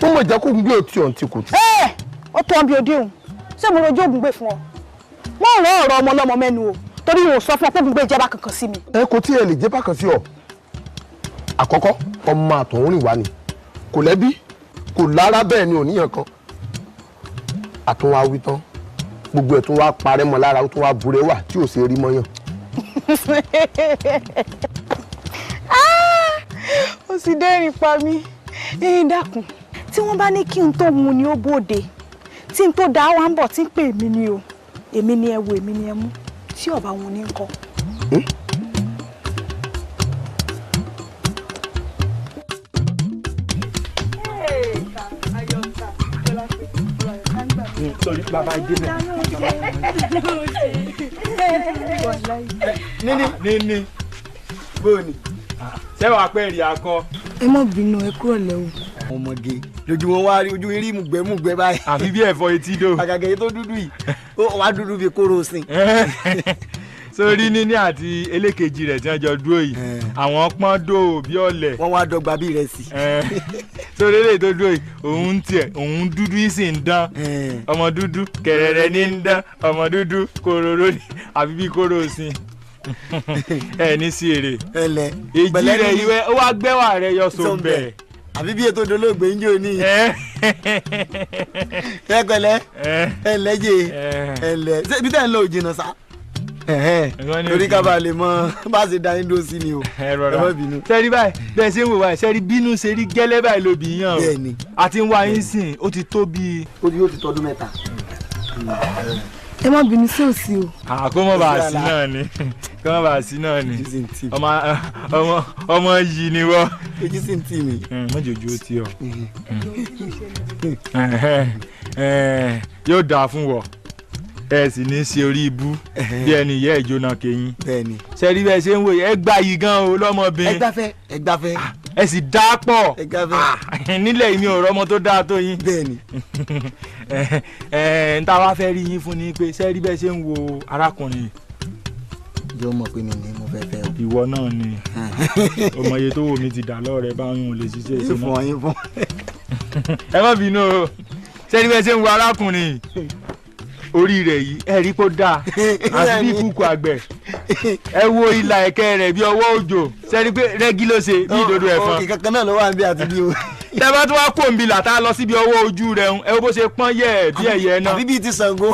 tó mọ̀ jẹ́ kó Ògúngbè tí ọ̀n ti kò tí. ó tó ọbẹ̀ òde òun ṣé mo rojú Ògúngbè fún ọ wọ́n rán ọ̀rọ̀ ọmọ ọlọ́mọ mẹ́nu o torí o sọ fún ọ pé Ògúngbè jẹ́ bákan kan sí mi. ẹ kò tí ẹ lè jẹ́ bákan sí ọ. àkọ́kọ́ ọmọ àtọ̀húnrìn wá ni kò lẹ́bí kò lára bẹ́ẹ̀ ni òníyàn kan àtúnwá wí tán gbogbo ẹ̀ tún wá parẹ́ mọ́ lára ó tún wá burẹ́ wà tí ò ṣe rí mọ́yàn. ó sì dẹ́rìn pa mí dákun tí wọ́n bá ní kí n tó mu ni ó bóde tí n tó dá wa ń bọ̀ tí ń pè mí ni o èmi ni ẹ wo èmi ni ẹ mú tí ọba wọn ní kọ. Sorry, bàbá ìdí náà. Níní bóòní ṣé wàá pẹ́ rí akọ. ẹ má bínú ẹ kúrò lẹ́wọ̀. ọmọge lójú wọn wá rí ojú rí mùgbẹ́mùgbẹ́ báyìí. àfi bí ẹ̀fọ́ etí dò. àgàgà tó dúdú yìí ó wá dúdú bíi kóró sìn. sórí níní àti elékejì rẹ̀ tí wọ́n jọ dúró yìí àwọn pọ́n dò bí ọ̀lẹ̀. wọ́n wá dọ́gba bí rẹ̀ sí. sórí eléyìí tó dúró yìí òun tiẹ̀ òun dúdú yìí sì ń dán ọmọ dúdú kẹrẹrẹ ní ń dán ọmọ dúdú kòròrò ní àbí bí kóró sìn. ẹ ní sí èrè èjì rẹ̀ ìwé ó wá gbẹ́wà rẹ̀ yọ sóńbẹ̀. àbí bí ètò ìdólóògbé ń jò ní. ẹ pẹ̀lẹ́ ẹ lẹ́jẹ̀ ẹ lẹ́ ṣé ibi tẹ́ ń lọ òjìnà sá. torí ká bá lè mọ bá ṣe da indo sí ni o. ẹ rọra sẹ́rí báyìí bẹ́ẹ̀ ṣe ń wò báyìí sẹ́rí bínú ṣe rí gẹ́lẹ́ báyìí lóbi yàn o àti ń wá yín sìn ó ti tó bíi. ó ti tọdún mẹ́ta. ẹ má bínú sí òsì o. àkómọ bá a sí náà ni kọ́mọ bá a sí náà ni ọmọ yìí ni wọ́n. ojú sì ń tì mí. mọ́jọ́jú ó ti ọ. yóò dáa fún wọ ẹ sì ní í ṣe orí ibú bí ẹni ìyá ìjóná kẹyìn. bẹ́ẹ̀ni. sẹ́rí bẹ́ẹ̀ ṣe ń wòye ẹ gbà yìí gan o lọ́mọbìnrin. ẹ gbafẹ́. ẹ sì dá pọ̀. ẹ gbafẹ́. nílẹ̀ yìí mi ò rọ́mọ tó dáa tó yín. bẹ́ẹ̀ni. n ta wá fẹ́ rí yín fún ni pé sẹ́rí bẹ́ẹ̀ ṣe ń wo arákùnrin. yóò mọ̀ pé mi ni mo fẹ́ fẹ́ o. ìwọ náà ni ọmọ iye tó wò mí ti dà lọ́rẹ̀ báwọn ò lè ṣiṣẹ́ ìṣẹ́ náà. yín fún. ẹ má bínú o sẹ́rí bẹ́ẹ̀ ṣe ń wo arákùnrin orí rẹ̀ yìí ẹ rí kó dáa àti bí ìkúkú àgbẹ̀ ẹ wo ìlà ẹ̀kẹ́ rẹ̀ bí ọwọ́ òjò sẹ́ni pé rẹ́gí ló ṣe bí ìdodo ẹ̀fọn. òkè kankan náà ló wà níbi àti bí o. tẹ bá tún wá kó nbí làtà lọ síbi ọwọ́ ojú rẹ̀ ẹ wo bó ṣe pọ́n yẹ̀ bí ẹ̀yẹ náà. àbí bíi ti Ṣàngó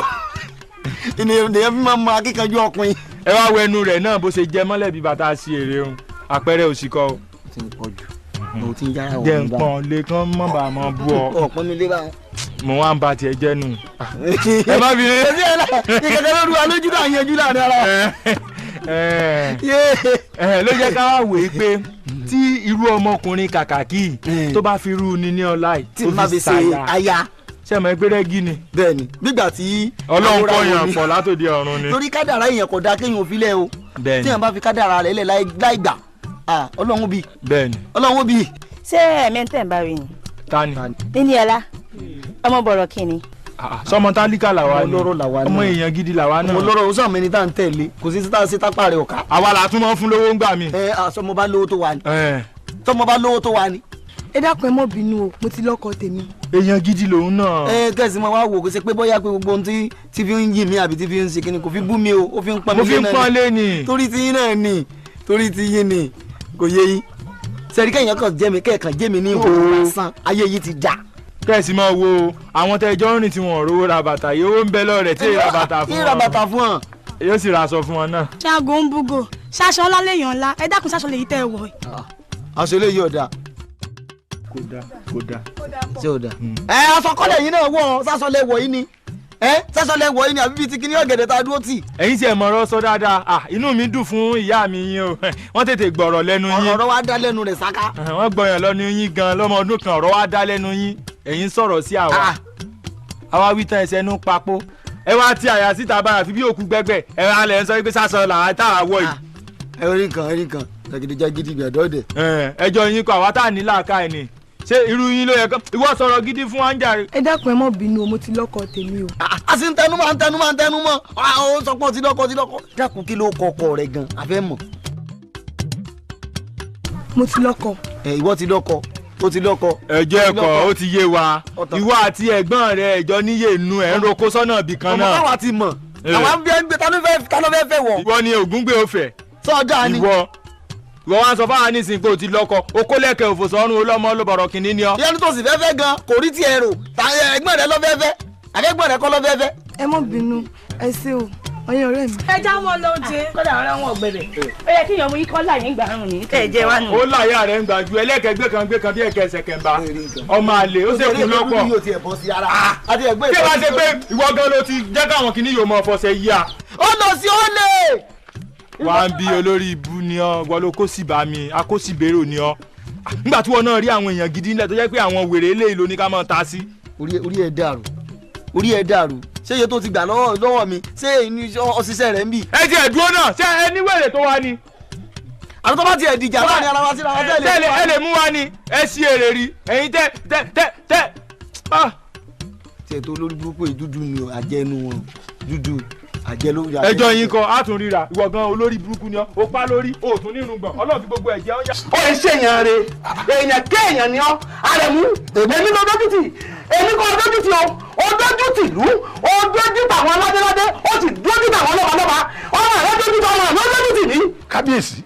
ènìyàn fi máa mọ akíkanjú ọkùnrin. ẹ wá wẹnu rẹ̀ náà bó ṣe jẹ mọ́lẹ̀ bí bàtà sí èrè o àpẹẹrẹ òsìkọ o. ti ń pọ̀ jù mo ti ń yára wọ̀ jẹ́ nǹkan lè kán mọ́ bá a mọ́ bú ọ. ọ̀pọ̀ mi lé báwọn. mo wá ń ba tiẹ̀ jẹ́ nù. ẹ má fi lé. ìkẹ̀kẹ́ ló dùn alójú náà yanjú láàrin ara. ló jẹ́ ká wá wèé pé tí irú ọmọkùnrin kàkàkí tó bá fi rú ni ní ọlá yìí tí má fi ṣe aya. ṣé ẹ mọ̀ pé rẹ́gí ni. bẹ́ẹ̀ni gbígbà tí. ọlọ́run kọ́ yàn pọ̀ látòdì ọ̀run ni. torí kádàrá èèyàn kò dáa kéèyàn ò fi lẹ̀ o. bẹ́ẹ̀ni tí èèyàn bá fi kádàrá rẹ̀ lẹ̀ láì gbà ọlọ́run bí. bẹ́ẹ̀ni ọlọ́run bí. ṣé ẹ̀mẹ́ntẹ̀ ń bá rí ni. tani. níní ọlá ọmọ bọ̀rọ̀ kìíní. sọmọ tálíkà làwa ni ọmọ làwa náà ọmọ èèyàn gidi làwa náà. ọmọ lọ́rọ̀ ó sàn mẹ́ni tá à ń tẹ̀lé kò sí síta sí tápá rẹ̀ ọ̀ka. àwa là tún mọ́ fún lówó ń gbà mí. sọmọ bá lówó tó wà ní. sọmọ bá lówó tó wà ní. ẹ dákun ẹ mọ bínú o mo ti lọ́kọ tèmi. èèyàn gidi lòun náà. kẹ́sì máa wá wò kó ṣe pé bóyá pé gbogbo ohun tí fi ń yìn mí àbí tí fi ń ṣe kíni kò fi bú mi o ó fi ń pọ́n mi lé náà ni. mo fi ń pọ́n lé ni. torí ti yín náà ni torí ti yín ni kò yé yín. sẹ́rí kẹ́yìn kan jẹ́ mi kẹ́ẹ̀kan jẹ́ mi ní ìhòòhò lásán ayé yìí ti dà. kẹ́sì máa wo àwọn tẹ́jọ́ rìn tí wọ́n rówó ra bàtà yóò ń bẹ lọ́rẹ̀ tí èèrà bàtà fún wọn. èèrà bàtà fún wọn. yóò sì ra aṣọ fún wọn náà. ṣaago ń búgò ṣaṣọ ńlá lèèyàn ńlá ẹ dákun ṣaṣọ lèyí tẹ́ ẹ wọ̀. aṣọ eléyìí ọ̀dà. kò dáa. ṣé o dà. aṣọ kọ́lẹ̀ yìí náà wọ̀ sásọ lẹ wọ̀ yìí ni sásọ lẹ wọ̀ yìí ni àbí bíi ti kíní ọ̀gẹ̀dẹ̀ tá a dúró tì. ẹ̀yin tí ẹ mọ̀rọ̀ sọ dáadáa inú mi dùn fún ìyá mi yín o wọ́n tètè gbọ̀rọ̀ lẹ́nu yín. ọ̀rọ̀ wa dá lẹ́nu rẹ̀ sáká. wọ́n gbọ̀yàn lọ́nu yín gan lọ́mọ ọdún kan ọ̀rọ̀ wa dá lẹ́nu yín ẹ̀yin sọ̀rọ̀ sí àwa. àwa wí tán ẹsẹ̀ nú papò ẹ wá tí àyà síta báyà fi bí òkú gbẹgbẹ ẹ wá lẹ ń sọ pé sásọ làwọn táwa wọ yìí. ẹ orí nǹkan jàgídíjà gidi gbẹdọdẹ. ẹjọ́ yín kọ àwa tá à ní làákà ẹ ni ṣé irú yín ló yẹ kán ìwọ sọ̀rọ̀ gidi fún wa ń jàre. ẹ dákun ẹ mọ bínú o mo ti lọ́kọ tèmi o. a sì ń tẹnumọ́ ó sọ pé ó ti lọ́kọ dákun kí ló kọ ọkọ rẹ gan abẹ́ mọ̀. mo ti lọ́kọ. ìwọ ti lọ́kọ ó ti lọ́kọ. ẹjọ́ ẹ̀kọ́ ó ti yé wa ìwọ àti ẹ̀gbọ́n rẹ ẹ̀jọ́ níyè nu ẹ̀ ń roko sọ́nà bì kan náà. ọmọ káwa ti mọ̀ àwọn ń gbé ta ló fẹ́ fẹ́ wọ̀. ìwọ ni ògúngbè òfẹ. sọ́ọ̀dà ni. ìwọ wá sọ fáwọn nísìnyí pé o ti lọ́kọ o kó lẹ́kẹ̀ òfò sọ́run olọ́mọ ló bọ̀rọ̀ kìíní ni ọ. ìyẹn tó sì fẹ́fẹ́ gan kò rí tiẹ̀ rò ẹ̀gbọ́n rẹ lọ́fẹ́fẹ́ àbẹ́gbọ́n rẹ kọ́ lọ́fẹ́fẹ́. ẹ mọ bínú ẹ ṣé o ọyẹ ọ̀rẹ́ mi. ẹ já wọn lóde. kódà ọ̀rẹ́ wọn ọ̀gbẹ̀rẹ̀ ó yẹ kí ìyọ̀mú yìí kọ́ láyé ń gbà rún ní tẹ̀ jẹ́ wá nù. ó láyà rẹ̀ ń gbà ju ẹlẹ́kẹ̀gbẹ́ kan gbé kan bí ẹ̀kẹ́ ẹsẹ̀ kẹ̀mbá ọmọ àlè ó sèkú lọ́pọ̀. tí wàá ṣe pé ìwọ gan ló ti jẹ́ káwọn kìíní yóò mọ ọ̀fọ̀ṣẹ́ yíya. ó lọ sí ó lè. wà á bí olórí ibu ni ọ wọ́n ló kó sì bá mi akóṣìbérò ni ọ nígbà tí wọn náà rí àwọn èèyàn gidi nílẹ̀ tó jẹ́ pé àwọn wèrè eléyìí ló ní ká máa ta sí. orí ẹ̀ dàrú ṣé iye tó ti gbà lọ́wọ́ mi ṣé ọṣiṣẹ́ rẹ̀ ń bì. ẹ jẹ́ ẹ̀dúró náà ṣé ẹ ní wèrè tó wá ni. àti tó bá tiẹ̀ dìjà láàrin ara wa síra wa tẹ́lẹ̀. ẹ lè mú wa ni ẹ ṣí èrè rí ẹ̀yin tẹ́. tiẹ̀ tó lórí burúkú yìí dúdú ni àjẹnu wọn dúdú àjẹló. ẹjọ́ yín kan á tún ríra ìwọ gan olórí burúkú ni ọ ó pa lórí ó tún nínú gbọ̀n ọlọ́run fi gbogbo ẹ̀jẹ̀ ọ̀yà. ó ń ṣèyàn rè èèyàn kéèyàn ni ọ Àrẹ̀mú èmi ló dójútì èmi kò dójútì o dójútì ìlú ó dójútì àwọn aládéládé ó sì dójútì àwọn lọ́balọ́ba ọmọ rẹ dójútì ọmọ rẹ ló dójútì ní. kábíyèsí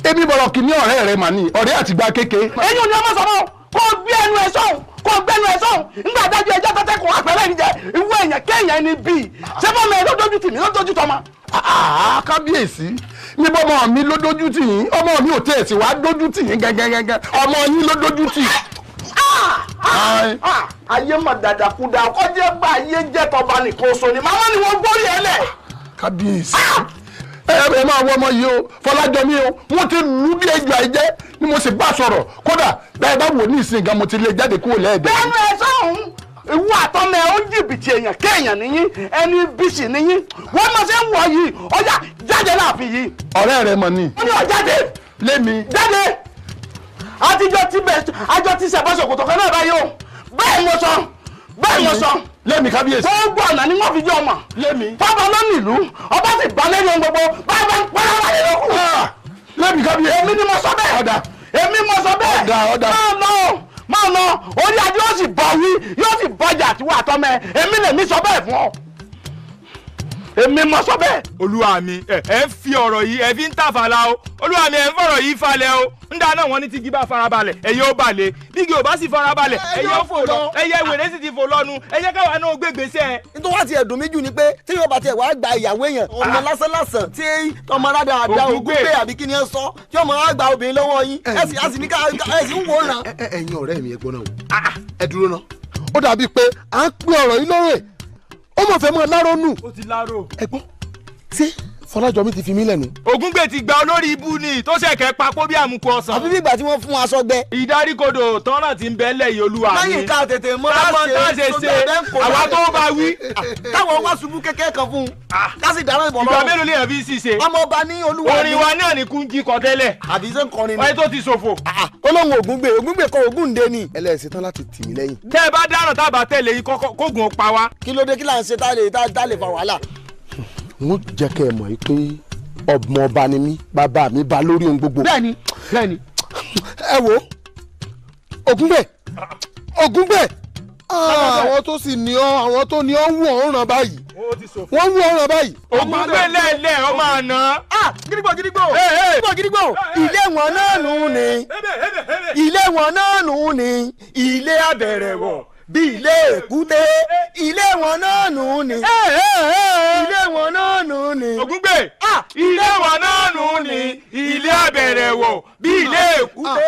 èmi bọ̀rọ̀ kìíní ọ̀rẹ́ rẹ mà ní ọ̀rẹ́ àtìgbà kéke. èyí ò ní ọmọ sọ̀rọ̀ kó gbé ẹnu ẹ sọ̀hún kó gbẹnu ẹ sọ̀hún nígbà dájú ẹjọ́ tẹ́tẹ́ kó àpẹẹrẹ ìjẹ ìwé èèyàn kéèyàn ni bíi ṣé fọmọ ẹ ló dójútì mí ló dójútì ọmọ. kábíyèsí níbo ọmọ mi ló dójútì yín ọmọ mi ò tẹ̀ sí wàá dójútì yín gẹ́gẹ́gẹ́gẹ́ ọmọ yín ló dójútì. ayé mà dàdàkúdà kọjá bá ayé jẹ́ tọba nìkan oṣù ni màmá ni wọ́n gbórí ẹ lẹ̀. kábíyèsí ẹ máa wọ ọmọ yìí o Fọlájọmí o wọ́n ti lù bí ejò àìjẹ́ ni mo sì bá sọ̀rọ̀ kódà bẹ́ẹ̀ bá wò ní ìsìn gan mo ti lé jáde kúrò lẹ́ẹ̀dẹ́. bẹ́ẹ̀ni ẹ sọ̀hún ìwọ àtọ́mọ ẹ ó ń jìbìtì èèyàn kéèyàn níyìn ẹni bísí níyìn wọ́n máa ṣe ń wọ̀ yìí ọjà jáde láàfin yìí. ọ̀rẹ́ rẹ mọ̀ ni. wọ́n ní ọ̀jáde. lémi. jáde àjọ ti ṣẹ̀bọ̀ ṣòkòtò kan náà báyìí o bẹ́ẹ̀ mo sọ. lémi kábíyèsí. gbogbo ọ̀nà ni wọ́n fi jẹ́ ọmọ. lémi. pápá ló nílùú ọba sì bá lẹ́nu ohun gbogbo báyìí bá ń pẹ́rẹ́ wáyé lókù. lémi kábíyèsí. èmi ni mo sọ bẹ́ẹ̀. ọ̀dà. èmi mo sọ bẹ́ẹ̀. ọ̀dà. máa lọ orí adé yóò sì bọ̀ wí yóò sì bọjà àtiwọ́ àtọ́mọ ẹ èmi lèmi sọ bẹ́ẹ̀ fún ọ. èmi mo sọ bẹ́ẹ̀. olúwa mi ẹ ń fi ọ̀rọ̀ yìí ẹ fi ń tàfàlà o olúwa mi ẹ ń fọ̀rọ̀ yìí falẹ̀ o ńdá náà wọ́n ní tígi bá farabalẹ̀ ẹ̀yẹ ó balẹ̀ bígi ò bá sì farabalẹ̀ ẹ̀yẹ ó fò lọ ẹ̀yẹ wèrè sì ti fò lọ́nu ẹ̀yẹ káwa náà gbé gbèsè. nítorí wá ti ẹ̀dùn méjì ni pé tí yóò bá tiẹ̀ wá gba ìyàwó èèyàn ọmọ lásánlásán tí ọmọ aládà àdá ogún pé àbí kí ni ẹ sọ tí ọmọ wa gba obìnrin lọ́wọ́ yín ẹ sì ní ká ẹ sì ń wò ó ràn. ẹ̀yin ọ̀rẹ́ mi ẹ gbọ́ náà wò ẹ dúró náà ó dàbí pé à ń pín ọ̀rọ̀ yìí lóore ó mọ̀ fẹ́ mọ́ lárònù. ó ti lárò. ẹ gbọ́ ṣé Fọlájọmí ti fi mí lẹ́nu. Ògúngbè ti gba olórí ibu ni tó ṣẹ̀kẹ́ papò bí àmukù ọ̀sán. àbí bí ìgbà tí wọ́n fún aṣọ gbẹ. ìdáríkodò tọ́nà ti ń bẹ́ lẹ̀ yìí olúwa mi. lẹ́yìn ká tètè mọ́ra ṣe àwa tó bá wí. táwọn wá ṣubú kékeré kan fún un ká sì dáná ìbọn lọ́wọ́. ìgbà mélòó lè yàn fi ṣiṣe. ọmọ ọba ní olúwa mi. orin wa náà ni kúnjí kọ tẹ́lẹ̀. àbí ṣe ń kọrin ni. wáyé tó ti ṣòfò. olóhùn Ògúngbè kọ Ògúndé ni. ẹlẹ́sìn tán láti tì mí lẹ́yìn. tẹ́ ẹ bá dáràn tá a bá tẹ̀lé yìí kógun ó pa wá. kí ló dé kí là ń ṣe tá a lè fa wàhálà. wọ́n jẹ́ kẹ́ ẹ mọ̀ yìí pé ọmọ ọba ni mí bàbá mi bá lórí ohun gbogbo. bẹ́ẹ̀ni. ẹ wo Ògúngbè àwọn tó sì ní ọ àwọn tó ní ọ ń wọ̀ ọ́ràn báyìí wọ́n ń wọ̀ ọ́ràn báyìí. Ògúngbè lẹ́ẹ̀lẹ́ ọmọ àná. gidigbo ilé wọn náà nù ní ilé wọn náà nù ní ilé abẹ̀rẹ̀wọ̀ bí ilé èkúté ilé wọn náà nù ní ilé wọn náà nù ní. Ògúngbè ilé wọn náà nù ní ilé abẹ̀rẹ̀wọ̀ bí ilé èkúté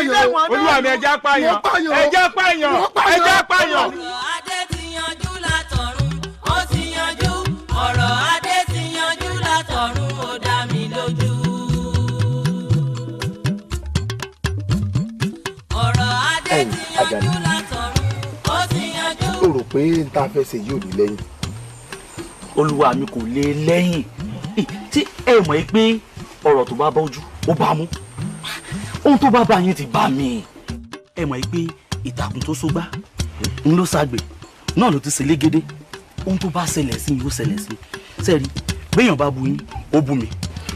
ilé wọn náà nù ní. olúwa mi ẹja pààyàn ẹja pààyàn ẹja pààyàn. ọ̀rọ̀ adé ti yanjú látọ̀run ó ti yanjú ọ̀rọ̀ adé ti yanjú látọ̀run ó dá mi lójú. ọ̀rọ̀ adé ti yanjú látọ̀run ó rò pé n ta fẹ́ ṣe yóò ní lẹ́yìn. olúwa mi kò lè lẹ́yìn tí ẹ mọ̀ pé ọ̀rọ̀ tó bá bọ́jú ó bá mú ohun tó bá bá yín ti bá mi ẹ mọ̀ pé ìtàkùn tó sógbá ń ló ságbè náà ló ti ṣe légédé ohun tó bá ṣẹlẹ̀ sí yóò ṣẹlẹ̀ sí sẹ́ẹ̀rí béèyàn bá bu yín ó bu mi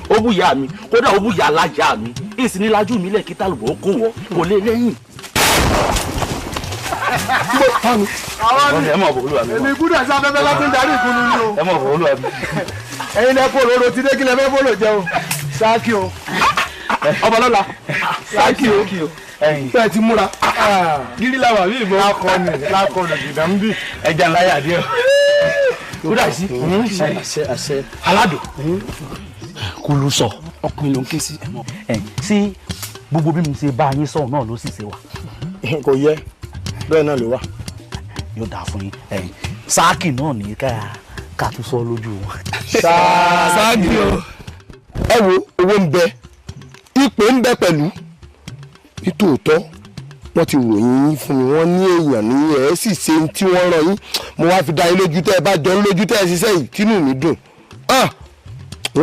ó bu ìyá mi kódà ó bu ìyá alájà mi èsì ní lajú mi lẹ́ẹ̀kí tálùbọ̀ ó kó wọ́ kò lè lẹ́yìn. ẹ mọ̀ bọ̀ olúwa mi. èmi gbúdọ̀ sí afẹ́fẹ́ láti ń darí ìkùnú ni o. ẹ mọ̀ bọ̀ olúwa mi. ẹ̀yin lẹ kó lóró tí dékìlẹ̀ fẹ́ fọ́lọ̀ jẹ o. sáàkì o. ọmọlọ́la sáàkì o. bẹ́ẹ̀ ti múra. gírí làwà bí ìbọn. lákọni gìdá ń bì. ẹja ńlá yà díẹ̀. kódà sí àṣẹ aládùn kò ló sọ ọkùnrin ló ń ké sí. sí gbogbo bí mo ṣe bá yín sọ̀rọ̀ náà ló sì ṣe wà. kò yẹ bẹ́ẹ̀ náà ló wà. yóò dáa fún yín sáàkì náà ní ká tún sọ lójú wọn. sáàkì o. ẹ wo owó ń bẹ ipò ń bẹ pẹ̀lú nítòótọ́ wọ́n ti ròyìn yín fún mi wọ́n ní èèyàn ní ẹ̀ sì ṣe tí wọ́n rán yín mo wá fi dá yín lójú tẹ́ ẹ bá jọ ń lójú tẹ́ ẹ ṣiṣẹ́ yìí tínú mi dùn ó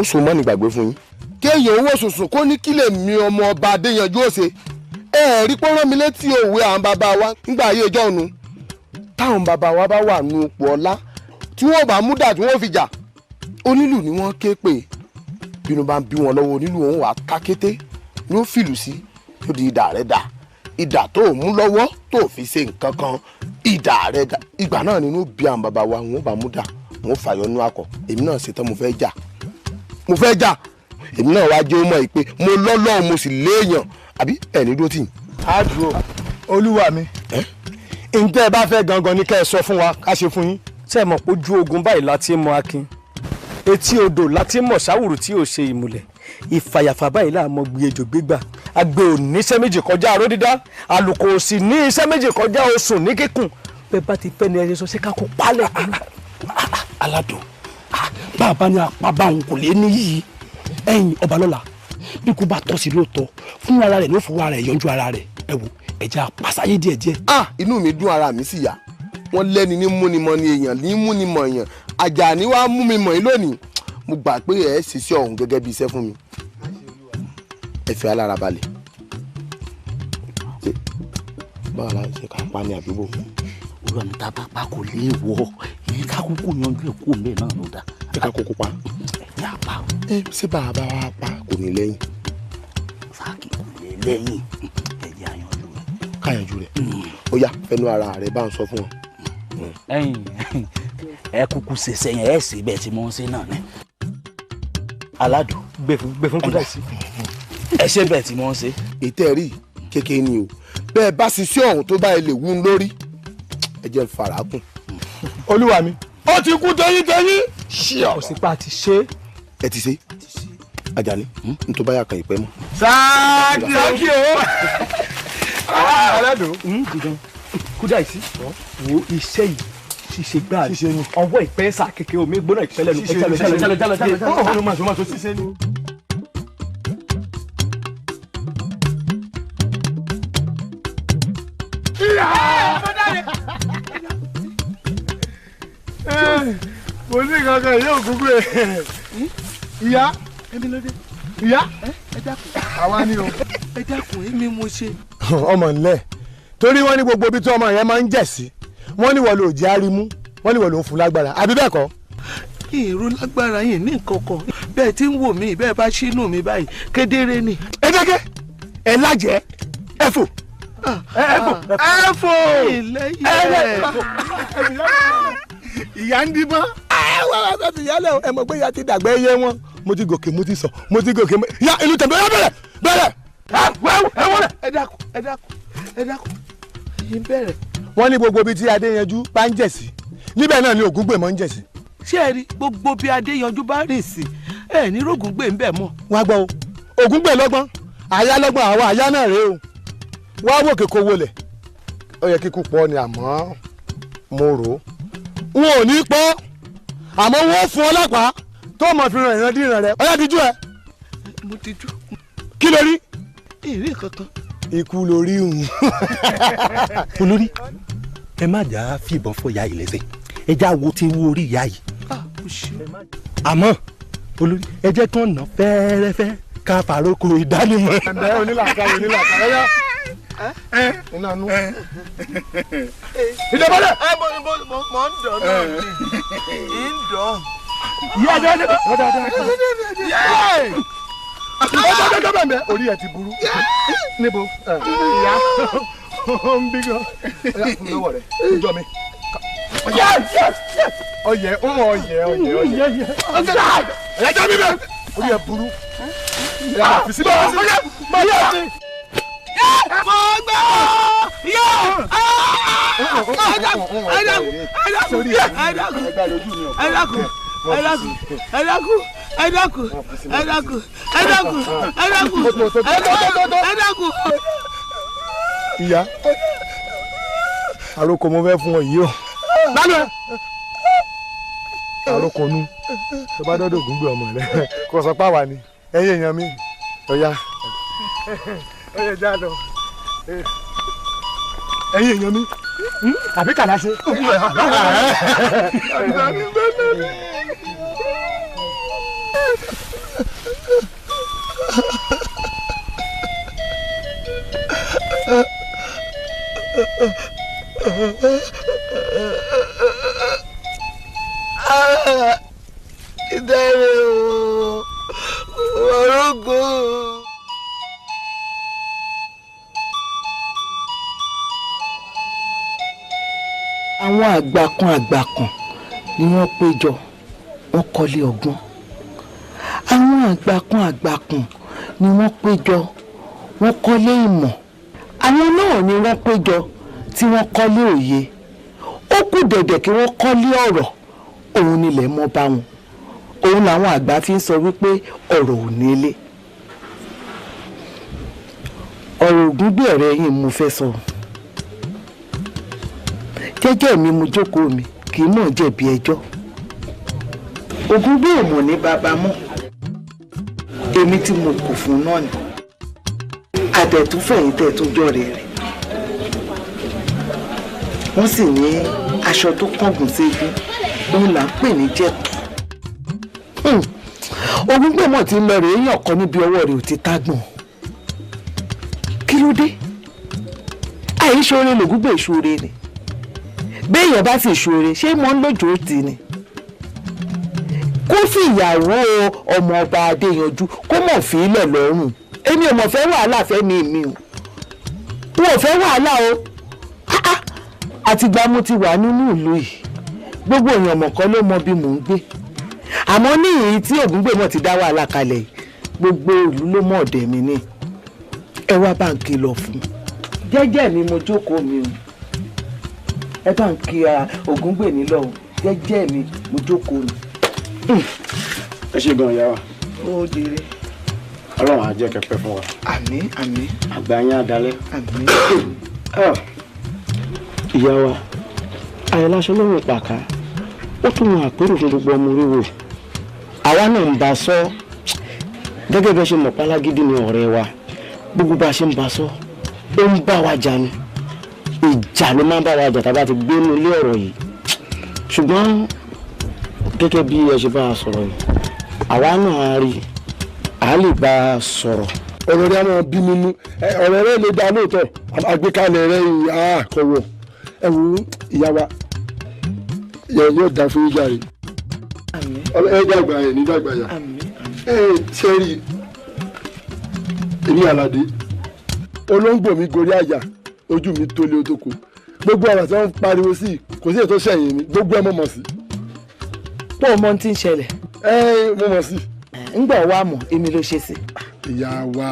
so mọ́ ní gbàgbé fún yín. kéèyàn owó sùnsùn kó ní kí lè mi ọmọ ọba Adéyanjú òsè rí pé rán mi létí òwe àwọn bàbá wa nígbà ayé ọjọ́ ònu táwọn bàbá wa bá wà nù ipò ọlá tí wọ́n bá mú dà tí wọ́n fi jà onílù ni wọ́n ké pè bínú bá ń bí wọn lọ́wọ́ onílù òun wà ká kété ní ó fìlù sí tó di idà rẹ̀ dà idà tó mú lọ́wọ́ tó fi ṣe nǹkan kan idà rẹ̀ dà ìgbà náà nínú bí àwọn bàbá wa wọn bá mú dà wọn fàyọ nú akọ èmi náà ṣetán mo fẹ́ jà èmi náà wá jẹ́ ọmọ yìí pé mo lọ́lọ́run mo sì léèyàn àbí ẹni dúró tì yín. á dúró olúwa mi ǹtẹ́ ẹ bá fẹ́ gangan ní kẹ́ ẹ sọ fún wa ká ṣe fún yín. ṣé ẹ mọ̀ pé ojú ogun báyìí láti mọ akin etí odò láti mọ̀ sáwùrù tí ò ṣe ìmùlẹ̀ ìfàyàfà báyìí láàmú gbé ejò gbégbà àgbẹ̀ ò ní iṣẹ́ méjì kọjá aró dídá àlùkò ò sì ní iṣẹ́ méjì kọjá oṣù ní kíkùn bẹ́ẹ̀ bá ti fẹ́ ni ẹ sọ ṣé ká kó pálẹ̀ pẹ̀lú. aládùn bàbá ní apá báwọn kò lè ní yìí ẹ̀yin ọba lọ́la bí kò bá tọ́ sí lóòótọ́ fún ara rẹ̀ ló fọwọ́ ara rẹ̀ yọjú ara rẹ̀ ẹ wò ẹ̀jẹ̀ àpàsáyé díẹ̀díẹ̀. inú mi dùn ara mi sì yá wọ́n lẹ́ni ní múnimọ̀ ni èèyàn ní múnimọ̀ èèyàn àjà ni wàá mú mi mọ̀ yín lónìí mo gbà pé ẹ ṣiṣẹ́ ọ̀hún gẹ́gẹ́ bí iṣẹ́ fún mi ẹ fi alára balẹ̀ báwo la ṣe ká pa ní àdúgbò. olùwàmí tá a bá pa kò lè wọ èyí ká kúkú yanjú ẹ̀kú mẹ́ẹ̀ náà ló dá. ẹ ká kókó pa. ẹ̀jẹ̀ àpá. ṣé bàbá wa pa kò ní lẹ́yìn. fàákì kò lè lẹ́yìn ẹ̀jẹ̀ àyànjú rẹ̀. káyànjú rẹ̀ ó yá fẹnu ara rẹ̀ bá ń sọ fún wọn. ẹ kúkú ṣe sẹ́yìn ẹ sì bẹ́ẹ̀ tí mo ń ṣe náà ni. aládùn gbé fún kúndà sí. ẹ ṣe bẹ́ẹ̀ tí mo ń ṣe. ètò ẹ̀rí kékeré ni o bẹ́ẹ̀ bá ṣiṣẹ́ ọ̀hún tó bá lè wú un lórí ẹ jẹ́ farakùn. olúwa mi. ó ti kú tẹ́yìn. ṣíọ. òsínpá ti ṣe. ẹ ti ṣe Àjàní n tó bá yà kàn ìpẹ́ mọ́. sáàkì o. aládùn kúdà ìsí wo iṣẹ́ yìí ṣiṣẹ́ gbáà ni ọwọ́ ìpẹ́ sá kékeré omi gbóná ìpẹ́ lẹ́nu jálọ ṣiṣẹ́ ni. mo ní kankan yóò gúgú ẹ ìyá ìyá ẹ dákun àwa ni o ẹ dákun èmi mo ṣe. ọmọ ńlẹ torí wọ́n ní gbogbo ibi tí ọmọ yẹn máa ń jẹ̀ sí wọ́n ní wọ́n lò jẹ́ àrímú wọ́n ní wọ́n lò ń fún lágbára àbí bẹ́ẹ̀ kọ́. èrò lágbára yìí ní nǹkan kan bẹ́ẹ̀ tí ń wò mí bẹ́ẹ̀ bá ṣínú mi báyìí kedere ni. ẹ dákẹ́ ẹ lájẹ́ ẹ fò ẹ fò ìyá ń díbọ́n. ẹ ti yálẹ̀ ẹ mọ̀ pé ìyá ti dàgbà ẹyẹ wọn mo ti gòkè mo ti sọ mo ti gòkè mo ya ìlú tẹ̀mẹ́ ẹ bẹ̀rẹ̀ ẹ wọlé. ẹ dákun yìí bẹ̀rẹ̀. wọ́n ní gbogbo ibi tí Adéyanjú bá ń jẹ̀ sí níbẹ̀ náà ni Ògúngbè mọ́ ń jẹ̀ sí. ṣé ẹ rí gbogbo bí Adéyanjú bá rìn sí ẹ ní rògùngbè ń bẹ̀ mọ́. wá gbọ́ o Ògúngbè lọ́gbọ́n àyà lọ́gbọ́n àwọn àyà náà rèé o wá wò kéko wọlé ó yẹ kíkú pọ̀ ni àmọ́ mo rò ó wọn ò ní pọ́ àmọ́ wọ́n fún ọlọ́pàá tó mọ̀ fi ràn ìran díran rẹ̀ ọ̀yá tijú ẹ. mo tijú. kí ló rí. ìrí kankan. ikú lórí hùn. olórí ẹ má jà fìbọn fọ ìyá yìí lẹ́sẹ̀ ẹ já wo ti wú orí ìyá yìí. àmọ́ olórí ẹ jẹ́ kí wọ́n nà fẹ́ẹ́rẹ́fẹ́ ká fàrókò ìdánimọ̀. ẹ̀ǹdẹ́ onílàkàyè onílàkàyè ìnànú. ìdẹ́bọ̀lẹ̀. mo ń dọ̀ náà ń dọ̀. yíyá dáadáa. ọjọ́ bẹ̀rẹ̀ orí ẹ̀ ti burú. níbo ìyá ó ń bí gan. ẹ̀yà fún mi lọ́wọ́ rẹ̀ ìjọ mi. ọyẹ ẹ̀yà jẹ́ mi bẹ́ẹ̀. orí ẹ̀ burú. ẹ̀yà fi síbẹ̀ wá sí. mo gbọ́. ìyá àròkọ mo fẹ́ fún ọ yìí o. lánàá àròkọ nu tó bá dọ́dọ̀ ògúngbè ọmọ rẹ kò sọ pé àwa ni ẹ̀yin èèyàn mi ọ̀ya ẹ̀yẹ já lọ ẹ̀yin èèyàn mi àbí kàlá ṣe. ìdáre o orógbó. àwọn àgbàkan ni wọ́n péjọ wọ́n kọ́lé ọgbọ́n. àwọn àgbàkan ni wọ́n péjọ wọ́n kọ́lé ìmọ̀. àwọn náà ni wọ́n péjọ tí wọ́n kọ́lé òye. ó kù dẹ̀dẹ̀ kí wọ́n kọ́lé ọ̀rọ̀ òun nílẹ̀ mọ́ bá wọn. òun làwọn àgbà fi ń sọ wípé ọ̀rọ̀ ò nílé. ọ̀rọ̀ ògúngbè ọ̀rẹ́ yìí mo fẹ́ sọ. jẹ́jẹ́ mi mo jókòó mi kì í mọ̀ jẹ̀bi ẹjọ́. ògúngbè ò mọ̀ ní bàbá mọ́. èmi tí mo kù fún náà ni. àdẹ̀túnfẹ̀yìntẹ̀ tó jọ rẹ̀ rẹ̀. wọ́n sì ní aṣọ tó kángun ségun òun là ń pè ní jẹ̀tù. ògúngbè mọ̀ tí ń lọ rèé yàn kan níbi ọwọ́ rẹ̀ ò ti tágbọ̀n. kí ló dé? àìṣoore lògúngbè ìṣoore ni béèyàn bá sì ṣoore ṣé mọ́ ń lójó tì ní. kó fi ìyàwó ọmọ ọba Adéyanjú kó mọ̀ fílẹ̀ lọ́rùn. èmi ò mọ̀ fẹ́ wàhálà fẹ́mi mi o n ò fẹ́ wàhálà o. àtìgbà mo ti wà nínú ìlú yìí gbogbo èèyàn mọ̀kàn ló mọ bí mò ń gbé. àmọ́ ní èyí tí Ògúngbè mọ̀ ti dá wàhálà kalẹ̀ yìí gbogbo ìlú ló mọ̀ ọ̀dẹ̀ mi ní. ẹ wá bá ń kìlọ̀ fún. jẹ́jẹ́ mi mo jókòó mi o. ẹ bá ń kí Ògúngbè nílọ o. jẹ́jẹ́ mi mo jókòó mi. ẹ ṣe gan ìyá wa. ó dire. ọlọ́run á jẹ́ kẹ́pẹ́ fún wa. àmín àmín. àgbà yín á dalẹ̀. àmín. ìyá wa àyẹ̀láṣọ lóhùn pàká ó tún wọn àpérò fún gbogbo ọmọ oríwò àwa náà ń bá a sọ gẹ́gẹ́ bí ẹ ṣe mọ̀ pálágídí ni ọ̀rẹ́ wa gbogbo bá a ṣe ń bá a sọ ó ń bá wa jà ni ìjà ló máa ń bá wa jà tá a bá ti gbé inú ilé ọ̀rọ̀ yìí ṣùgbọ́n gẹ́gẹ́ bí ẹ ṣe bá a sọ̀rọ̀ yìí àwa náà á rí a lè bá a sọ̀rọ̀. ọ̀rọ̀ rẹ̀ á máa bí mímú ọ̀rọ̀ rẹ̀ lè dá lóòótọ́ àgbékalẹ̀ rẹ̀ kọ̀wọ̀ ẹ wo ìyá wa yóò dá fún yíyá rẹ̀ ẹ dàgbà ẹ ní dàgbà yá ẹ sẹ́rí èmi Àlàdé olóńgbò mi gorí àyà ojú mi tó lé otoko gbogbo ọ̀rọ̀ tí wọ́n ń pariwo sí kò sí ètò sẹ́yìn mi gbogbo ẹ mọ̀ mọ̀ sí. pọ́ ọmọ tí ń ṣẹlẹ̀. mo mọ̀ sí. ńgbà wa mọ̀ èmi ló ṣe sí. ìyá wa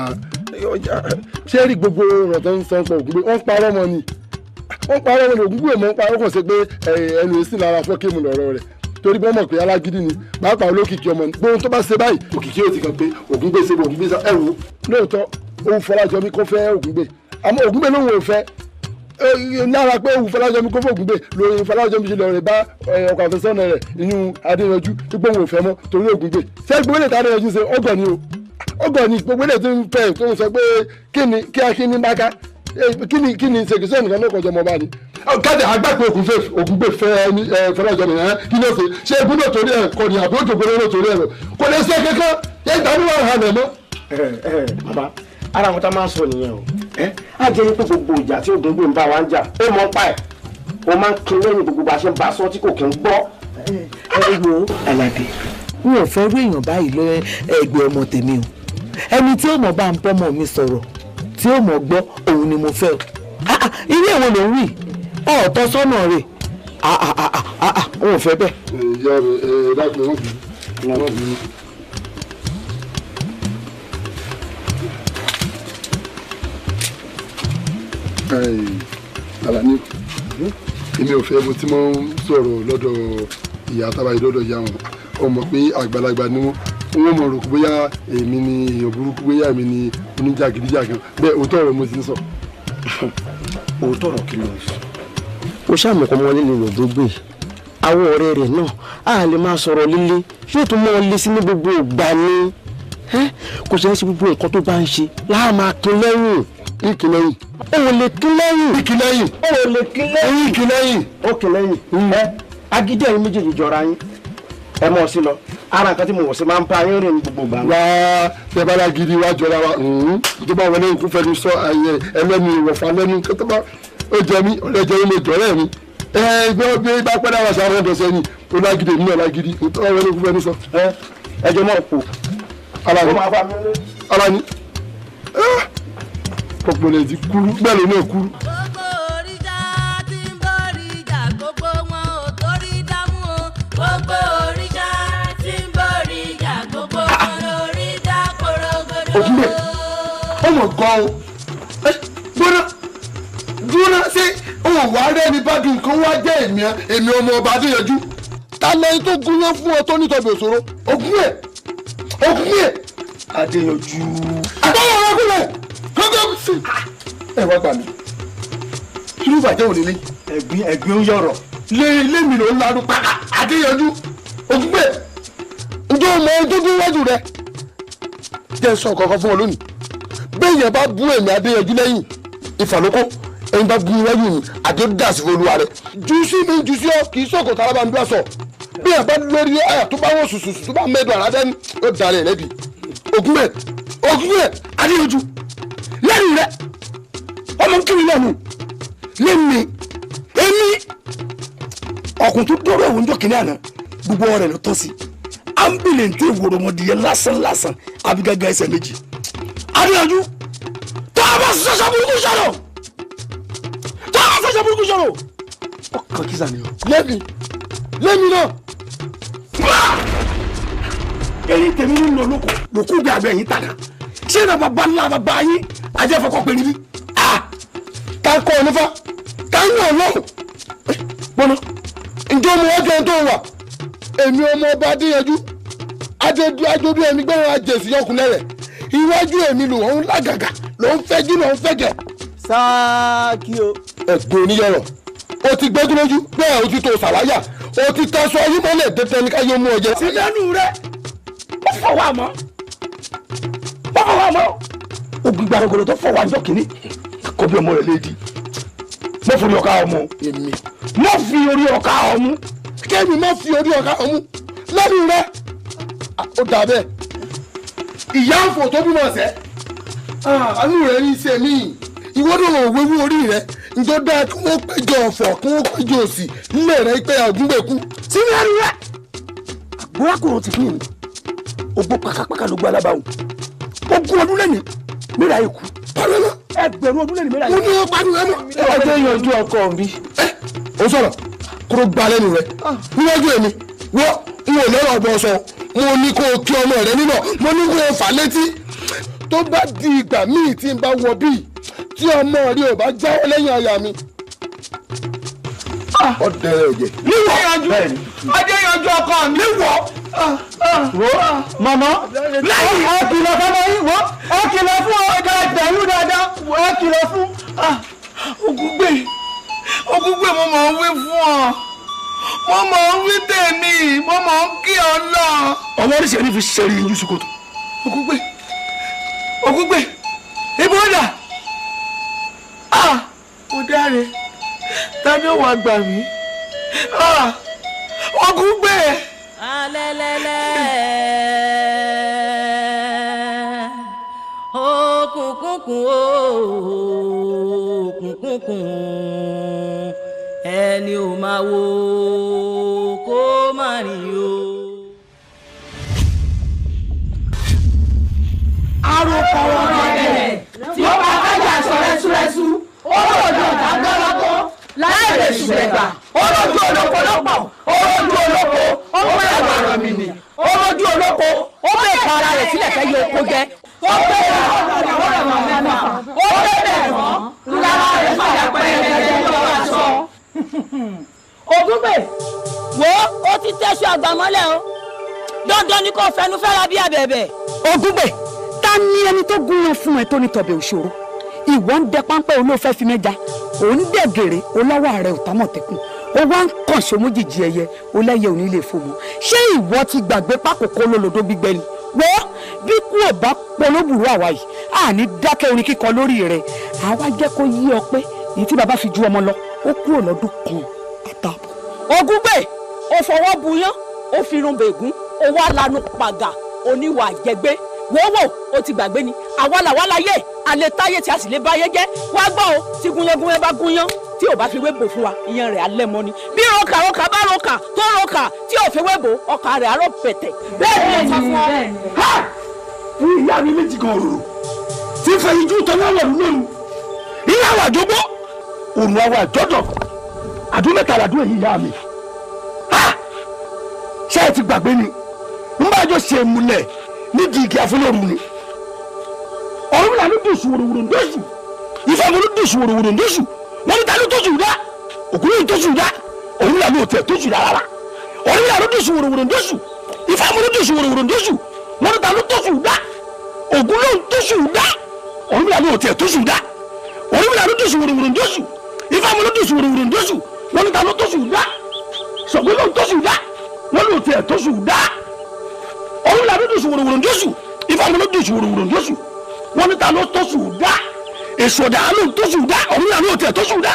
ṣé rí gbogbo ọ̀rọ̀ tó ń sọ pé Ògúngbè wọ́n parọ́ mọ́ ni wọ́n parọ́ mọ́ ni Ògúngbè mọ́ parọ́ kàn sí pé ẹnu èsì lára fọ́kémù lọ́rọ̀ rẹ̀ torí pé wọ́n mọ̀ pé alágídí ni pàápàá olókìkí ọmọ ni gbóhùn tó bá ṣe báyìí òkìkí ò ti kàn pé Ògúngbè ṣe bó Ògúngbè ẹ wò lóòótọ́ òun Fọlájọmí kó fẹ́ Ògúngbè àmọ́ Ògúngbè lóun ò fẹ́ lára pé òun Fọlájọmí kó fẹ́ Ògúngbè lóyún Fọlájọmí ṣe lọ rẹ̀ bá ọkọ̀ àfẹ́sọ́nà rẹ̀ ìyún Adéyanjú pípọ̀ òun ò fẹ́ mọ́ torí Ògúngbè ṣé gbogbo ilé tàdé yanjú ṣe ọgọ̀ ni o ọgọ̀ ni gbogbo ilé tó ń fẹ́ tó ń sọ pé kí ni bá ká kí ni ṣèkìsẹ́ nìkan ló kọjọ mọ́ bá ní. káde àgbàpọ̀ Ògúngbè fẹ́ Fọlájọmí kí ló ṣe ṣé egun náà torí ẹ̀ kọ́ ni àbí ó jòkó lọ́wọ́ torí ẹ̀ lọ kò lè ṣe kankan yẹ ìdánwò hàn ẹ̀ mọ́. bàbá ara wọn tá máa ń sọ nìyẹn o á jẹ́ pé gbogbo ìjà tí Ògúngbè ń bá wa ń jà ó mọ̀ pa ẹ̀ ó máa ń kin lẹ́yìn gbogbo bá a ṣe ń bá a sọ tí kò kí ń gbọ́. ẹ wo Àlàdé n ò fẹ́ rú èèyàn báyìí lọ ẹgbẹ́ ọmọ tèmi o ẹni tí ó mọ̀ bá ń bọ́mọ mi sọ̀rọ̀ tí ó mọ̀ gbọ́ òun ni mo fẹ́ o ilé ìwọ ló ń wí ọ̀ọ́tọ́ sọ́nà rẹ̀ òun ò fẹ́ bẹ́ẹ̀. ìyá rẹ̀ dákun wọn bí. Alani èmi ò fẹ́ mo ti máa ń sọ̀rọ̀ lọ́dọ̀ ìyá tábàyí lọ́dọ̀ ìyá wọn ọmọ pé àgbàlagbà ni wọ́n mọ̀ rò pé bóyá èmi ni èèyàn burúkú bóyá èmi ni oníjàgídíjàgan bẹ́ẹ̀ òótọ́ ọ̀rọ̀ mo ti ń sọ. òótọ́ ọ̀rọ̀ kí ló ń sọ. ó ṣàmùkọ́ mọ́ líle lọ́dún gbé àwọn ọ̀rẹ́ rẹ̀ náà a lè máa sọ̀rọ̀ líle yóò tún mọ́ ọ lé sí ní gbogbo ìgbà ni kò sí ẹsẹ̀ gbogbo nǹkan tó bá ń ṣe láà máa kín lẹ́yìn. ìkín lẹ́yìn. ó ò lè kín lẹ́yìn. ìkín lẹ́yìn. ó ò lè kín lẹ́yìn. ìkín lẹ́yìn. ó kín lẹ́yìn. agídí ẹ̀yin méjèèjì jọra yín ẹ mọ̀ sí lọ ara nǹkan tí mo wọ̀ sí máa ń pa ayé rìn gbogbo gbà. wá tẹ bá lágídí wá jọra wa tó bá wọlé nǹkan fẹnu sọ ayẹ ẹlẹ́nu ìwọ̀fà lẹ́nu tó bá ó jẹ mí ó lè jẹ mí lè jọ̀rẹ́ mi bí bá pẹ́ dáwà sáré ọ̀dọ̀ sẹ́yìn tó lágídí èmi náà lágídí tó bá wọlé nǹkan fẹnu sọ. ẹjọ náà kù. ara ni ọ̀pọ̀ lè ti kúrú bẹ́ẹ̀ ló náà kúrú. òkúlẹ̀ ọmọ gan-an gbóná ṣé òun wà rẹ́ni bá dùn nǹkan wá jẹ́ èmi ọmọ ọba Adéyanjú ta lẹ́yìn tó gúnyán fún ọ tó nítorí òṣòro òkúlẹ̀ Adéyanjú. àtàwọn ọkùnrin gbọ́dọ̀ sí ẹ wá gbà mí irú ìbàjẹ́ òní ni ẹ̀gbin ń yọ̀rọ̀ lé mi ló ń larú padà Adéyanjú òkúlẹ̀ ǹjẹ́ o mọ ohun tó dún wájú rẹ jẹ́ sọ kankan fún ọ lónìí bẹ́ẹ̀yẹn bá bú èmi Adéyanjú lẹ́yìn ìfàlókò ẹ̀yin bá bú iwájú mi àti dàsí fún olúwa rẹ̀ jùsí mi jùsí ọ kì í sọ̀kò tára bá ń bá sọ bẹ́ẹ̀yẹn bá lórí àyà tó bá wọ́n sùsùsù tó bá mẹ́dọ̀ àrà dẹ́nu ó dalẹ̀ lẹ́bi ògúnmẹ̀ Adéyanjú lẹ́nu rẹ̀ ọmọ kiri lẹ́nu lẹ́mi èmi ọkùnrin tó dọ́rọ̀ òun jọ kìnìún àná gbogbo ọ̀rẹ́ ló tọ́ sí ambulance ìwòrò wọn di yẹn lásán abigaga ẹsẹ̀ méjì Adéyanjú tó a bá ṣẹṣẹ burúkú sọ̀rọ̀ ọkàn kìsà ni o lẹ́mi náà èyí tèmi nínú lókù bí abẹ́ yín tàdá ṣé náà bàbá ńlá bàbá yín ajẹ́fọ́kọ́ pé níbí ká kọ́ ọ nífa ká ń yàn lọ́hùn gbọ́nà ǹjẹ́ ọmọ ọjọ́ tó wà èmi ọmọ ọba Adéyanjú adódú ẹni gbẹ́rùn àjèsí ọkùnrin rẹ̀ iwájú èmi lò ń lágàgà ló ń fẹ́jú ló ń fẹ́gẹ̀. sáàkì o. ẹ̀gbọ́n oníyọ̀rọ̀ o ti gbẹ́jú lójú bẹ́ẹ̀ o ti tó sàwáyà o ti tẹ́sọ ayímọ́lẹ̀ tẹ́tẹ́ ní káyọ̀ mú ọ jẹ. sí lẹ́nu rẹ̀ ó fọwọ́ àmọ́ ogun gbàrọ̀gọ̀rọ̀ tó fọwọ́ àjọ kìíní kò bí ọmọ rẹ̀ lédi mo fi orí ọ̀ka ọmọ èmi mo fi orí ọ̀ka ọmú kẹ́mi mo fi orí ọ̀ka ọmú lẹ́nu rẹ̀ ó dà bẹ́ẹ̀ ìyá ń fò tó bímọ ọ̀sẹ̀ àánú rẹ̀ ní iṣẹ́ mi ìwọ́dọ̀ òwéwú orí rẹ̀ njọ́ dáa kí wọ́n péjọ ọ̀fọ̀ kí wọ́n péjọ òsì nílé rẹ̀ pé àgúngbèkú sínú ẹrú rẹ̀ àgbórákùnrin ti fi mi ogbó pàkàpàkà ló gbọ́ alábàáhùn ogún ọdún lẹ́nu mìíràn ikú ẹgbẹ̀rún ọdún lẹ́nu mìíràn ikú. mo ní o pariwo ẹnu. Adéyanjú ọkọ mi. ó sọ̀rọ̀ kúrò gba lẹ́nu rẹ̀ níwájú èmi wọ́n n ò lọ́rọ̀ ọ̀bọ sọ mo ní kó o kí ọmọ rẹ nínà mo ní kó o fà létí tó bá di ìgbà míì tí n bá wọ bíi tí ọmọ rí ò bá jáwọ́ lẹ́yìn àyà mi. ọdẹ ẹ̀jẹ̀. níwọ̀ Adéyanjú ọkọ mi. níwọ̀. wo mama lẹ́yìn ẹ kìlọ̀ fún ọmọ yìí wo ẹ kìlọ̀ fún ọjà ìdàlú dáadáa ẹ kìlọ̀ fún. Ògúngbè mo máa ń wí fún ọ mo máa ń wí tèmi mo máa ń kí ọ lọ. ọmọ oríṣi ẹni fi ṣẹ̀rí yín ṣùkòtò. Ògúngbè ibo dà mo dáre tani ó wàá gbà mí Ògúngbè. alẹ́lẹ́lẹ́ òkùnkùnkùn ẹni ò máa wo kó má rìn o. arúgbó wọn bẹ̀rẹ̀ tí ó bá kájà sọ rẹ́súrẹ́sú ó lòdì ọ̀dà gbọ́lọ́gbọ́ láì lè ṣùgbẹ́gbà ó lójú olóko lọ́pọ̀ ó lójú olóko ó pẹ́ àgbàrọ̀ mi nì ó lójú olóko ó pẹ́ para rẹ̀ sílẹ̀ fẹ́ yẹ oko jẹ ó pẹ́ ọ̀rọ̀ mọ̀ mẹ́fà ó pẹ́ bẹ̀rẹ̀ mọ́ lára rẹ̀ fàyà pẹ́ ẹ̀ẹ́dẹ́gbẹ́ lọ́wọ́ aṣọ. Ògúngbè wo ó ti tẹ́sí àgbà mọ́lẹ̀ o dandan ni kò fẹnu fẹ́ra bí abẹ̀bẹ̀. Ògúngbè ta ni ẹni tó gúnran fún ẹ tó ní tọbẹ̀ òṣòro ìwọ ń dẹ páńpẹ́ olóòfẹ́ fi mẹ́ja òun dẹ̀ gèrè olówó ààrẹ òtámọ̀tẹ́kùn ó wá ń kàn sómójìjì ẹyẹ olẹ́yẹ òní lè fò mọ́ ṣé ìwọ ti gbàgbé pákòkò lólodó gbígbẹ́ ni wọ́ bí kú ò bá polóbùrú àwa yìí àní dákẹ́ orin kíkọ lórí rẹ̀ àwa jẹ́ kó yí ọ pé èyí tí bàbá fi ju ọmọ lọ ó kúrò lọ́dún kan àtààbọ̀. Ògúngbè ó fọwọ́ buyán ó fi irun bègún ó wá lanu pàgà oníwà jẹgbé wọ́wọ́ ó ti gbàgbé ni àwàlàwàlàyé alẹ́ táyé tí a sì lè báyé jẹ́ wá gbọ́ o tí gúnlẹ́gúnlẹ́ bá gúnyán tí ò bá fi wébò fún wa ìyẹn rẹ̀ alẹ́ mọ́ ni bí roka bá roka tó roka tí ò fi wébò ọkà rẹ̀ arọ́ pẹ̀tẹ̀. bẹ́ẹ̀ ni ha fún ìyá mi méjì kan òróró tí fẹ̀yìntì tọ́lá wà lóru ìyá wa àjọgbọ́ òun wa wà jọ́dọ̀ àdúmẹ́ta làdúrà yìí ìyá mi ha ṣé ẹ ti gbàgbé ni n bá jọ ṣe múlẹ̀ nídìí igi àfọlọ́run ni ọ̀run là ló dùsù wòròwòrò ndóṣù ìfọ̀mù ló dùsù wòròwòrò ndóṣù wọ́n ní ta ló tóṣù dá òkúrò yìí tóṣù dá òun là ló tẹ̀ tóṣù dá rárá ọ̀run là ló dùsù wòròwòrò ndóṣù ìfọ̀mù ló dùsù wòròwòrò ndóṣù wọ́n ní ta ló tóṣù dá ògùn ló tóṣù dá ọ̀run là ló tẹ̀ tóṣù dá ọ̀run là ló dùsù wòròwòrò ndóṣù ìfọ̀mù ló dùsù wòròwòrò ndóṣù wọ́n ní ta ló tóṣù dá ṣògbọ́n ló tóṣù dá wọ́n ló tẹ̀ tóṣù dá ọ̀run là ló dùsù wòròwòrò ndóṣù ìfọ̀mù ló dùsù wòròwòrò ndóṣù wọ́n ní ta ló tóṣù dá èso ọ̀dà ló tóṣù dá ọ̀run là ló tẹ̀ tóṣù dá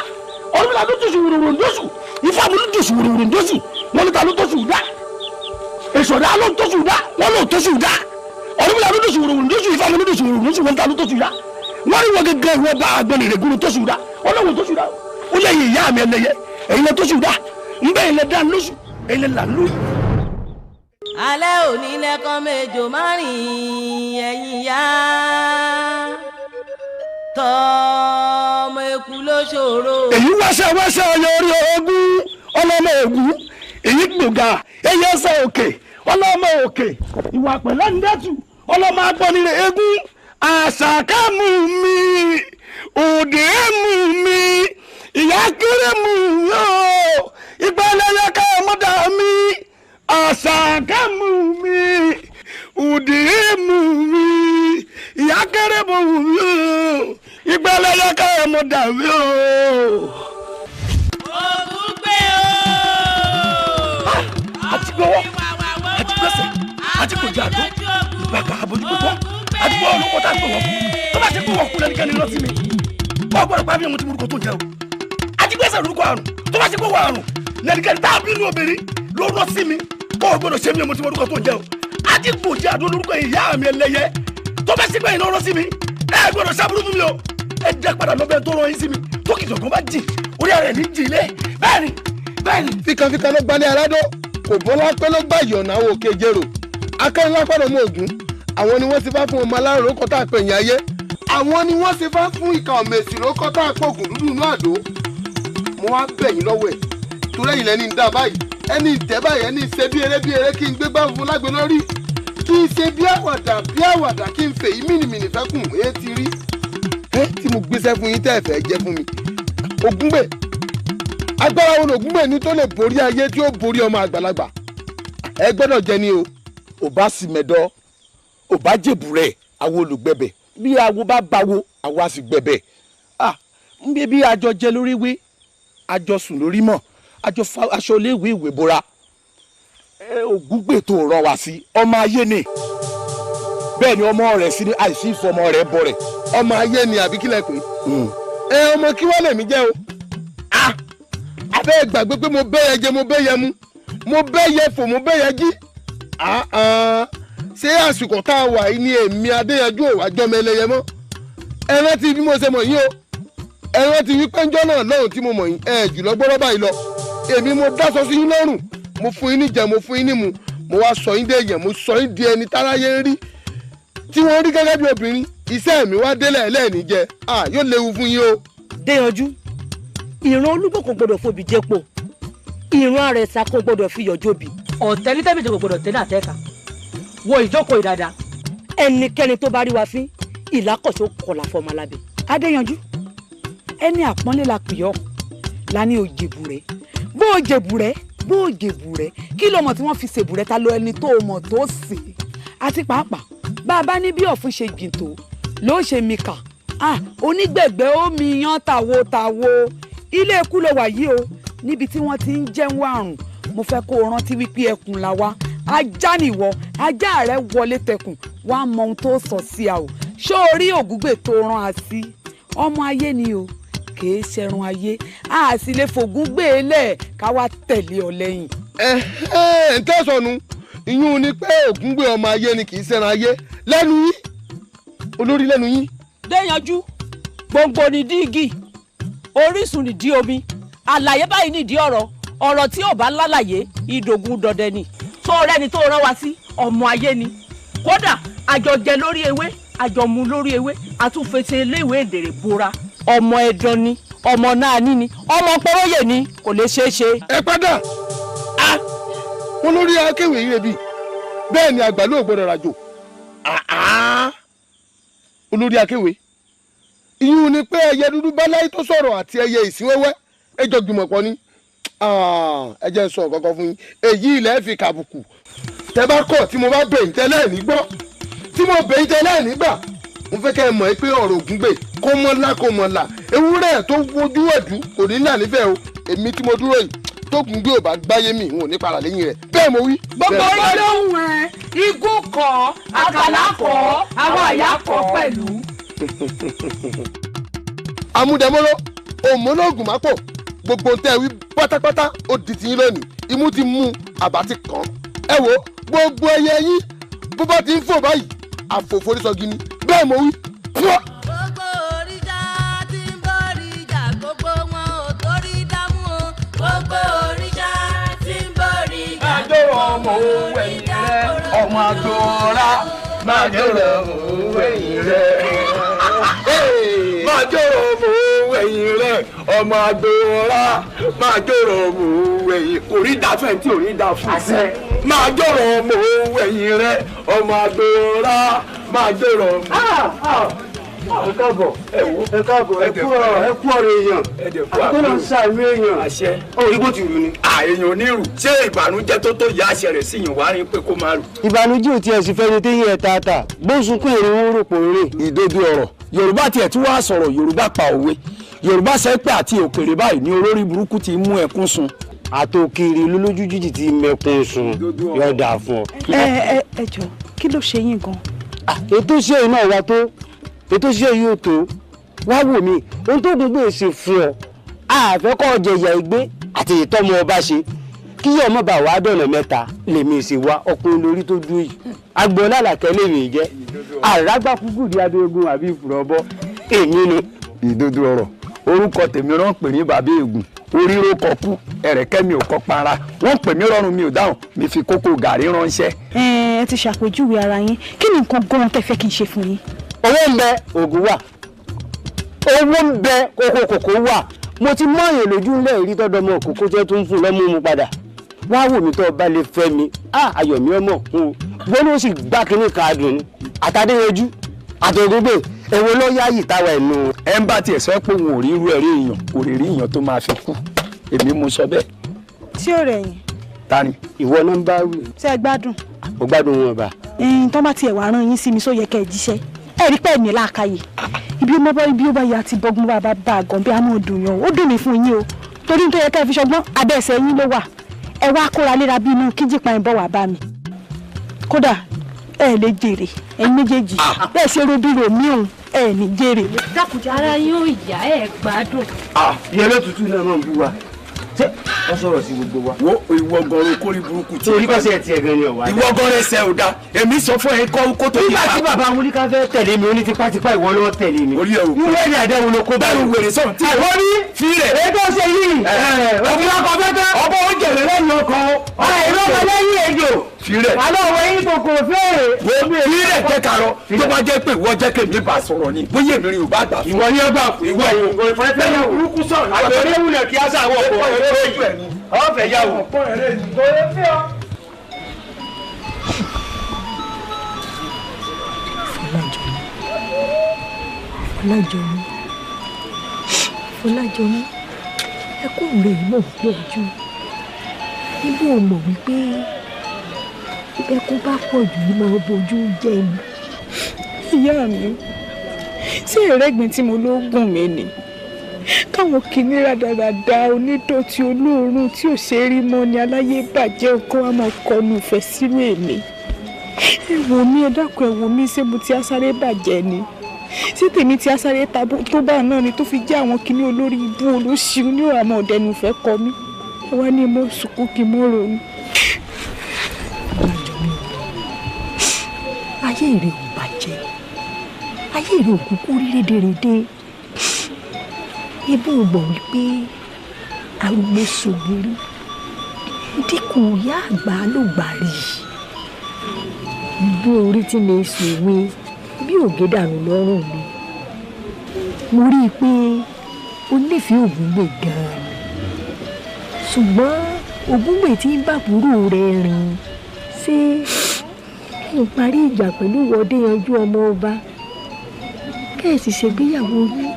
ọ̀run là ló tóṣù wòròwòrò ndóṣù ìfọ̀mù ló dùsù wòròwòrò ndóṣù wọ́n ní ta ló tóṣù dá èso ọ̀dà ló tóṣù dá wọ́n ló tóṣù dá ọ̀run là ló tóṣù wòròwòrò ndóṣù ìfọ̀mù ló dùsù wòròwòrò ndóṣù wọ́n ní ta ló tóṣù dá wọ́n ní wọ́n gẹ́gẹ́ ìwọ bá agbẹ́ni rẹ̀ gúrú tóṣù dá ọlọ́wọ́ tóṣù dá ó lẹ́yìn ìyá mi ẹlẹ́yẹ ẹ̀yin lẹ tóṣù dá ń bẹ́ẹ̀ lẹ dá lóṣù ẹ̀yin lẹ là lóṣù. alẹ́ òní lẹ́kàn méjò márìn ẹ̀yìn yá tọmọ eku ló ṣòro. èyí wáṣẹ ọyọ orí ogún ọlọmọ ògún èyí gbòógà èyí ẹsẹ òkè ọlọmọ òkè ìwà pẹ̀lẹ́ ńdẹ́tù ọlọmọ agbọ́nire egún àṣàkà mú mi òde mú mi ìyá kéré mú mi ó ìgbàlẹ́yẹ ká ọmọdé mi àṣàkà mú mi òde mú mi ìyá kéré mú mi ó ìgbàlẹ́yẹ ká ọmọdé mi ó. Ògúngbè o. àti gbọ́wọ́ àti gbẹ́sẹ̀ àti kòjá àdó ìgbàgbà àbójútó àti gbọ́ olóko tá a gbọ̀ wọ́n tó bá ti gbọ́ wọ́n kú lẹ́nikẹ́ni lọ sí mi wọ́n gbọ́dọ̀ pa bí mo ti mú orúkọ tó ń jẹ́ o àti gbẹ́sẹ̀ lórúkọ àrùn tó bá ti gbọ́ wọ́n àrùn lẹ́nikẹ́ni tá a bí inú obìnrin ló rọ́ sí mi wọ́n gbọ́dọ̀ ṣe mí mo ti mú orúkọ tó ń jẹ́ o àti kòjá àdó lórúkọ ìyá mi ẹlẹ́yẹ tó bá ti gbẹ́ yìí lọ́rọ́ sí mi ẹ gbọ́dọ̀ ṣàbúrú fún mi o ẹ jẹ́ padà lọ́bẹ̀ tó rọ yín sí mi tó kì í sọ̀kan bá jì orí ara ẹ̀ ní jì ilé bẹ́ẹ̀ni bẹ́ẹ̀ni. fíkanfíkan ló gbalẹ̀ aládó kò bọ́lá pé ló gbà yọ̀nà àwọn òkè jèrò akẹ́yìn lápẹ̀rẹ̀ ọmọ ògún àwọn ni wọ́n ti fá fún ọmọ alárò kọ́tà pẹ̀yìn ayé àwọn ni wọ́n ti fá fún ìka ọ̀mẹ̀sì ló kọ́tà pọ̀gùn dúdú inú àdó mo wá bẹ̀yìn lọ́wọ́ ẹ̀ torí ẹ̀yìn lẹ́ni ń dá báyìí ẹni ìtẹ́ báyìí ẹni ìṣe bí eré kí n gbé gbá fún lágbe lórí kí n ṣe bí àwàdà kí n fèyí mìnìmìnì fẹ́kùn èé ti rí tí mo gbéṣẹ́ fún yín tẹ́ ẹ fẹ́ jẹ́ fún mi Ògúngbè agbára wo Ògúngbè ní tó lè borí ayé tí ó borí ọmọ àgbàlagbà ẹ gbọ́dọ̀ jẹ ni o ò bá sì mẹ́dọ́ ò bá jèbù rẹ̀ àwọn olùgbẹ̀bẹ̀ bí awo bá bawo àwa á sì gbẹ̀bẹ̀ ń bí bí àjọ jẹ lórí wí àjọ sùn lórí mọ̀ àjọ aṣọ iléèwé ìwé bora Ògúngbè tó rọ wá sí ọmọ ayé ni bẹ́ẹ̀ ni ọmọ rẹ̀ sí ní àìsí ìfọmọ rẹ̀ bọ̀ rẹ̀ ọmọ ayé ni àbí kílẹ̀ pé ọmọ kí wọ́n lè mí jẹ́ o abẹ́ gbàgbé pé mo bẹ́ yẹ jẹ mo bẹ́ yẹ mu mo bẹ́ yẹ fò mo bẹ́ yẹ jí ṣé àsìkò tá a wà yìí ni èmi Adéyanjú ò wá jọmọ ẹlẹ́yẹ mọ́ ẹ rántí bí mo ṣe mọ̀ yín o ẹ rántí wípé ńjọ́ náà lọ́rùn tí mo mọ̀ yín jùlọ gbọ́dọ̀ báyìí lọ èmi mo dáṣọ sí yín lọ́rùn mo fún yín ní jẹ mo fún yín ní mu mo wá sọ yín dé èèyàn mo sọ yín di ẹni táráyé ń rí tí wọ́n rí gẹ́gẹ́ bí obìnrin iṣẹ́ mi wá délẹ̀ ẹlẹ́ẹ̀ni jẹ yóò léwu fún yín o. Déyanjú ìran Olúgbò kò gbọdọ̀ fòbí jẹ́pọ̀ ìran Àrẹ̀sà kò gbọdọ̀ fi yọjọ́ bí ọ̀tẹ́lí tẹ́bìtì kò gbọdọ̀ tẹ́lẹ̀ àtẹ́ka wo ìjókòó ìdada ẹnikẹ́ni tó bá rí wa fín ìlákọ̀ṣó kọlà fọmọ alábẹ́. Adéyanjú ẹni àpọ́nlé la pè ọ́ la ní òjèbù rẹ̀ bó o jèbùrẹ́ kí ló mọ̀ tí wọ́n fi ṣèbùrẹ́ ta ló ẹni tó mọ̀ tó sè é àti pàápàá bá a bá ní bí ọ̀fun ṣe jìn tó ló ṣe mí kà onígbẹ̀gbẹ́ ó mi yan tàwo ilé ikú ló wà yìí o níbi tí wọ́n ti ń jẹun àrùn mo fẹ́ kó o rántí wípé ẹkùn la wá ajá nìwọ ajá rẹ wọlé tẹkùn wàá mọ ohun tó sọ sí a o ṣó o rí ògúngbè tó rán a sí ọmọ ayé ni o kìí ṣẹrun ayé a sì lè fògùn gbé e lẹ̀ ká wá tẹ̀lé ọ lẹ́yìn. ń tẹ̀sọ̀nù ìyún ni pé ògúngbè ọmọ ayé ni kìí ṣẹran ayé lẹ́nu yín olórí lẹ́nu yín. Déyanjú gbòǹgbò nídìí igi orísun nídìí omi àlàyé báyìí nídìí ọ̀rọ̀ tí ò bá lálàyé ìdògùn dọdẹ ni tó rẹni tó rán wa sí ọmọ ayé ni kódà àjọjẹ lórí ewé àjọmu lórí ewé àtúnfẹsẹ iléèwé èdèrè bora ọmọ ẹdán ni ọmọ náà ní ọmọ pọrọyè ni kò lè ṣeé ṣe. ẹ padà wọn lórí akéwì yìí rebi bẹ́ẹ̀ ni àgbà ló gbọ́dọ̀ rajò olórí akéwì ìyún ni pé ẹyẹ dúdú báláyé tó sọ̀rọ̀ àti ẹyẹ ìsínwẹ́wẹ́ ẹ jọ gbìmọ̀ pọ̀ ni ẹ jẹ́ n sọ kankan fún yín èyí ilẹ̀ fi kàbùkù tẹ bá kọ̀ tí mo bá bẹ̀yìn tẹ́lẹ̀ ní gbọ́ tí mo bẹ̀yìn tẹ́lẹ̀ nígbà mo fẹ́ kẹ́ ẹ mọ̀ pé ọ̀rọ̀ Ògúngbè kó mọ́ la ewúrẹ́ tó wojú ẹ̀dú kò ní là nífẹ̀ẹ́ o èmi tí mo dúró yìí tó Ògúngbè ò bá gbáyé mi n ò ní para lẹ́yìn rẹ̀ bẹ́ẹ̀ mo wí. gbogbo olóhùn ẹ igun kọ àkàlà kọ àwọn àyà kọ pẹ̀lú. amúdẹmọ́rọ́ òmólógùn mápò gbogbo ń tẹ́ wí pátápátá ó di tiyín lónìí imú ti mú àbá ti kàn ẹ wo gbogbo ẹyẹ yín bó bá ti ń fò báyìí àfòforísọgì ni bẹ́ẹ̀ mo wí. gbogbo òrìṣà tí ń bọ̀rìṣà gbogbo wọn ò torí dámú o gbogbo òrìṣà tí ń bọ̀rìṣà. májò ọmọ òwe rẹ ọmọ àgbòrá májò òwe rẹ májò ọmọ òwe rẹ ọmọ àgbòrá májò ọmọ òwe kò rí dáfẹ́ tí ò rí dáfún máa jọ̀rọ̀ ọmọ òun ẹ̀yìn rẹ ọmọ àgbèrà máa jọ̀rọ̀ ọmọ. ẹ káàbọ̀ ẹ káàbọ̀ ẹ kú ọ̀rọ̀ èèyàn àtọ́nà sàmì èèyàn àṣẹ òyìnbó ti rù ni. èèyàn onírù ṣé ìbànújẹ́ tó yá àṣẹ rẹ̀ sí yàn wá rí pé kó máa rù. ìbànújẹ́ ò tiẹ̀ sì fẹ́ ni téyín ẹ̀ tààtà bó sunkún èrè wọn rò pò rè. ìdodo ọ̀rọ̀ Yorùbá tiẹ̀ tí wàá sọ̀rọ̀ Yorùbá pa òwe Yorùbá sọ pé àti òkèrè báyìí ni olórí burúkú ti mú ẹkún sun àtòkèrè lólójú jíjì ti mẹkún sun yóò dáa fún ọ. ẹ jọ kí ló ṣe yín gan. ètò iṣẹ́ yìí náà wá tó ètò iṣẹ́ yìí ò tó wá wò mí ohun tó gbogbo èsì fún ọ àfẹ́kọ́ jẹ̀yà ìgbé àti ìtọ́mọ ọba ṣe kí ọmọ bá wàá dọ̀nà mẹ́ta lèmi sì wá ọkùnrin lórí tó dúró yìí agbọ̀n lálàkẹ́ lèmi jẹ́ àràgbà kúkú di abẹ́gun àbí ìfúrọ́bọ́ èmi nu. ìdodo ọ̀rọ̀ orúkọ tèmi rán pè ní bàbá ègùn oríro kọkú ẹ̀rẹ̀kẹ́ mi ò kọ para wọ́n pè mí rọrùn mi ò dáhùn mi fi kókó gàrí ránṣẹ́. ẹ ti ṣàpèjúwe ara yín kí ni nǹkan gan-an tẹ́ fẹ́ kí n ṣe fún yín. owó ń bẹ oògùn wà owó ń bẹ kòkó wà mo ti mọ èèyàn lójú ńlẹ̀ rí tọ́dọ̀ ọmọ kókó tẹ́ tó ń fún lọ́mú mu padà wá wò mí tó ọba lè fẹ́ mi ayọ̀ mi ọmọ kún un wọ́n ló sì gbá kínní káàdùn ni àtàdéyanjú àtògúngbè èwo ló yáyì táwa ẹnu. ẹ ń bá tiẹ̀ sọ pé òun ò rí irú ẹ̀rí èèyàn kò lè rí èèyàn tó máa fi kú èmi mo sọ bẹ́ẹ̀. tí ò rẹ̀ yín. ta ni. ìwọ náà ń bá wí. ṣé ẹ gbádùn. mo gbádùn wọn bá. tó bá tiẹ̀ wá rán yín sí mi só yẹ kẹ́ ẹ jíṣẹ́ ẹ rí pẹ́ẹ́ ní làákàyè ibi ó bá yà ti bọ́gbọ́n bá bá àgàn bí a máa dùn yàn ó dùn mí fún yín o torí nítorí ẹ kẹ́ ẹ fi ṣọgbọ́n abẹ́ ẹsẹ̀ yín ló wà ẹ wá kóra léra bí inú kíjìpá ẹ̀ bọ̀ wá bá mi kódà ẹ lè jèrè ẹ̀yin méjèèjì bẹ́ẹ̀ ṣe robiro mi òun ẹ ní jèrè. dákùjá ara yóò yá ẹ gbádùn. ìyẹlẹ tútù náà máa ń bú wa ṣé wọ́n sọ̀rọ̀ sí gbogbo wa. wo ìwọ gan-an kórìí burúkú tí. torí kọ́sẹ̀ ẹ̀ tiẹ̀ gan ni ọ̀wá. ìwọ gan-an ẹsẹ̀ ò da èmi sọ fún ẹ kó tó yẹ. nígbà tí bàbá amúlíkà fẹ́ tẹ̀lé mi ó ní tipátipá ìwọ lọ́wọ́ tẹ̀lé mi. orí ẹ̀ wò. irú ẹ̀rí àdéhùn ló kó bá mi. wèrè sọ̀rọ̀ tí àwọn ní fi rẹ̀. ètò ṣe yìí òfin ọkọ̀ fẹ́fẹ́. ọbọ̀ ó jẹ̀rẹ̀ lẹ́yìn ọkọ̀. ìlú ọkọ̀ lẹ́yìn èjò. fi rẹ̀. àlọ́ òwe yín kòkò fẹ́ẹ̀rẹ̀. fi rẹ̀ jẹ́ karọ tó bá jẹ́ pé ìwọ jẹ́ kémi bá sọ̀rọ̀ ni bóyá èmi rí o bá gbà. ìwọ ni ó gbà ìwọ ìfẹ́ burúkú sọ̀rọ̀. àgbẹ̀rẹ̀ wulẹ̀ kí á sáwọ́ ọ̀fẹ́ yà wò. Fọlájọmí ẹkún rẹ̀ mọ̀ pé ojú níbo ò mọ̀ wípé ẹkún bá pọ̀ jù ní máa bójú jẹ́ ni. ìyá mi ṣé ìrẹ́gbìn tí mo ló gùn mí ni káwọn kìíní rádaràda onídọ̀tí olóòórùn tí ò ṣe é rí mọ́ ni aláyé bàjẹ́ ọkọ wa máa kọnu ìfẹ́ sínú èmi. ẹ wò mí, ẹ dákun ẹ wò mí, ṣé mo ti asáré bàjẹ́ ni ṣé tèmi ti asáré tó bá náà ni tó fi jẹ́ àwọn kìíní olórí ibú olóṣìí ní ọ̀rọ̀ àmọ́ ọ̀dẹ́nu ìfẹ́ kọ mí. ẹ wá ní mo sunkún kí n mọ́ ronú. ayé ìrè ò bàjẹ́, ayé ìrè ò kúkú rí rédèrèdè. ibú gbọ̀ wípé arúgbó ṣògbérí dínkù ìyá àgbà ló gbà rí. bí orí tí mi sòwe bí ògé dànù lọ́rùn mi, mo rí i pé ó nífẹ̀ẹ́ Ògúngbè gan-an, ṣùgbọ́n Ògúngbè tí ń bàbúrò rẹ̀ rìn ṣé kí n parí ìjà pẹ̀lú Adéyanjú ọmọ ọba kẹ́ẹ̀sì ṣègbéyàwó yín.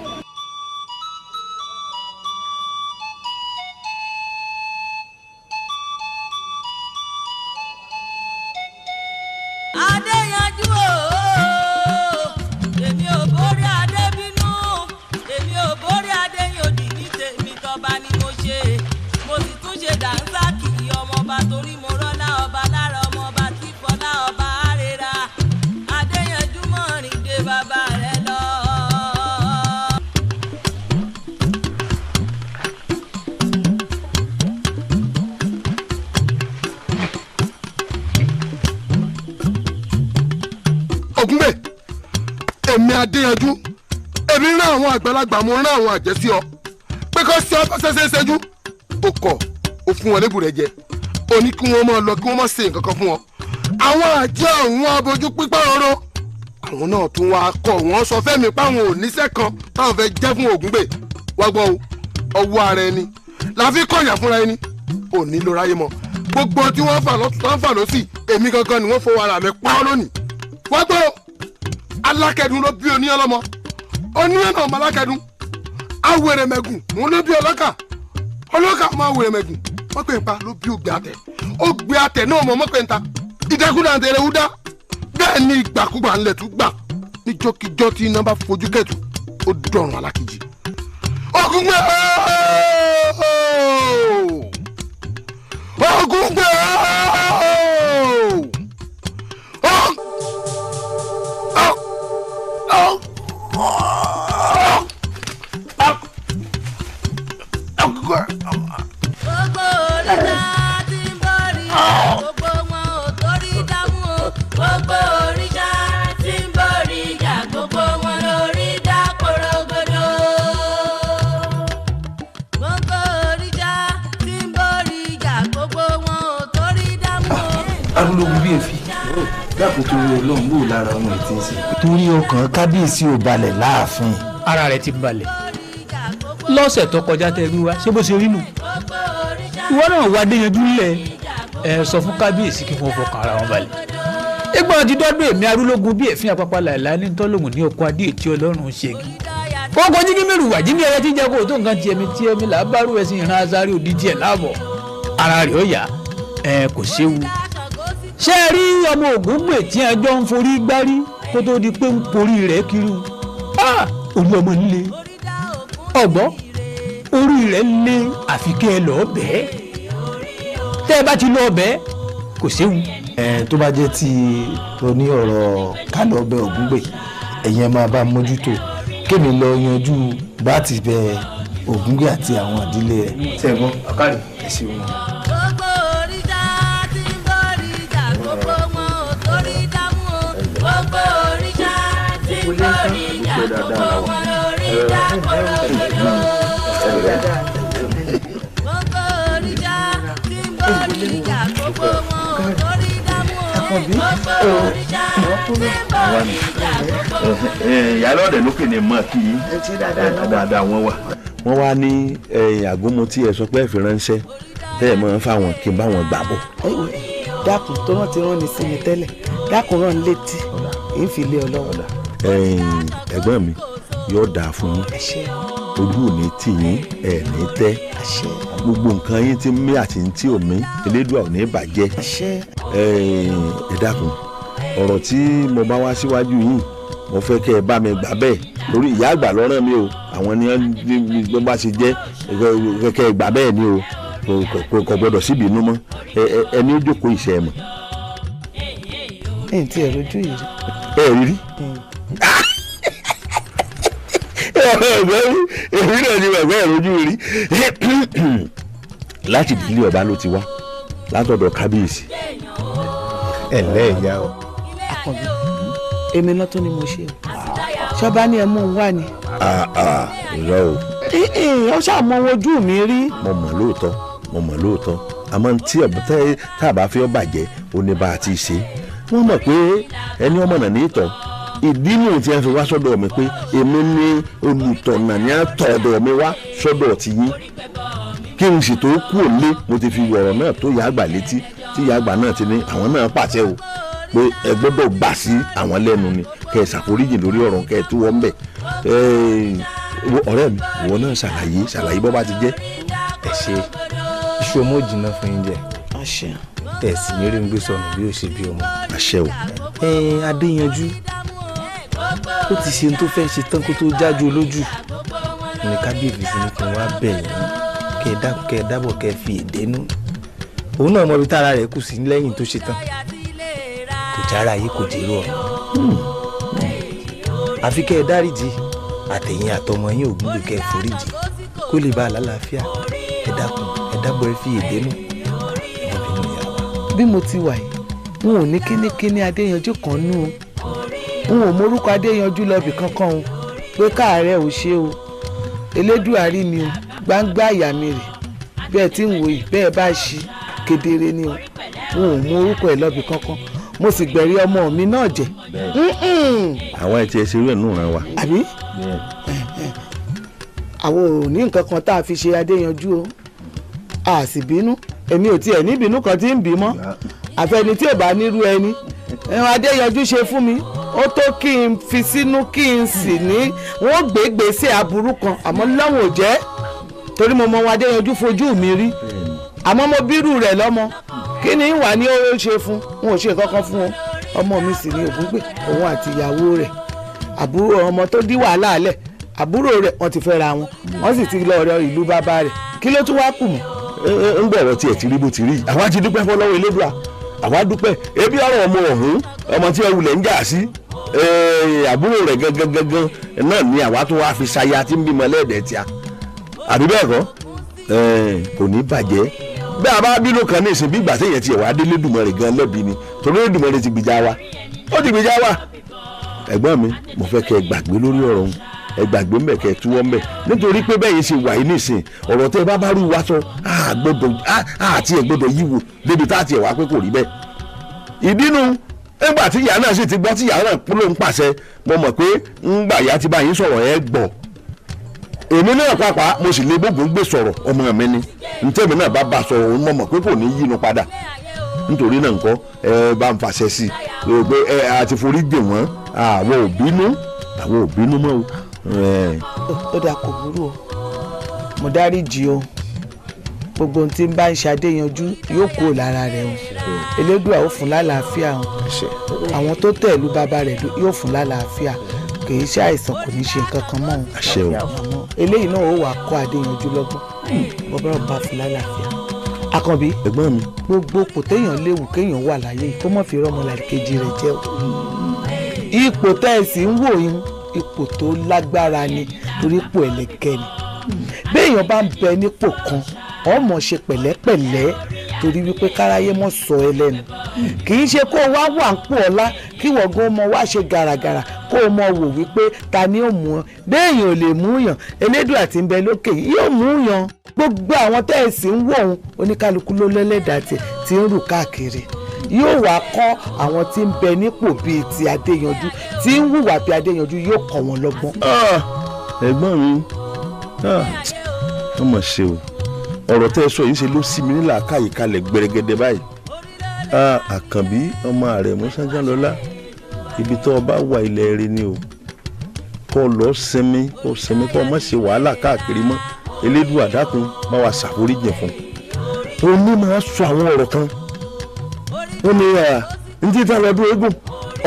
Adéyanjú ooo, èmi ò borí adé bínú, èmi ò borí Adéyòdì ní tèmi tọba ni mo ṣe, mo sì tún ṣe dànsákì ọmọọba torí mo rọ́lá ọba lára ọmọọba tí fọlá ọba àrèrà. Adéyanjú mọ̀rin dé bàbá rẹ̀ lọ. Ògúngbè, èmi Adéyanjú, èmi rán àwọn àgbàlagbà, mo rán àwọn àjẹ́ sí ọ pé kó ṣe ọkọ ṣẹṣẹṣẹjú. O kọ̀, o fún wọn lébùrẹ́ jẹ, o ní kí wọ́n máa lọ kí wọ́n má ṣe nǹkan kan fún ọ. àwọn àjẹ́ àwọn abojú pípa ọ̀rọ̀ àwọn náà tún wá kọ̀ wọ́n sọ fẹ́mi páwọn ò níṣẹ́ kan táwọn fẹ́ jẹ́ fún Ògúngbè. wá gbọ́ o, ọwọ́ ara ẹni la fi kọ̀yà fúnra ẹni, ò nílò ráyé mọ́. gbogbo tí wọ́n fà lọ́tún tán fà lọ́sì, èmi gangan ni wọ́n fọwọ́ ara mi pa ọ́ lónìí. wá gbọ́ o, alákẹ́dùn ló bí oníyàn lọ́mọ, oníyàn náà mọ alákẹ́dùn, awèrèmẹ̀gùn òun ló bí ọlọ́kà, ọlọ́kà mọ awèrèmẹ̀gùn, wọ́n pè ń pa ló bí ògbé àtẹ, ògbé àtẹ náà mọ mọ́pẹ́ ń ta, ìdẹ́kùnà àtẹrẹ wúdá, bẹ́ẹ̀ ni ìgbàkúgbà ńlẹ̀ tún gbà níjọ́kíjọ́ tí iná bá fojú kẹ̀tù ó dọ̀rùn alákejì. Ògúngbè Ògúngbè Gbogbo òrìṣà tí ń bọ̀rí, gbogbo wọn ò torí dámú o. Gbogbo òrìṣà tí ń bọ̀rí ìjà, gbogbo wọn lórí dá porogodo. Gbogbo òrìṣà tí ń bọ̀rí ìjà, gbogbo wọn ò torí dámú o. arúgbó bí èfi dákun torí Ọlọ́run wò lára ọmọ ẹ̀ tí ń sè. torí ọkàn kábíyèsí ò balẹ̀ láàfin. ara rẹ̀ ti balẹ̀ lọ́sẹ̀ tó kọjá tẹ́ wíwá ṣé bó ṣe rí nù. ìwọ náà wá Adéyanjú lẹ̀ ẹ sọ fún kábíyèsí kí wọ́n fọkàn ara wọn balẹ̀. ìgbà tí dọ́dún èmi arúlógún bí èéfín àpapà làìláì ní tọ́lọ́mù ní ọkọ̀ adé ètí Ọlọ́run ṣègi. wọ́n kọ jíjí mẹ́rù wà jíjí ẹyẹ tí ń jẹ́ kó tó nǹkan tí ẹmi là bá rú ẹsìn ìran azari òdi díẹ̀ láàbọ̀ ara rẹ̀ ó yá kò séwu. ṣé ẹ rí ọmọ Ògúngbè tí ẹjọ́ ń forí gbárí kó tó di pé ń porí rẹ̀ kiri orí ọmọ nílé ọgbọ́n orí rẹ̀ lé àfikẹ́ ẹ lọ́ọ́ bẹ́ẹ̀ tẹ́ ẹ bá ti lọ́ọ́ bẹ́ẹ̀ kò séwu. tó bá jẹ́ ti oní ọ̀rọ̀ kálọ̀ ọbẹ̀ Ògúngbè ẹ̀yin ẹ máa bá mójútó kémi lọ yanjú bá ti bẹ Ògúngbè àti àwọn ìdílé rẹ̀. sẹ́gbọ́n ọ̀kadì ẹ̀sìn wọn. Gbogbo òrìṣà tí ń bọ̀rí ìjà, gbogbo wọn ò torí dámú o. Gbogbo òrìṣà tí ń bọ̀rí ìjà, gbogbo wọn lórí dá porogodo. Gbogbo òrìṣà tí ń bọ̀rí ìjà, gbogbo wọn ò torí dámú o. Gbogbo òrìṣà tí ń bọ̀rí ìjà, gbogbo wọn. ìyálọ́ọ̀dẹ̀ lókè ni mọ̀ kí dáadáa wọn wà. wọ́n wá ní àgómọ tí ẹ sọ pé ẹ fi ránṣẹ́ tẹ́ ẹ máa ń fáwọn kí n bá wọn gbà bọ̀. dákun tó rán ti rán ni sí mi tẹ́lẹ̀ dákun rán ni létí èyí fi lé ọ lọ́wọ́. ẹ̀gbọ́n mi yóò dáa fún yín. ẹ ṣé. ojú ò ní tì yín ẹ̀ ní tẹ́ gbogbo nǹkan yín tí ń mí àti tí ò mí elédùà ò ní bàjẹ́ ẹ dákun ọ̀rọ̀ tí mo bá wá síwájú yìí mo fẹ́ kẹ́ ẹ bá mi gbà bẹ́ẹ̀ lórí ìyá àgbà lọ́rán mi o àwọn ni wọ́n bá ṣe jẹ́ kẹ́ ẹ gbà bẹ́ẹ̀ ni o kò gbọ́dọ̀ síbi inú mọ́ ẹni ó jókòó ìṣe ẹ̀ mọ̀. ẹ̀yìn tí ẹ rojú yìí rí. ẹ rí rí. èmi náà ni bàbá ẹ̀ rojú rí láti ìdílé ọba ló ti wá látọ̀dọ̀ kábíyèsí. ẹ ǹlẹ́ ìyá o. Àkànbí èmi náà tó ni mo ṣe o ṣọba ni ẹ mú un wá ni. irọ́ o. ọ ṣàmọ ojú mi rí. mo mọ̀ lóòótọ́ àmọ́ tí tá a bá fẹ́ bàjẹ́ ó ní bá a ti ṣe wọ́n mọ̀ pé ẹni ọmọ náà ní ìtọ́ ìdí nù tí wọ́n fi wá sọ́dọ̀ mi pé èmi ní olùtọ̀nà ní àtọ̀dọ̀ mi wá sọ́dọ̀ ti yín kí n sì tó kú òlé mo ti fi ọ̀rọ̀ náà tó ìyá àgbà létí tí ìyá àgbà náà ti ní àwọn náà pàṣẹ o pé ẹ gbọ́dọ̀ gbà sí àwọn lẹ́nu ni kẹ́ ẹ ṣàforíjì lórí ọ̀rọ̀ kẹ́ ẹ tó wọ́n bẹ̀ ọ̀rẹ́ mi ìwọ náà ṣàlàyé bọ́ bá ti jẹ́. ẹ ṣe iṣu ọmọ òjìnà fún yín jẹ ẹ sì ní rí ń gbé sọnù bí ó ṣe bí ọmọ. àṣẹ o. Adéyanjú ó ti ṣe tó fẹ́ ṣe tán kó tó jájú olójú ní kábíyèsí sí ní kí n wá bẹ̀ yín kẹ́ ẹ dákun kẹ́ ẹ dábọ̀ kẹ́ ẹ fi èdè nú òun náà mọ ibi tára rẹ̀ kù sí lẹ́yìn tó ṣe tán kò jára yìí kò jèrò ọ̀rọ̀ àfi kẹ́ ẹ dáríjì àtẹ̀yìn àtọmọ yín Ògúngbè kẹ́ ẹ foríjì kó lè bá a lálàáfíà ẹ dákun ẹ dábọ̀ ẹ fi èdè nú ọmọbìnrin ìyá wa. bí mo ti wà yìí n ò ní kíníkíní Adéyanjú kan nú o n ò mórúkọ Adéyanjú lọ́bì kankan o pé káàárẹ̀ ò ṣe o Elédùà rí mi o gbangba àyà mi rè bẹ́ẹ̀ tí ń wò yìí bẹ́ẹ̀ bá ṣí kedere ni o n ò mórúkọ ẹ̀ lọ́bì kankan mo sì gbẹ̀rí ọmọ mi náà jẹ́. àwọn ẹ̀ tí ẹ ṣe irú ẹ̀ nù ràn wá. àbí àwọn ò ní nǹkan kan tá a fi ṣe Adéyanjú o a sì bínú èmi ò tiẹ̀ ní ìbínú kan tí ń bí mọ́ àfẹni tí ò bá nírú ẹni Adéyanjú ṣe fún mi ó tó kí n fi sínú kí n sì ní wọ́n gbé gbèsè aburú kan àmọ́ lọ́wọ́ ò jẹ́ torí mo mọ wọn Adéyanjú fojú mi rí àmọ́ mo bírù rẹ̀ lọ́mọ kí ni ìwà ni ó ṣe fún wọn ò ṣe kankan fún wọn ọmọ mi sì ní Ògúngbè òun àti ìyàwó rẹ̀ àbúrò ọmọ tó dí wàhálà lẹ̀ àbúrò rẹ̀ wọ́n ti fẹ́ra wọn wọ́n sì ti lọ ọ̀rọ̀ ìlú bàbá rẹ̀ kí ló tún wá kù mọ́. ń bọ̀rọ̀ tiẹ̀ ti rí bó ti rí àwa ti dúpẹ́ fọlọ́wọ́ Elédùà àwa dúpẹ́ ebi ọ̀rọ̀ ọmọ ọ̀hún ọmọ tí ẹ wulẹ̀ ń jà sí àbúrò rẹ̀ gangan náà ni àwa tó wá fi ṣaya tí ń bímọ lẹ́ẹ̀dẹ̀ tíá àbí bẹ́ẹ̀ kọ́ kò ní bàjẹ́ bẹ́ẹ̀ a bá bínú kan ní ìsìn bí ìgbà téèyàn tiẹ̀ wá dé Lédùmarè gan lẹ́bi ni torí Lédùmarè ti gbìjà wa ó ti gbìjà wa ẹ̀gbọ́n mi mo fẹ́ kẹ́ ẹ gbàgbé lórí ọ̀rọ̀ òun ẹ gbàgbé mbẹ kẹ́ ẹ túwọ́ mbẹ nítorí pé bẹ́ẹ̀ yìí ṣe wà yìí nísìn ọ̀rọ̀ tẹ́ ẹ bá rú wa sọ àti ẹ̀ gbọ́dọ̀ yíwo débi tá a tiẹ̀ wá pé kò rí bẹ́ẹ̀ ìdínú nígbà tí ìyá náà sì ti gbọ́ tí ìyá náà ló ń pàṣẹ mo mọ̀ pé ńgbà ìyá ti bá yín sọ̀rọ̀ ẹ gbọ́ èmi náà pàápàá mo sì lè gbógun gbé sọ̀rọ̀ ọmọ mi ni ntẹ́mi náà bá sọ̀rọ̀ òun mọ̀ pé kò ní yínú padà nítorí náà nǹkan ẹ bá ń fàṣẹ sí i pé ẹ àti forí dè wọ́n àwọn ò bínú mọ́ o. ó dà kò burú o mo dáríjì o gbogbo ohun tí ń bá ń ṣe Adéyanjú yóò kúrò lára rẹ̀ o Elédùà ó fún lálàáfíà o àwọn tó tẹ̀lú bàbá rẹ̀ yóò fún lálàáfíà kì í ṣe àìsàn kò ní ṣe nǹkan kan mọ́ o eléyìí náà ó wà kọ́ Adéyanjú lọ́gbọ́n bọ́bá bá fún lálàáfíà. Àkànbí ẹ̀gbọ́n mi gbogbo kò téèyàn léwu kéèyàn wà láyé kó mọ̀ fi rọ́mọlàkejì rẹ̀ jẹ́ o ipò tẹ́ẹ̀sì ń wò yín ipò tó lágbára ni torí ipò ẹlẹ́kẹ́ ni béèyàn bá ń bẹ nípò kan ọmọ ṣe pẹ̀lẹ́pẹ̀lẹ́ torí wípé káráyé mọ̀ sọ ẹ lẹ́nu kì í ṣe kó o wá wà ń pò ọlá kí wọ̀gán ọmọ wá ṣe gàràgàrà kó o mọ wò wípé ta ni ó mú ọ béèyàn ò lè mú yàn Elédùà tí ń bẹ lókè yìí yóò mú yàn gbogbo àwọn tẹ́ẹ̀sì ń wò ó oníkálukú ló lẹ́lẹ́dàá tí ń rù káàkiri yóò wá kọ́ àwọn tí ń bẹ nípò bíi ti Adéyanjú tí ń hùwà bí Adéyanjú yóò kọ́ wọn lọ́gbọ́n. ẹ̀gbọ́n mi wọ́n mọ̀ ṣe o ọ̀rọ̀ tẹ́ ẹ sọ yìí ṣe ló sí mi nílà káyì kalẹ̀ gbẹrẹgẹdẹ báyìí Àkànbí ọmọ Àrẹ̀mú Ṣàngánlọ́lá ibi tó o bá wà ilẹ̀ rẹ ni o kó lọ sinmi kó má ṣe wàhálà káàkiri mọ́ Elédùà dákun bá wa ṣàforíjì fún un ní máa sọ àwọn ọ̀rọ̀ kan ó ní ntí tá lọ́dún eégún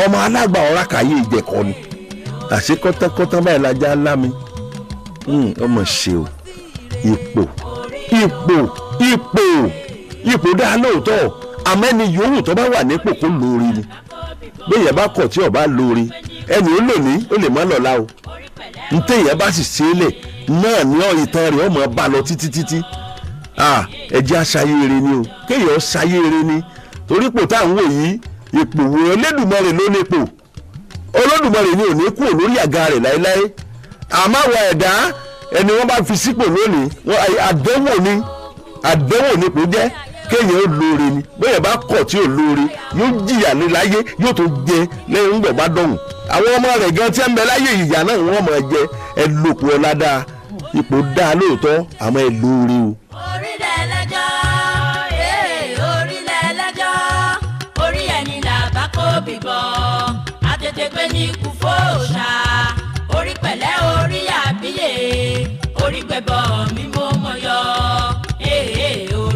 ọmọ alágbà ọ̀rá kàyé ìjẹ̀kọ́ ni àṣé kọ́tán báyìí lajá lámi ọmọ ṣe o ipò dáa lóòótọ́ àmẹ́ni yòówù tó bá wà nípò kó lóore ni bẹ́ẹ̀ yẹn bá kọ̀ tí ọba lóore ẹni ó lò ní ó lè má lọ́la o ntẹ̀yẹ bá sì ṣe é lẹ̀ náà ní ìtàn rẹ̀ ọmọ bá lọ títí ẹjẹ́ aṣayé eré ni o kéèyàn ṣayé eré ni torí ipò tá à ń wò yìí ipò wo Olódùmarè ló nípò Olódùmarè ni ò ní kú lórí àga rẹ̀ láéláé àmọ́ àwọn ẹ̀dá ẹni wọ́n bá fi sípò lónìí àdánwò ni kò jẹ́ kéèyàn ó lóore ni bóyá bá kọ̀ tí ò lóore yóò jìyà ní láyé yóò tó jẹ lẹ́yìn ńgbọ̀ bá dọ̀hùn àwọn ọmọ rẹ̀ gan tí ń bẹ láyé ìyá náà wọ́n máa jẹ ẹ lòpọ̀ ọ̀la dáa ipò dáa lóòótọ́ àmọ́ ẹ lóore o. orílẹ̀ ẹlẹ́jọ́ orílẹ̀ ẹlẹ́jọ́ orí ẹni làbá kó bìbọ̀ àtètè pé ní ikú fòòṣà orí pẹ̀lẹ́ orí àbíyè orí gbẹ̀bọ̀ mímú mọ́ yọ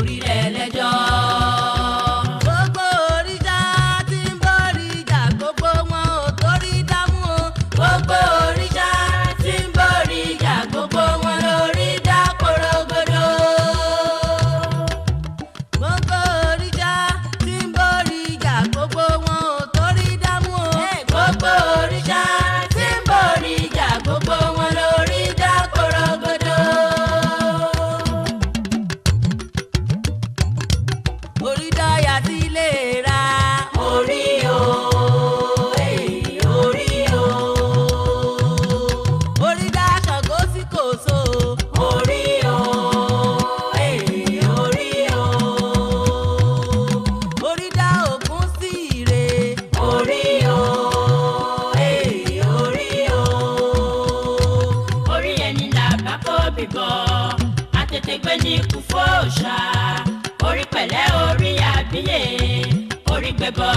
orílẹ̀ ẹlẹ́jọ́. gbogbo òrìṣà tí ń bọ̀ ríjà gbogbo wọn ò torí dámú o. gbogbo òrìṣà tí ń bọ̀ ríjà gbogbo wọn lórí dá korogodo. gbogbo òrìṣà tí ń bọ̀ ríjà gbogbo wọn ò torí dámú o. gbogbo òrìṣà tí ń bọ̀ ríjà gbogbo wọn lórí dá korogodo. orí dáyà tí lè ra orí o orí o orí dá Ṣàngó sí Kòso orí o orí o orí dá Ògún sí Ìrè orí o orí o orí ẹni làbá kó bìbọ̀ àtètè gbé ní ikú fòòṣà orí pẹ̀lẹ́ orí àbíyè orí gbẹ̀bọ̀